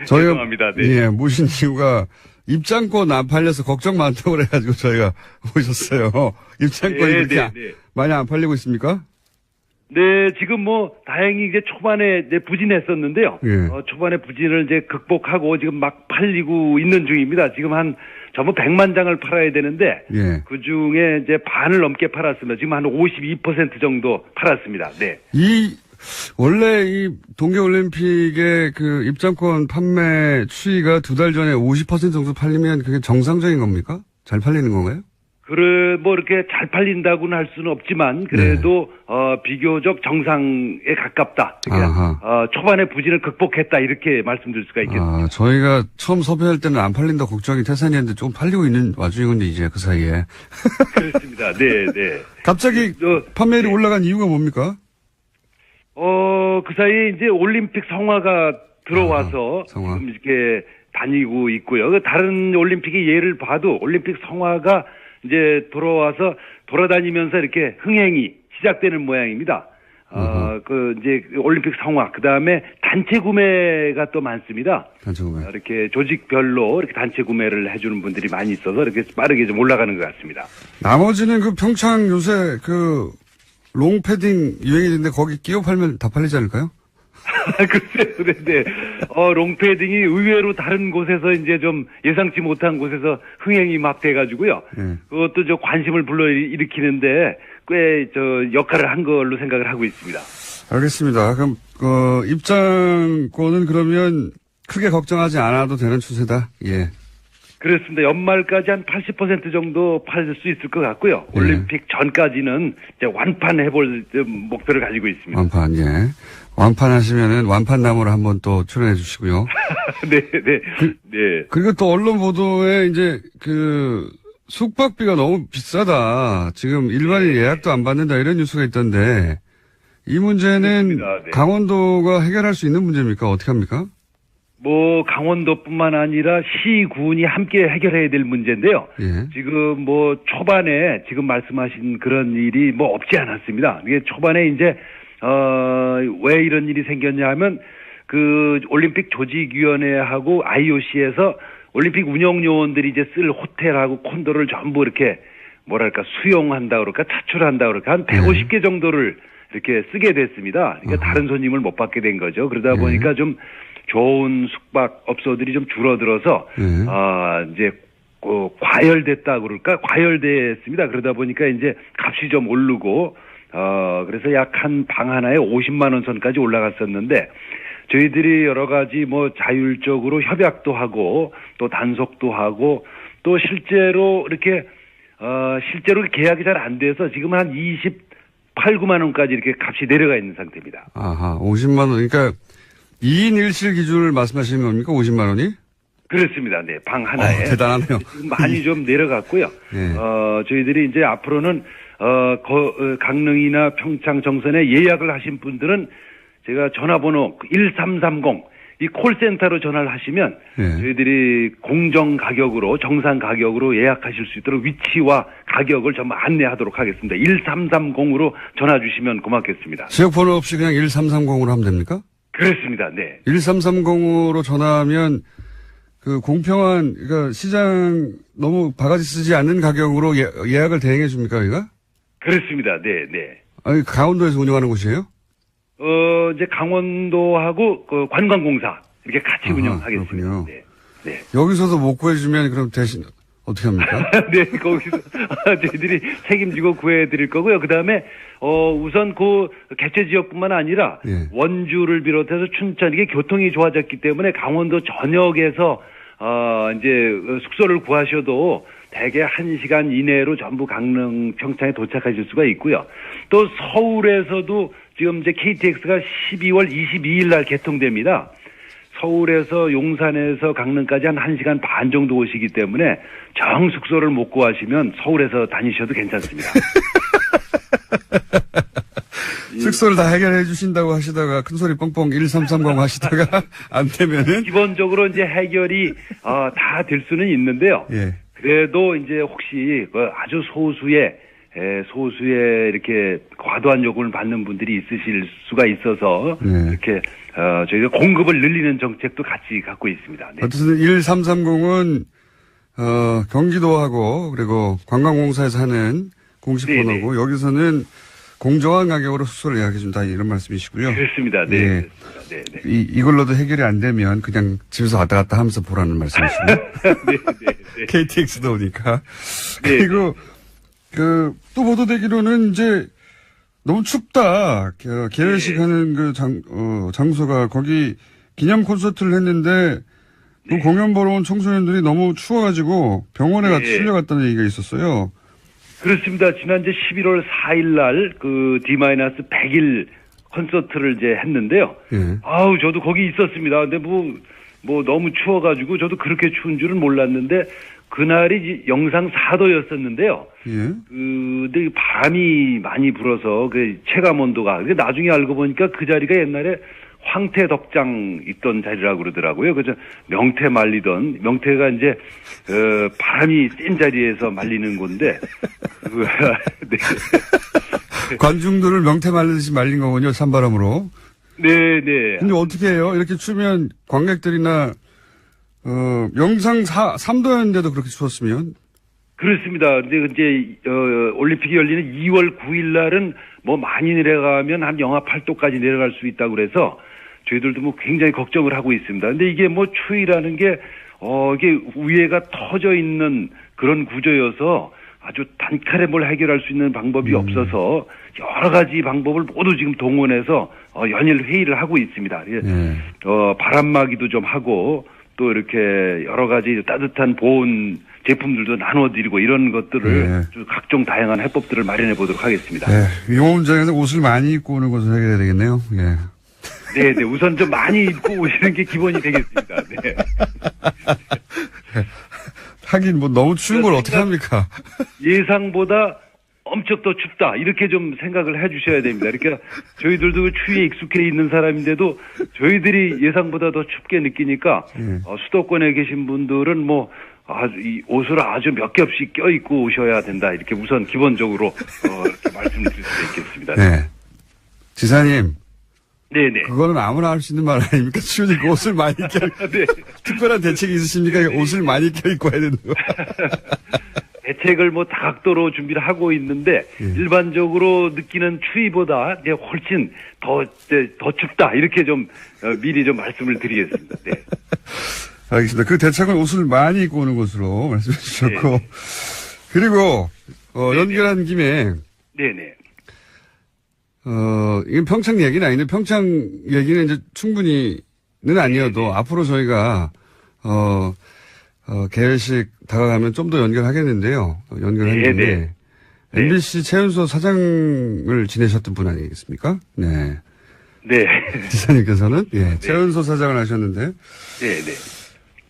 저희가, 죄송합니다. 네. 예, 모신 이유가 입장권 안 팔려서 걱정 많다고 그래가지고 저희가 모셨어요. 입장권이 네, 그렇게 네. 많이 안 팔리고 있습니까? 네, 지금 뭐 다행히 이제 초반에 이제 부진했었는데요. 예. 초반에 부진을 이제 극복하고 지금 막 팔리고 있는 중입니다. 지금 전부 100만 장을 팔아야 되는데 예. 그 중에 이제 반을 넘게 팔았습니다. 지금 한 52% 정도 팔았습니다. 네. 원래 이 동계올림픽의 그 입장권 판매 추이가 2달 전에 50% 정도 팔리면 그게 정상적인 겁니까? 잘 팔리는 건가요? 뭐 이렇게 잘 팔린다고는 할 수는 없지만 그래도 비교적 정상에 가깝다. 그러니까 초반에 부진을 극복했다 이렇게 말씀드릴 수가 있겠습니다. 저희가 처음 섭외할 때는 안 팔린다 걱정이 태산이었는데 좀 팔리고 있는 와중이군요, 이제 그 사이에. 그렇습니다. 네, 네. 갑자기 판매율이 올라간 이유가 뭡니까? 그 사이에 이제 올림픽 성화가 들어와서 성화. 지금 이렇게 다니고 있고요. 다른 올림픽의 예를 봐도 올림픽 성화가 이제 들어와서 돌아다니면서 이렇게 흥행이 시작되는 모양입니다. 이제 올림픽 성화, 그 다음에 단체 구매가 또 많습니다. 단체 구매. 이렇게 조직별로 이렇게 단체 구매를 해주는 분들이 많이 있어서 이렇게 빠르게 좀 올라가는 것 같습니다. 나머지는 그 평창 요새 그 롱패딩 유행이 있는데 거기 끼워 팔면 다 팔리지 않을까요? 글쎄요, 그런데, 롱패딩이 의외로 다른 곳에서 이제 좀 예상치 못한 곳에서 흥행이 막 돼가지고요. 그것도 관심을 불러일으키는데 꽤 역할을 한 걸로 생각을 하고 있습니다. 알겠습니다. 그럼, 입장권은 그러면 크게 걱정하지 않아도 되는 추세다. 예. 그렇습니다. 연말까지 한 80% 정도 팔 수 있을 것 같고요. 올림픽 전까지는 이제 완판해볼 목표를 가지고 있습니다. 완판, 예. 완판하시면은 완판나무를 한번 또 출연해 주시고요. 네, 네. 네. 그리고 또 언론 보도에 이제 숙박비가 너무 비싸다. 지금 일반인 예약도 안 받는다 이런 뉴스가 있던데 이 문제는 네. 강원도가 해결할 수 있는 문제입니까? 어떻게 합니까? 강원도뿐만 아니라 시군이 함께 해결해야 될 문제인데요. 예. 지금 초반에 지금 말씀하신 그런 일이 없지 않았습니다. 이게 초반에 이제 왜 이런 일이 생겼냐 하면 그 올림픽 조직위원회하고 IOC에서 올림픽 운영 요원들이 이제 쓸 호텔하고 콘도를 전부 이렇게 수용한다 그럴까 차출한다 그럴까 한 150개 정도를 이렇게 쓰게 됐습니다. 그러니까 다른 손님을 못 받게 된 거죠. 그러다 보니까 좀 좋은 숙박업소들이 좀 줄어들어서 이제 과열됐다 그럴까 과열됐습니다. 그러다 보니까 이제 값이 좀 오르고 그래서 약 한 방 하나에 50만 원 선까지 올라갔었는데 저희들이 여러 가지 자율적으로 협약도 하고 또 단속도 하고 또 실제로 이렇게 실제로 계약이 잘 안 돼서 지금 한 28, 9만 원까지 이렇게 값이 내려가 있는 상태입니다. 아하, 50만 원. 그러니까 2인 1실 기준을 말씀하시는 겁니까? 50만 원이? 그렇습니다. 네, 방 하나에. 대단하네요. 지금 많이 좀 내려갔고요. 네. 저희들이 이제 앞으로는 강릉이나 평창 정선에 예약을 하신 분들은 제가 전화번호 1330 이 콜센터로 전화를 하시면 예. 저희들이 공정 가격으로 정상 가격으로 예약하실 수 있도록 위치와 가격을 전부 안내하도록 하겠습니다. 1330으로 전화 주시면 고맙겠습니다. 지역번호 없이 그냥 1330으로 하면 됩니까? 그렇습니다. 네. 1330으로 전화하면 그 공평한 그러니까 시장 너무 바가지 쓰지 않는 가격으로 예약을 대행해 줍니까, 여기가? 그렇습니다. 네, 네. 아니, 강원도에서 운영하는 곳이에요? 이제 강원도하고 그 관광공사 이렇게 같이 아하, 운영하겠습니다. 그렇군요. 네. 네. 여기서도 못 구해주면 그럼 대신 어떻게 합니까? 네, 거기서 저희들이 책임지고 구해드릴 거고요. 그 다음에 우선 그 개최 지역뿐만 아니라 예. 원주를 비롯해서 춘천 이게 교통이 좋아졌기 때문에 강원도 전역에서 이제 숙소를 구하셔도 대개 1시간 이내로 전부 강릉 평창에 도착하실 수가 있고요. 또 서울에서도 지금 이제 KTX가 12월 22일 날 개통됩니다. 서울에서 용산에서 강릉까지 한 1시간 반 정도 오시기 때문에 정 숙소를 못 구하시면 서울에서 다니셔도 괜찮습니다. 숙소를 다 해결해 주신다고 하시다가 큰소리 뻥뻥 1330 하시다가 안 되면은 기본적으로 이제 해결이 다 될 수는 있는데요. 예. 그래도 이제 혹시 아주 소수의 이렇게 과도한 요금을 받는 분들이 있으실 수가 있어서 네. 이렇게 저희가 공급을 늘리는 정책도 같이 갖고 있습니다. 네. 어쨌든 1330은 경기도하고 그리고 관광공사에서 하는 공식 네네. 번호고 여기서는 공정한 가격으로 숙소를 예약해 준다 이런 말씀이시고요. 그렇습니다. 네. 예. 그렇습니다. 네, 네. 이걸로도 해결이 안 되면 그냥 집에서 왔다 갔다 하면서 보라는 말씀이시고요. 네, 네, 네. KTX도 오니까. 네. 그리고 또 보도되기로는 이제 너무 춥다. 개회식 네. 하는 그 장소가 거기 기념 콘서트를 했는데 그 공연 보러 온 청소년들이 너무 추워가지고 병원에 네. 실려갔다는 얘기가 있었어요. 그렇습니다. 지난 이제 11월 4일 날 그 D-100일 콘서트를 이제 했는데요. 예. 아우, 저도 거기 있었습니다. 근데 뭐 너무 추워가지고 저도 그렇게 추운 줄은 몰랐는데 그날이 영상 4도였었는데요. 예. 근데 바람이 많이 불어서 그 체감 온도가 근데 나중에 알고 보니까 그 자리가 옛날에 황태 덕장 있던 자리라고 그러더라고요. 그래서 명태가 이제 바람이 센 자리에서 말리는 건데 네. 관중들을 명태 말리듯이 말린 거군요. 찬바람으로. 네. 근데 어떻게 해요? 이렇게 추우면 관객들이나 영상 3도였는데도 그렇게 추웠으면? 그렇습니다. 근데 이제 올림픽이 열리는 2월 9일 날은 뭐 많이 내려가면 한 영하 8도까지 내려갈 수 있다고 그래서 저희들도 뭐 굉장히 걱정을 하고 있습니다. 근데 이게 뭐 추위라는 게 이게 위에가 터져 있는 그런 구조여서 아주 단칼에 뭘 해결할 수 있는 방법이 없어서 여러 가지 방법을 모두 지금 동원해서 연일 회의를 하고 있습니다. 바람막이도 좀 하고 또 이렇게 여러 가지 따뜻한 보온 제품들도 나눠드리고 이런 것들을 각종 다양한 해법들을 마련해 보도록 하겠습니다. 네. 위험장에서 옷을 많이 입고 오는 것을 해결해야 되겠네요. 예. 네. 우선 좀 많이 입고 오시는 게 기본이 되겠습니다. 네. 하긴 뭐 너무 추운 걸 어떻게 합니까? 예상보다 엄청 더 춥다 이렇게 좀 생각을 해주셔야 됩니다. 그러니까 저희들도 추위에 익숙해 있는 사람인데도 저희들이 예상보다 더 춥게 느끼니까 수도권에 계신 분들은 뭐 이 옷을 아주 몇 겹씩 껴입고 오셔야 된다 이렇게 우선 기본적으로 이렇게 말씀을 드릴 수 있겠습니다. 네. 지사님. 네네. 그거는 아무나 할 수 있는 말 아닙니까? 추우니까 옷을 많이 껴. 네. 특별한 대책이 있으십니까? 옷을 많이 껴입고 해야 되는 거. 대책을 뭐 다각도로 준비를 하고 있는데 일반적으로 느끼는 추위보다 이제 훨씬 더 춥다 이렇게 좀 미리 좀 말씀을 드리겠습니다. 네. 알겠습니다. 그 대책은 옷을 많이 입고 오는 것으로 말씀해 주셨고. 네. 그리고 연결한 김에 네네. 이건 평창 얘기는 아닌데 평창 얘기는 이제 충분히는 아니어도 앞으로 저희가 개회식 다가가면 좀 더 연결하겠는데요. 연결했는데 MBC 최연소 사장을 지내셨던 분 아니겠습니까? 네. 네. 지사님께서는 최연소 사장을 하셨는데 네네.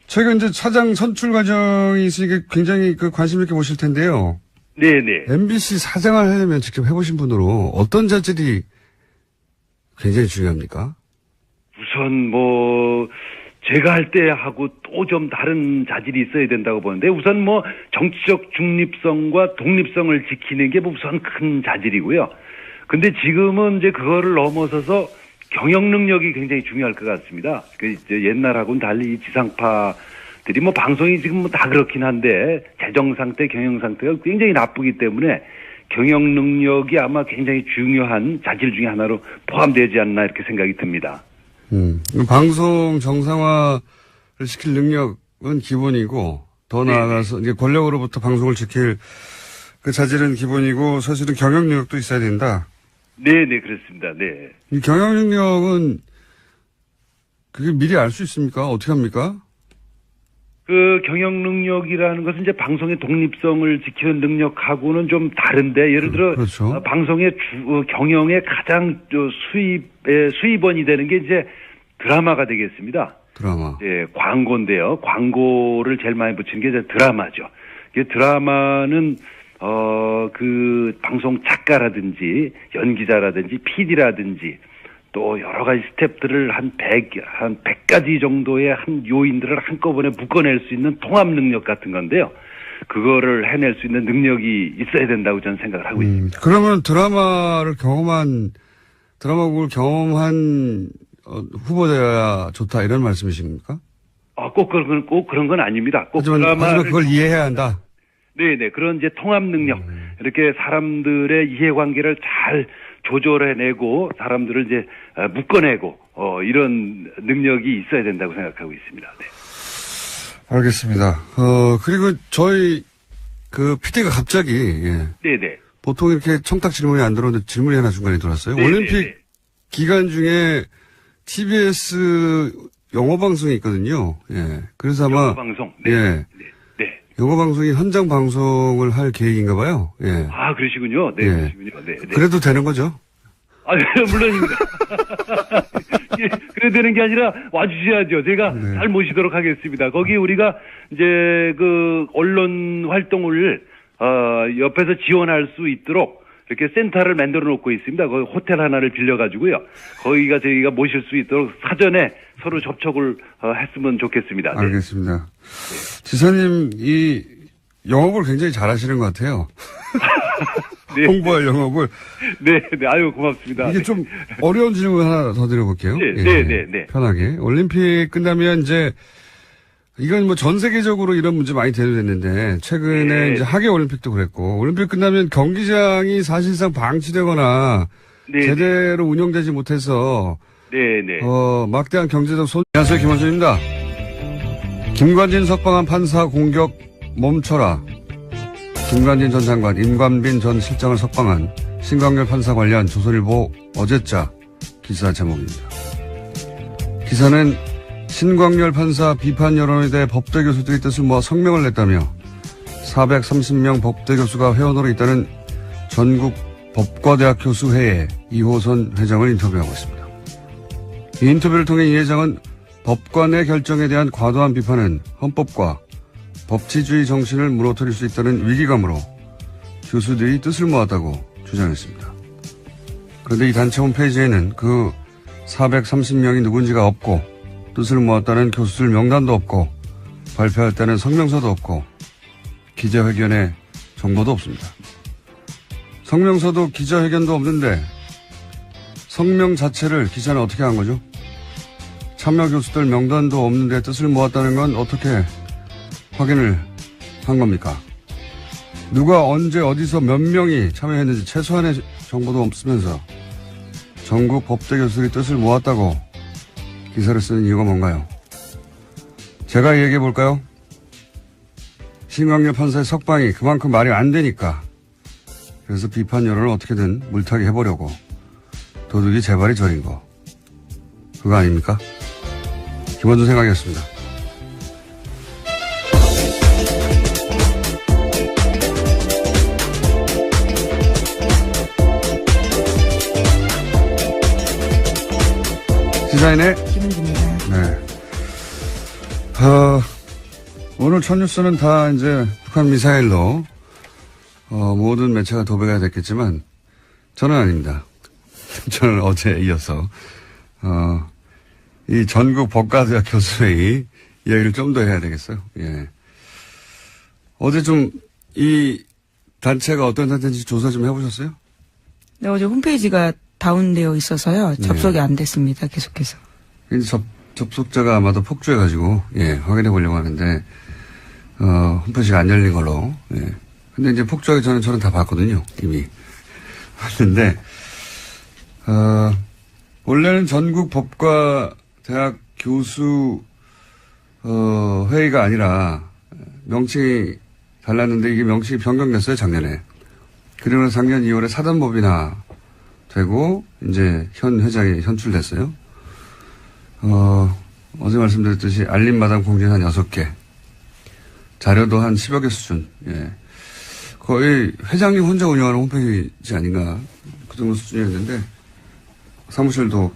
최근 이제 사장 선출 과정이 있으니까 굉장히 관심 있게 보실 텐데요. 네네. MBC 사장을 하려면 직접 해보신 분으로 어떤 자질이 굉장히 중요합니까? 우선 제가 할 때 하고 또 좀 다른 자질이 있어야 된다고 보는데, 우선 정치적 중립성과 독립성을 지키는 게 우선 큰 자질이고요. 근데 지금은 이제 그거를 넘어서서 경영 능력이 굉장히 중요할 것 같습니다. 이제 옛날하고는 달리 이 지상파들이 방송이 지금 다 그렇긴 한데, 재정 상태, 경영 상태가 굉장히 나쁘기 때문에 경영 능력이 아마 굉장히 중요한 자질 중에 하나로 포함되지 않나 이렇게 생각이 듭니다. 방송 정상화를 시킬 능력은 기본이고, 더 나아가서 이제 권력으로부터 방송을 지킬 그 자질은 기본이고, 사실은 경영 능력도 있어야 된다. 네, 그렇습니다. 네. 이 경영 능력은 그게 미리 알 수 있습니까? 어떻게 합니까? 그 경영 능력이라는 것은 이제 방송의 독립성을 지키는 능력하고는 좀 다른데, 예를 들어 그렇죠. 방송의 경영의 가장 수입원이 되는 게 이제 드라마가 되겠습니다. 드라마. 예, 광고인데요. 광고를 제일 많이 붙이는 게 이제 드라마죠. 드라마는 그 방송 작가라든지 연기자라든지 PD라든지 또 여러 가지 스텝들을 한 100가지 정도의 한 요인들을 한꺼번에 묶어낼 수 있는 통합 능력 같은 건데요. 그거를 해낼 수 있는 능력이 있어야 된다고 저는 생각을 하고 있습니다. 그러면 드라마곡을 경험한 후보자야 좋다 이런 말씀이십니까? 꼭 그런 건 아닙니다. 꼭 하지만 그걸 이해해야 한다. 네네. 그런 이제 통합 능력. 이렇게 사람들의 이해관계를 잘 조절해내고 사람들을 이제 묶어내고 이런 능력이 있어야 된다고 생각하고 있습니다. 네. 알겠습니다. 그리고 저희 PD가 갑자기 네네. 보통 이렇게 청탁 질문이 안 들어오는데 질문이 하나 중간에 들어왔어요. 네네네. 올림픽 기간 중에 TBS 영어 방송이 있거든요. 예. 그래서 아마 영어 방송. 네. 예. 네. 영어 방송이 현장 방송을 할 계획인가 봐요. 예. 아, 그러시군요. 네, 예. 그러시군요. 네. 그래도 되는 거죠? 아, 네, 물론입니다. 예, 그래 되는 게 아니라 와주셔야죠. 제가 잘 모시도록 하겠습니다. 거기 우리가 이제 그 언론 활동을 옆에서 지원할 수 있도록 이렇게 센터를 만들어 놓고 있습니다. 거기 호텔 하나를 빌려가지고요. 거기가 저희가 모실 수 있도록 사전에 서로 접촉을 했으면 좋겠습니다. 네. 알겠습니다. 지사님 이 영업을 굉장히 잘하시는 것 같아요. 네. 홍보할 영업을. 네, 아유 고맙습니다. 이게 좀 어려운 질문 하나 더 드려볼게요. 네. 편하게. 올림픽 끝나면 이제 이건 전 세계적으로 이런 문제 많이 대두됐는데 최근에 이제 하계 올림픽도 그랬고 올림픽 끝나면 경기장이 사실상 방치되거나 제대로 운영되지 못해서 막대한 경제적 손. 안녕하세요, 김원준입니다. 김관진 석방한 판사 공격 멈춰라. 김관진 전 장관, 임관빈 전 실장을 석방한 신광열 판사 관련 조선일보 어제자 기사 제목입니다. 기사는 신광열 판사 비판 여론에 대해 법대 교수들이 뜻을 모아 성명을 냈다며 430명 법대 교수가 회원으로 있다는 전국 법과대학 교수회의 이호선 회장을 인터뷰하고 있습니다. 이 인터뷰를 통해 이 회장은 법관의 결정에 대한 과도한 비판은 헌법과 법치주의 정신을 무너뜨릴 수 있다는 위기감으로 교수들이 뜻을 모았다고 주장했습니다. 그런데 이 단체 홈페이지에는 그 430명이 누군지가 없고 뜻을 모았다는 교수들 명단도 없고 발표했다는 성명서도 없고 기자회견의 정보도 없습니다. 성명서도 기자회견도 없는데 성명 자체를 기자는 어떻게 한 거죠? 참여 교수들 명단도 없는데 뜻을 모았다는 건 어떻게 확인을 한 겁니까? 누가 언제 어디서 몇 명이 참여했는지 최소한의 정보도 없으면서 전국 법대 교수들이 뜻을 모았다고 기사를 쓰는 이유가 뭔가요? 제가 얘기해 볼까요? 신광열 판사의 석방이 그만큼 말이 안 되니까 그래서 비판 여론을 어떻게든 물타기 해보려고 도둑이 재발이 저린 거 그거 아닙니까? 김원준 생각이었습니다. 시사인의 김은지입니다. 네. 오늘 첫 뉴스는 다 이제 북한 미사일로 모든 매체가 도배가 됐겠지만 저는 아닙니다. 저는 어제 이어서 이 전국 법과대학 교수회의 이야기를 좀 더 해야 되겠어요. 예. 어제 좀 이 단체가 어떤 단체인지 조사 좀 해보셨어요? 네, 어제 홈페이지가 다운되어 있어서요. 접속이 안 됐습니다. 계속해서. 이제 접속자가 아마도 폭주해가지고, 예, 확인해 보려고 하는데, 홈페이지가 안 열린 걸로, 예. 근데 이제 폭주하기 전에 저는 다 봤거든요. 이미. 봤는데, 원래는 전국 법과 대학 교수, 회의가 아니라, 명칭이 달랐는데 이게 명칭이 변경됐어요, 작년에. 그리고 작년 2월에 사단법인화 되고, 이제 현 회장이 현출됐어요. 어제 말씀드렸듯이 알림마당 공지는 한 6개. 자료도 한 10여 개 수준. 예. 거의 회장님 혼자 운영하는 홈페이지 아닌가. 그 정도 수준이었는데, 사무실도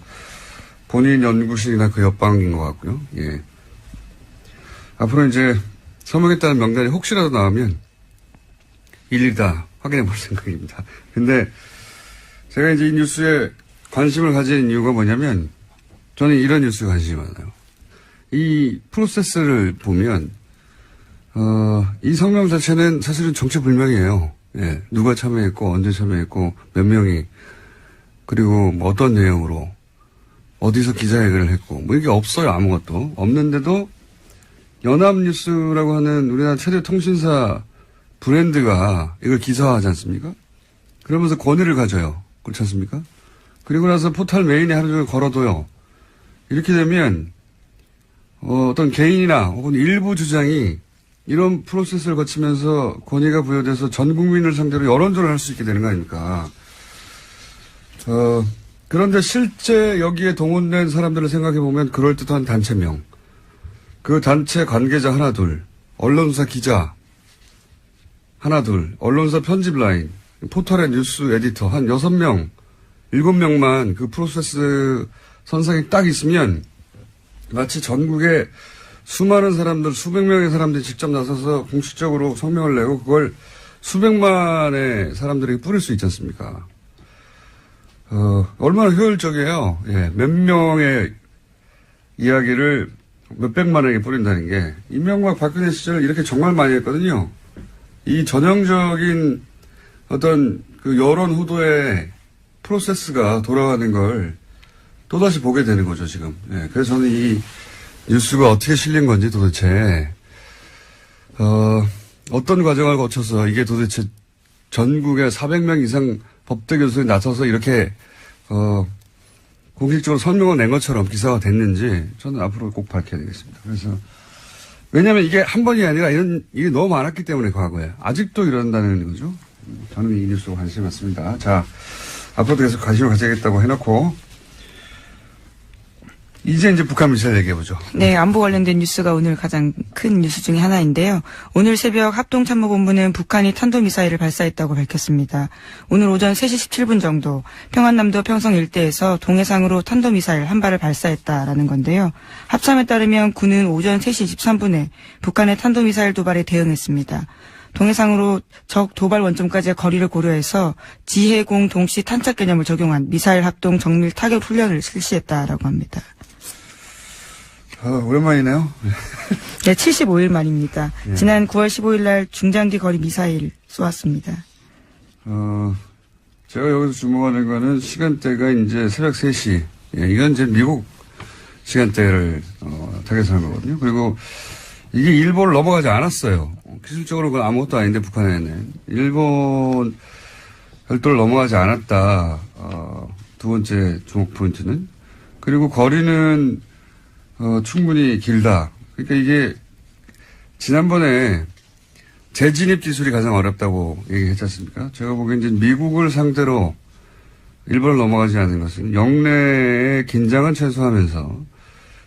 본인 연구실이나 그 옆방인 것 같고요. 예. 앞으로 이제 서명했다는 명단이 혹시라도 나오면 일일이 다 확인해 볼 생각입니다. 근데 제가 이제 이 뉴스에 관심을 가진 이유가 뭐냐면 저는 이런 뉴스에 관심이 많아요. 이 프로세스를 보면 이 성명 자체는 사실은 정체불명이에요. 예. 누가 참여했고 언제 참여했고 몇 명이 그리고 뭐 어떤 내용으로 어디서 기자회견을 했고 뭐 이게 없어요. 아무것도 없는데도 연합뉴스라고 하는 우리나라 최대 통신사 브랜드가 이걸 기사화하지 않습니까? 그러면서 권위를 가져요. 그렇지 않습니까? 그리고 나서 포털 메인에 하루 종일 걸어둬요. 이렇게 되면 어떤 개인이나 혹은 일부 주장이 이런 프로세스를 거치면서 권위가 부여돼서 전 국민을 상대로 여론전을 할 수 있게 되는 거 아닙니까? 그런데 실제 여기에 동원된 사람들을 생각해 보면 그럴듯한 단체명, 그 단체 관계자 하나 둘, 언론사 기자 하나 둘, 언론사 편집 라인, 포털의 뉴스 에디터 한 6명, 7명만 그 프로세스 선상에 딱 있으면 마치 전국에 수많은 사람들, 수백 명의 사람들이 직접 나서서 공식적으로 성명을 내고 그걸 수백만의 사람들에게 뿌릴 수 있지 않습니까? 얼마나 효율적이에요. 예, 몇 명의 이야기를 몇백만에게 뿌린다는 게, 이명박 박근혜 시절 이렇게 정말 많이 했거든요. 이 전형적인 어떤 그 여론 후도의 프로세스가 돌아가는 걸 또다시 보게 되는 거죠, 지금. 예, 그래서 저는 이 뉴스가 어떻게 실린 건지 도대체, 어떤 과정을 거쳐서 이게 도대체 전국에 400명 이상 법대 교수들이 나서서 이렇게, 공식적으로 설명을 낸 것처럼 기사가 됐는지 저는 앞으로 꼭 밝혀야 되겠습니다. 그래서, 왜냐면 이게 한 번이 아니라 이런 일이 너무 많았기 때문에 과거에. 아직도 이런다는 거죠. 저는 이 뉴스에 관심이 많습니다. 자, 앞으로도 계속 관심을 가져야겠다고 해놓고, 이제 북한 미사일 얘기해보죠. 네, 안보 관련된 뉴스가 오늘 가장 큰 뉴스 중에 하나인데요. 오늘 새벽 합동참모본부는 북한이 탄도미사일을 발사했다고 밝혔습니다. 오늘 오전 3시 17분 정도 평안남도 평성 일대에서 동해상으로 탄도미사일 한 발을 발사했다라는 건데요. 합참에 따르면 군은 오전 3시 23분에 북한의 탄도미사일 도발에 대응했습니다. 동해상으로 적 도발 원점까지의 거리를 고려해서 지해공 동시 탄착 개념을 적용한 미사일 합동 정밀 타격 훈련을 실시했다라고 합니다. 오랜만이네요. 네, 75일 만입니다. 예. 지난 9월 15일 날 중장기 거리 미사일 쏘았습니다. 제가 여기서 주목하는 거는 시간대가 이제 새벽 3시. 예, 이건 이제 미국 시간대를, 타겟한 거거든요. 그리고 이게 일본을 넘어가지 않았어요. 기술적으로 그건 아무것도 아닌데, 북한에는. 일본 별도를 넘어가지 않았다. 두 번째 주목 포인트는. 그리고 거리는 충분히 길다. 그러니까 이게 지난번에 재진입 기술이 가장 어렵다고 얘기했지 않습니까? 제가 보기엔 이제 미국을 상대로 일본을 넘어가지 않는 것은 영내의 긴장은 최소화하면서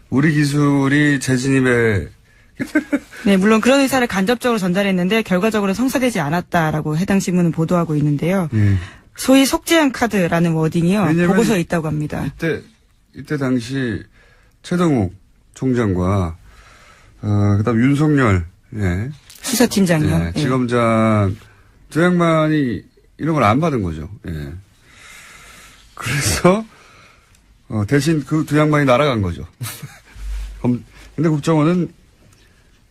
우리 기술이 재진입에 네, 물론 그런 의사를 간접적으로 전달했는데 결과적으로 성사되지 않았다라고 해당 신문은 보도하고 있는데요. 소위 속죄한 카드라는 워딩이요. 보고서에 있다고 합니다. 이때 당시 최동욱 총장과 그다음 윤석열 수사팀장이요. 네, 지검장 두 양반이 이런 걸 안 받은 거죠. 예. 그래서 대신 그 두 양반이 날아간 거죠. 근데 국정원은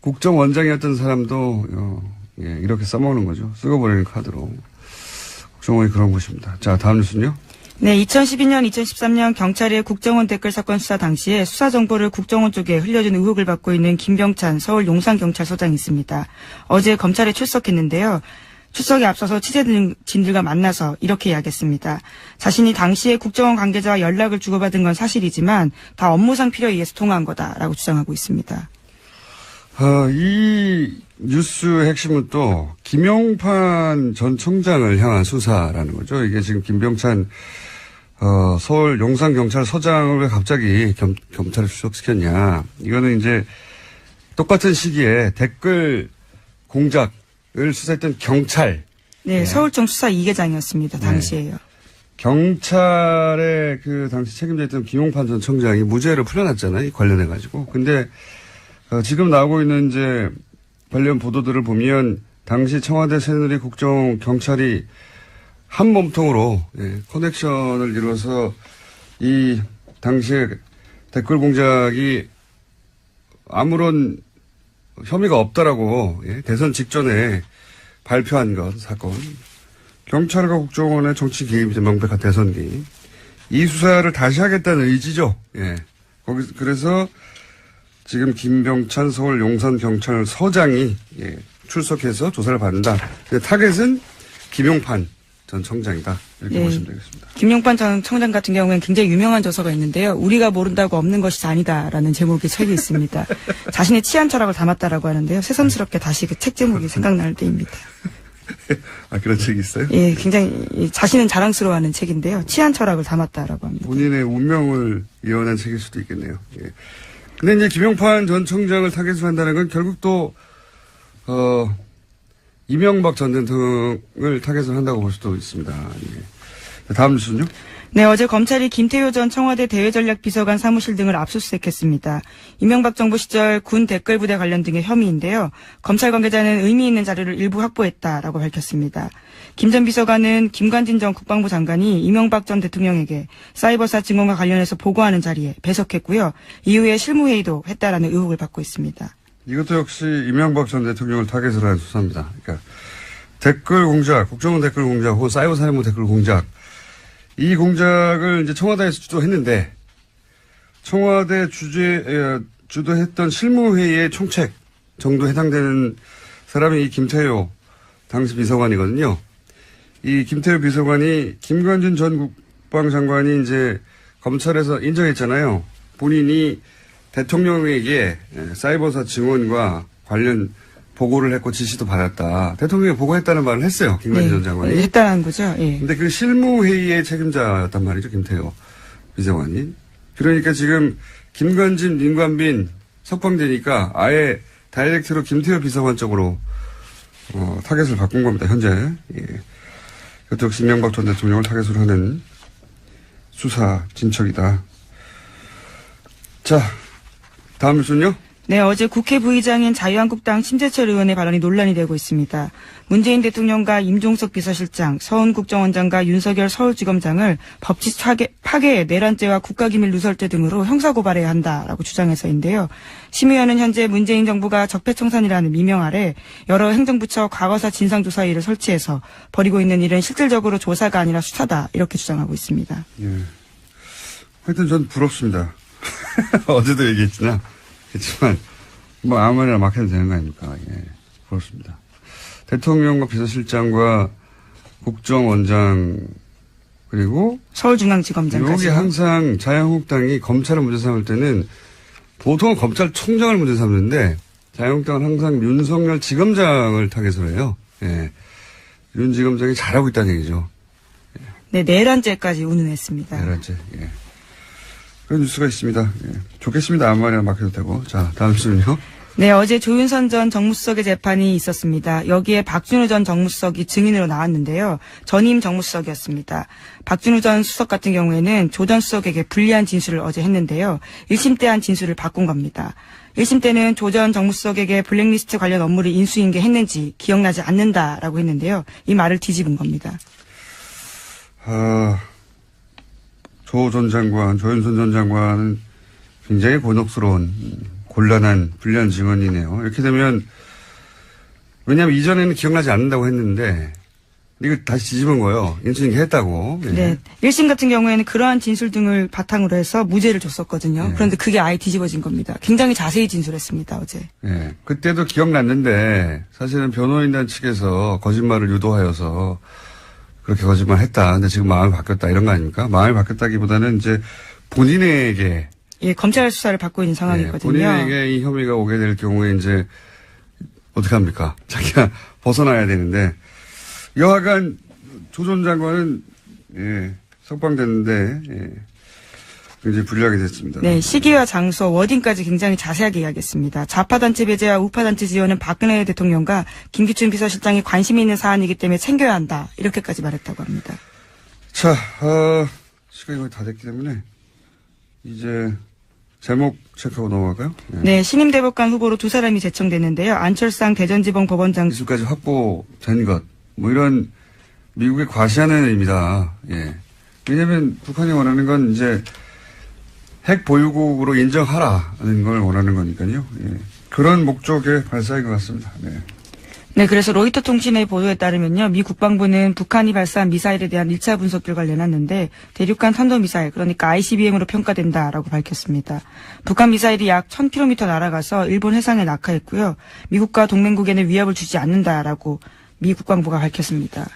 국정원장이었던 사람도 이렇게 써먹는 거죠. 쓰고버리는 카드로. 국정원이 그런 곳입니다. 자, 다음 뉴스는요. 네, 2012년, 2013년 경찰의 국정원 댓글 사건 수사 당시에 수사 정보를 국정원 쪽에 흘려준 의혹을 받고 있는 김병찬 서울 용산경찰서장이 있습니다. 어제 검찰에 출석했는데요. 출석에 앞서서 취재진들과 만나서 이렇게 이야기했습니다. 자신이 당시에 국정원 관계자와 연락을 주고받은 건 사실이지만 다 업무상 필요에 의해서 통화한 거다라고 주장하고 있습니다. 이 뉴스의 핵심은 또 김용판 전 청장을 향한 수사라는 거죠. 이게 지금 김병찬 서울 용산경찰서장을 왜 갑자기 검찰에 출석시켰냐. 이거는 이제 똑같은 시기에 댓글 공작을 수사했던 경찰. 네, 서울청 수사 2계장이었습니다. 당시에요. 네. 경찰의 그 당시 책임자였던 김용판 전 청장이 무죄를 풀려났잖아요. 관련해가지고. 근데 지금 나오고 있는 이제 관련 보도들을 보면 당시 청와대 새누리 국정 경찰이 한 몸통으로 커넥션을 이루어서 이 당시에 댓글 공작이 아무런 혐의가 없다라고 대선 직전에 발표한 것 사건. 경찰과 국정원의 정치 개입이죠. 명백한 대선 개입. 이 수사를 다시 하겠다는 의지죠. 그래서 지금 김병찬 서울 용산경찰서장이 출석해서 조사를 받는다. 타겟은 김용판 전 청장이다. 이렇게 보시면 되겠습니다. 김용판 전 청장 같은 경우에는 굉장히 유명한 저서가 있는데요. 우리가 모른다고 없는 것이 아니다라는 제목의 책이 있습니다. 자신의 치안 철학을 담았다라고 하는데요. 새삼스럽게 다시 그 책 제목이 생각날 때입니다. 그런 책이 있어요? 예, 굉장히 자신은 자랑스러워하는 책인데요. 치안 철학을 담았다라고 합니다. 본인의 운명을 예언한 책일 수도 있겠네요. 근데 이제 김용판 전 청장을 타겟으로 한다는 건 결국 또 이명박 전 대통령을 타겟으로 한다고 볼 수도 있습니다. 다음 뉴스는요? 네, 어제 검찰이 김태효 전 청와대 대외전략비서관 사무실 등을 압수수색했습니다. 이명박 정부 시절 군 댓글부대 관련 등의 혐의인데요. 검찰 관계자는 의미 있는 자료를 일부 확보했다라고 밝혔습니다. 김 전 비서관은 김관진 전 국방부 장관이 이명박 전 대통령에게 사이버사 증언과 관련해서 보고하는 자리에 배석했고요. 이후에 실무회의도 했다라는 의혹을 받고 있습니다. 이것도 역시 이명박 전 대통령을 타겟으로 한 수사입니다. 그러니까 댓글 공작, 국정원 댓글 공작 혹은 사이버 사령부 댓글 공작. 이 공작을 이제 청와대에서 주도했는데 청와대 주도했던 실무회의의 총책 정도 해당되는 사람이 이 김태효 당시 비서관이거든요. 이 김태효 비서관이 김관진 전 국방장관이 이제 검찰에서 인정했잖아요. 본인이 대통령에게 사이버사 증언과 관련 보고를 했고 지시도 받았다. 대통령이 보고했다는 말을 했어요. 김관진 전 장관이. 했다는 거죠. 예. 근데 그 실무회의의 책임자였단 말이죠. 김태효 비서관이. 그러니까 지금 김관진, 임관빈 석방되니까 아예 다이렉트로 김태효 비서관 쪽으로 타겟을 바꾼 겁니다. 현재. 이것도 역시 이명박 전 대통령을 타겟으로 하는 수사 진척이다. 자, 다음 뉴스는요? 네, 어제 국회 부의장인 자유한국당 심재철 의원의 발언이 논란이 되고 있습니다. 문재인 대통령과 임종석 비서실장, 서훈 국정원장과 윤석열 서울지검장을 법치 파괴, 내란죄와 국가기밀 누설죄 등으로 형사고발해야 한다라고 주장해서인데요. 심 의원은 현재 문재인 정부가 적폐청산이라는 미명 아래 여러 행정부처 과거사 진상조사위를 설치해서 벌이고 있는 일은 실질적으로 조사가 아니라 수사다 이렇게 주장하고 있습니다. 하여튼 전 부럽습니다. 어제도 얘기했지만 뭐 아무 말이나 막 해도 되는 거 아닙니까? 그렇습니다. 대통령과 비서실장과 국정원장 그리고 서울중앙지검장까지. 여기 항상 자유한국당이 검찰을 문제 삼을 때는 보통은 검찰총장을 문제 삼는데 자유한국당은 항상 윤석열 지검장을 타겟으로 해요. 윤 지검장이 잘하고 있다는 얘기죠. 네, 내란죄까지 운운했습니다. 내란죄. 그런 뉴스가 있습니다. 좋겠습니다. 아무 말이나 막 해도 되고. 자, 다음 뉴스는요. 네, 어제 조윤선 전 정무수석의 재판이 있었습니다. 여기에 박준우 전 정무수석이 증인으로 나왔는데요. 전임 정무수석이었습니다. 박준우 전 수석 같은 경우에는 조 전 수석에게 불리한 진술을 어제 했는데요. 1심 때 한 진술을 바꾼 겁니다. 1심 때는 조 전 정무수석에게 블랙리스트 관련 업무를 인수인계했는지 기억나지 않는다라고 했는데요. 이 말을 뒤집은 겁니다. 조 전 장관, 조윤선 전 장관은 굉장히 곤혹스러운, 곤란한, 불리한 증언이네요. 이렇게 되면, 왜냐하면 이전에는 기억나지 않는다고 했는데, 이거 다시 뒤집은 거예요. 인수인계 했다고. 예. 네. 1심 같은 경우에는 그러한 진술 등을 바탕으로 해서 무죄를 줬었거든요. 네. 그런데 그게 아예 뒤집어진 겁니다. 굉장히 자세히 진술했습니다, 어제. 예. 그때도 기억났는데, 사실은 변호인단 측에서 거짓말을 유도하여서 그렇게 거짓말 했다. 근데 지금 마음이 바뀌었다. 이런 거 아닙니까? 마음이 바뀌었다기보다는 이제 본인에게. 예, 검찰 수사를 받고 있는 상황이거든요. 본인에게 이 혐의가 오게 될 경우에 이제 어떻게 합니까? 자기가 벗어나야 되는데, 여하간 조 전 장관은 예, 석방됐는데 예, 굉장히 불리하게 됐습니다. 네, 시기와 장소, 워딩까지 굉장히 자세하게 이야기했습니다. 좌파단체 배제와 우파단체 지원은 박근혜 대통령과 김기춘 비서실장이 관심이 있는 사안이기 때문에 챙겨야 한다. 이렇게까지 말했다고 합니다. 자, 시간이 거의 다 됐기 때문에 이제 제목 체크하고 넘어갈까요? 예. 네, 신임 대법관 후보로 두 사람이 제청됐는데요. 안철상 대전지방 법원장 기술까지 확보된 것, 뭐 이런 미국의 과시하는 의미다. 예. 왜냐면 북한이 원하는 건 이제 핵 보유국으로 인정하라는 걸 원하는 거니까요. 예. 그런 목적의 발사인 것 같습니다. 네. 네, 그래서 로이터 통신의 보도에 따르면요. 미 국방부는 북한이 발사한 미사일에 대한 1차 분석 결과를 내놨는데 대륙간 탄도미사일, 그러니까 ICBM으로 평가된다라고 밝혔습니다. 북한 미사일이 약 1000km 날아가서 일본 해상에 낙하했고요. 미국과 동맹국에는 위협을 주지 않는다라고 미 국방부가 밝혔습니다.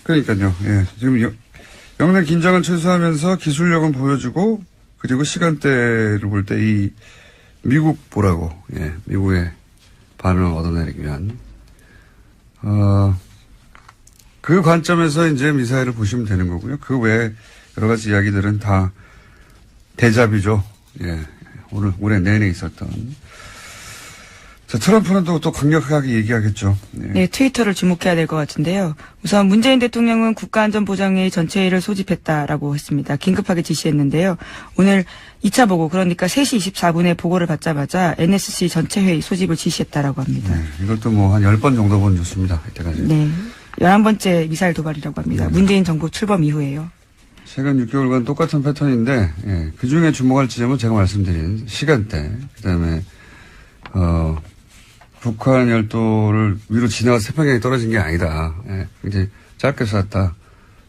그러니까요. 예. 지금 영내 긴장은 최소화하면서 기술력은 보여주고 그리고 시간대를 볼 때 이 미국 보라고, 예. 미국의 반응을 얻어내기 위한, 그 관점에서 이제 미사일을 보시면 되는 거고요. 그 외에 여러 가지 이야기들은 다 대자뷰죠. 예. 올해 내내 있었던. 자, 트럼프는 또 강력하게 얘기하겠죠. 예. 네, 트위터를 주목해야 될 것 같은데요. 우선 문재인 대통령은 국가안전보장회의 전체회의를 소집했다라고 했습니다. 긴급하게 지시했는데요. 오늘 2차 보고, 그러니까 3시 24분에 보고를 받자마자 NSC 전체회의 소집을 지시했다라고 합니다. 네, 이것도 뭐 한 10번 정도 본 뉴스입니다. 이때까지. 네. 11번째 미사일 도발이라고 합니다. 네. 문재인 정부 출범 이후에요. 최근 6개월간 똑같은 패턴인데, 예, 그 중에 주목할 지점은 제가 말씀드린 시간대, 그 다음에, 북한 열도를 위로 지나가 태평양에 떨어진 게 아니다. 예, 굉장히 짧게 쐈다.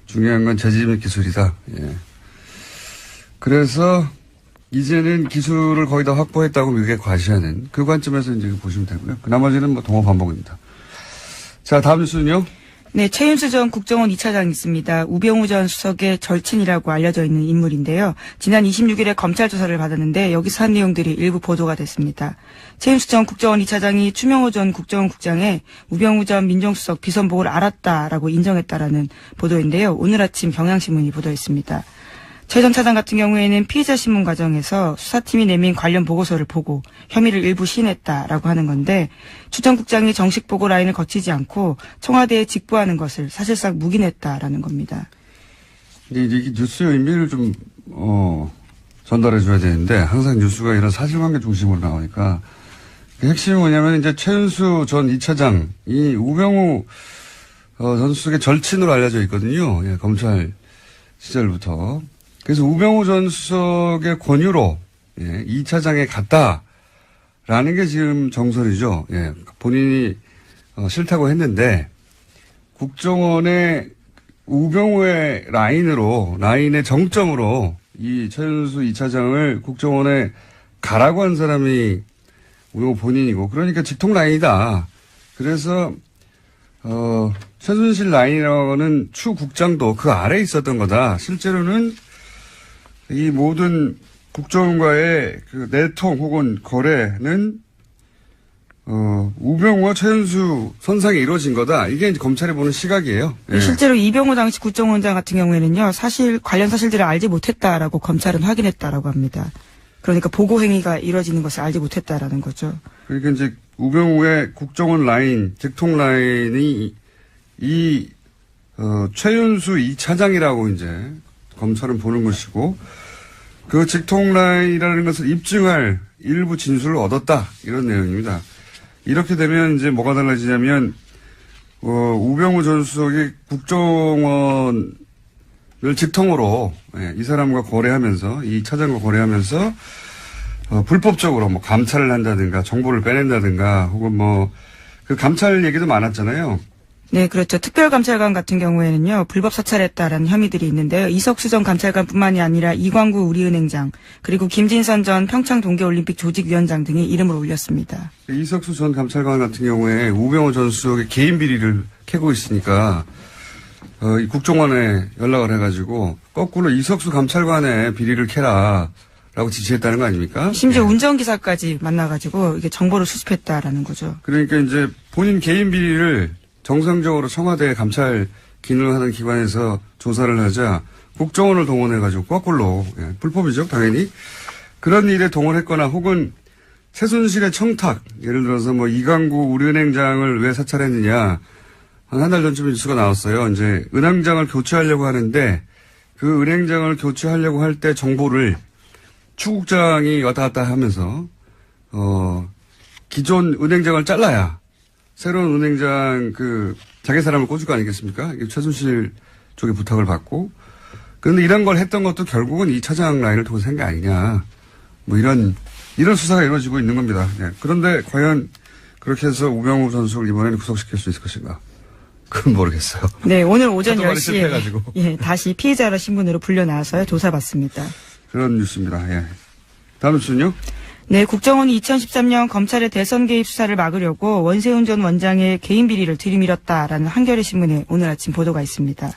중요한 건 재지 및 기술이다. 예. 그래서 이제는 기술을 거의 다 확보했다고 미국에 과시하는 그 관점에서 이제 보시면 되고요. 그 나머지는 뭐 동호 반복입니다. 자, 다음 뉴스는요. 네, 최윤수 전 국정원 2차장 있습니다. 우병우 전 수석의 절친이라고 알려져 있는 인물인데요. 지난 26일에 검찰 조사를 받았는데 여기서 한 내용들이 일부 보도가 됐습니다. 최윤수 전 국정원 2차장이 추명호 전 국정원 국장의 우병우 전 민정수석 비선복을 알았다라고 인정했다라는 보도인데요. 오늘 아침 경향신문이 보도했습니다. 최 전 차장 같은 경우에는 피의자 신문 과정에서 수사팀이 내민 관련 보고서를 보고 혐의를 일부 시인했다라고 하는 건데 추 전 국장이 정식 보고 라인을 거치지 않고 청와대에 직보하는 것을 사실상 묵인했다라는 겁니다. 이게 뉴스의 의미를 좀 전달해 줘야 되는데 항상 뉴스가 이런 사실관계 중심으로 나오니까 핵심이 뭐냐면 이제 최윤수 전 2차장이 우병우 전 수석의 절친으로 알려져 있거든요. 예, 검찰 시절부터. 그래서 우병우 전 수석의 권유로, 예, 2차장에 갔다라는 게 지금 정설이죠. 예, 본인이 싫다고 했는데 국정원의 우병우의 라인의 정점으로 이 최윤수 2차장을 국정원에 가라고 한 사람이 우병우 본인이고, 그러니까 직통 라인이다. 그래서 최순실 라인이라고는 추 국장도 그 아래에 있었던 거다. 실제로는 이 모든 국정원과의 그 내통 혹은 거래는 우병우와 최윤수 선상에 이루어진 거다. 이게 이제 검찰이 보는 시각이에요. 예. 실제로 이병우 당시 국정원장 같은 경우에는요, 관련 사실들을 알지 못했다라고 검찰은 확인했다라고 합니다. 그러니까 보고 행위가 이루어지는 것을 알지 못했다라는 거죠. 그러니까 이제 우병우의 국정원 라인, 직통 라인이 최윤수 2차장이라고 이제 검찰은 보는 것이고, 그 직통 라인이라는 것을 입증할 일부 진술을 얻었다. 이런 내용입니다. 이렇게 되면 이제 뭐가 달라지냐면, 우병우 전 수석이 국정원의 늘 직통으로 이 사람과 거래하면서 이 차장과 거래하면서 불법적으로 뭐 감찰을 한다든가 정보를 빼낸다든가 혹은 뭐 그 감찰 얘기도 많았잖아요. 네, 그렇죠. 특별감찰관 같은 경우에는요, 불법 사찰했다라는 혐의들이 있는데요. 이석수 전 감찰관뿐만이 아니라 이광구 우리은행장, 그리고 김진선 전 평창 동계올림픽 조직위원장 등이 이름을 올렸습니다. 이석수 전 감찰관 같은 경우에 우병우 전 수석의 개인 비리를 캐고 있으니까, 이 국정원에 연락을 해가지고, 거꾸로 이석수 감찰관의 비리를 캐라. 라고 지시했다는 거 아닙니까? 심지어 운전기사까지 만나가지고 이게 정보를 수집했다라는 거죠. 그러니까 이제 본인 개인 비리를 정상적으로 청와대 감찰 기능을 하는 기관에서 조사를 하자 국정원을 동원해가지고 거꾸로, 불법이죠, 당연히. 그런 일에 동원했거나 혹은 최순실의 청탁, 예를 들어서 뭐 이강구 우리은행장을 왜 사찰했느냐. 한 달 전쯤에 뉴스가 나왔어요. 이제 은행장을 교체하려고 하는데 그 은행장을 교체하려고 할 때 정보를 추국장이 왔다 갔다 하면서, 기존 은행장을 잘라야 새로운 은행장 자기 사람을 꽂을 거 아니겠습니까? 최순실 쪽에 부탁을 받고. 그런데 이런 걸 했던 것도 결국은 이 차장 라인을 통해서 한 게 아니냐. 뭐 이런 수사가 이루어지고 있는 겁니다. 네. 그런데 과연 그렇게 해서 우병우 선수를 이번에는 구속시킬 수 있을 것인가? 그건 모르겠어요. 네, 오늘 오전 하도 많이 10시에 실패해가지고. 다시 피해자라 신분으로 불려 나와서요, 조사받습니다. 그런 뉴스입니다. 예. 다음 뉴스는요? 네, 국정원이 2013년 검찰의 대선 개입 수사를 막으려고 원세훈 전 원장의 개인 비리를 들이밀었다라는 한겨레 신문에 오늘 아침 보도가 있습니다.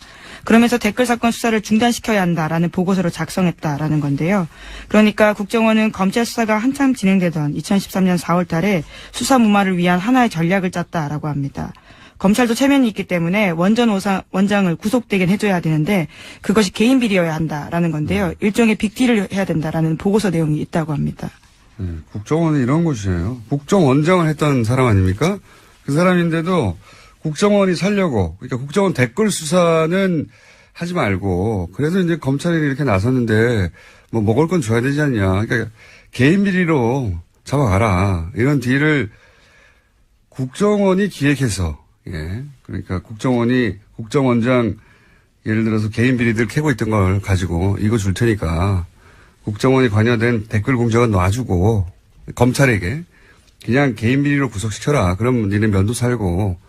그러면서 댓글 사건 수사를 중단시켜야 한다라는 보고서를 작성했다라는 건데요. 그러니까 국정원은 검찰 수사가 한참 진행되던 2013년 4월 달에 수사 무마를 위한 하나의 전략을 짰다라고 합니다. 검찰도 체면이 있기 때문에 원전 원장을 구속되게 해줘야 되는데 그것이 개인 비리여야 한다라는 건데요. 일종의 빅딜을 해야 된다라는 보고서 내용이 있다고 합니다. 국정원은 이런 곳이에요. 국정원장을 했던 사람 아닙니까? 그 사람인데도 국정원이 살려고, 그러니까 국정원 댓글 수사는 하지 말고, 그래서 이제 검찰이 이렇게 나섰는데, 뭐 먹을 건 줘야 되지 않냐. 그러니까 개인 비리로 잡아가라. 이런 딜을 국정원이 기획해서, 그러니까 국정원장, 예를 들어서 개인 비리들 캐고 있던 걸 가지고 이거 줄 테니까 국정원이 관여된 댓글 공작은 놔주고 검찰에게 그냥 개인 비리로 구속시켜라. 그럼 니네 면도 살고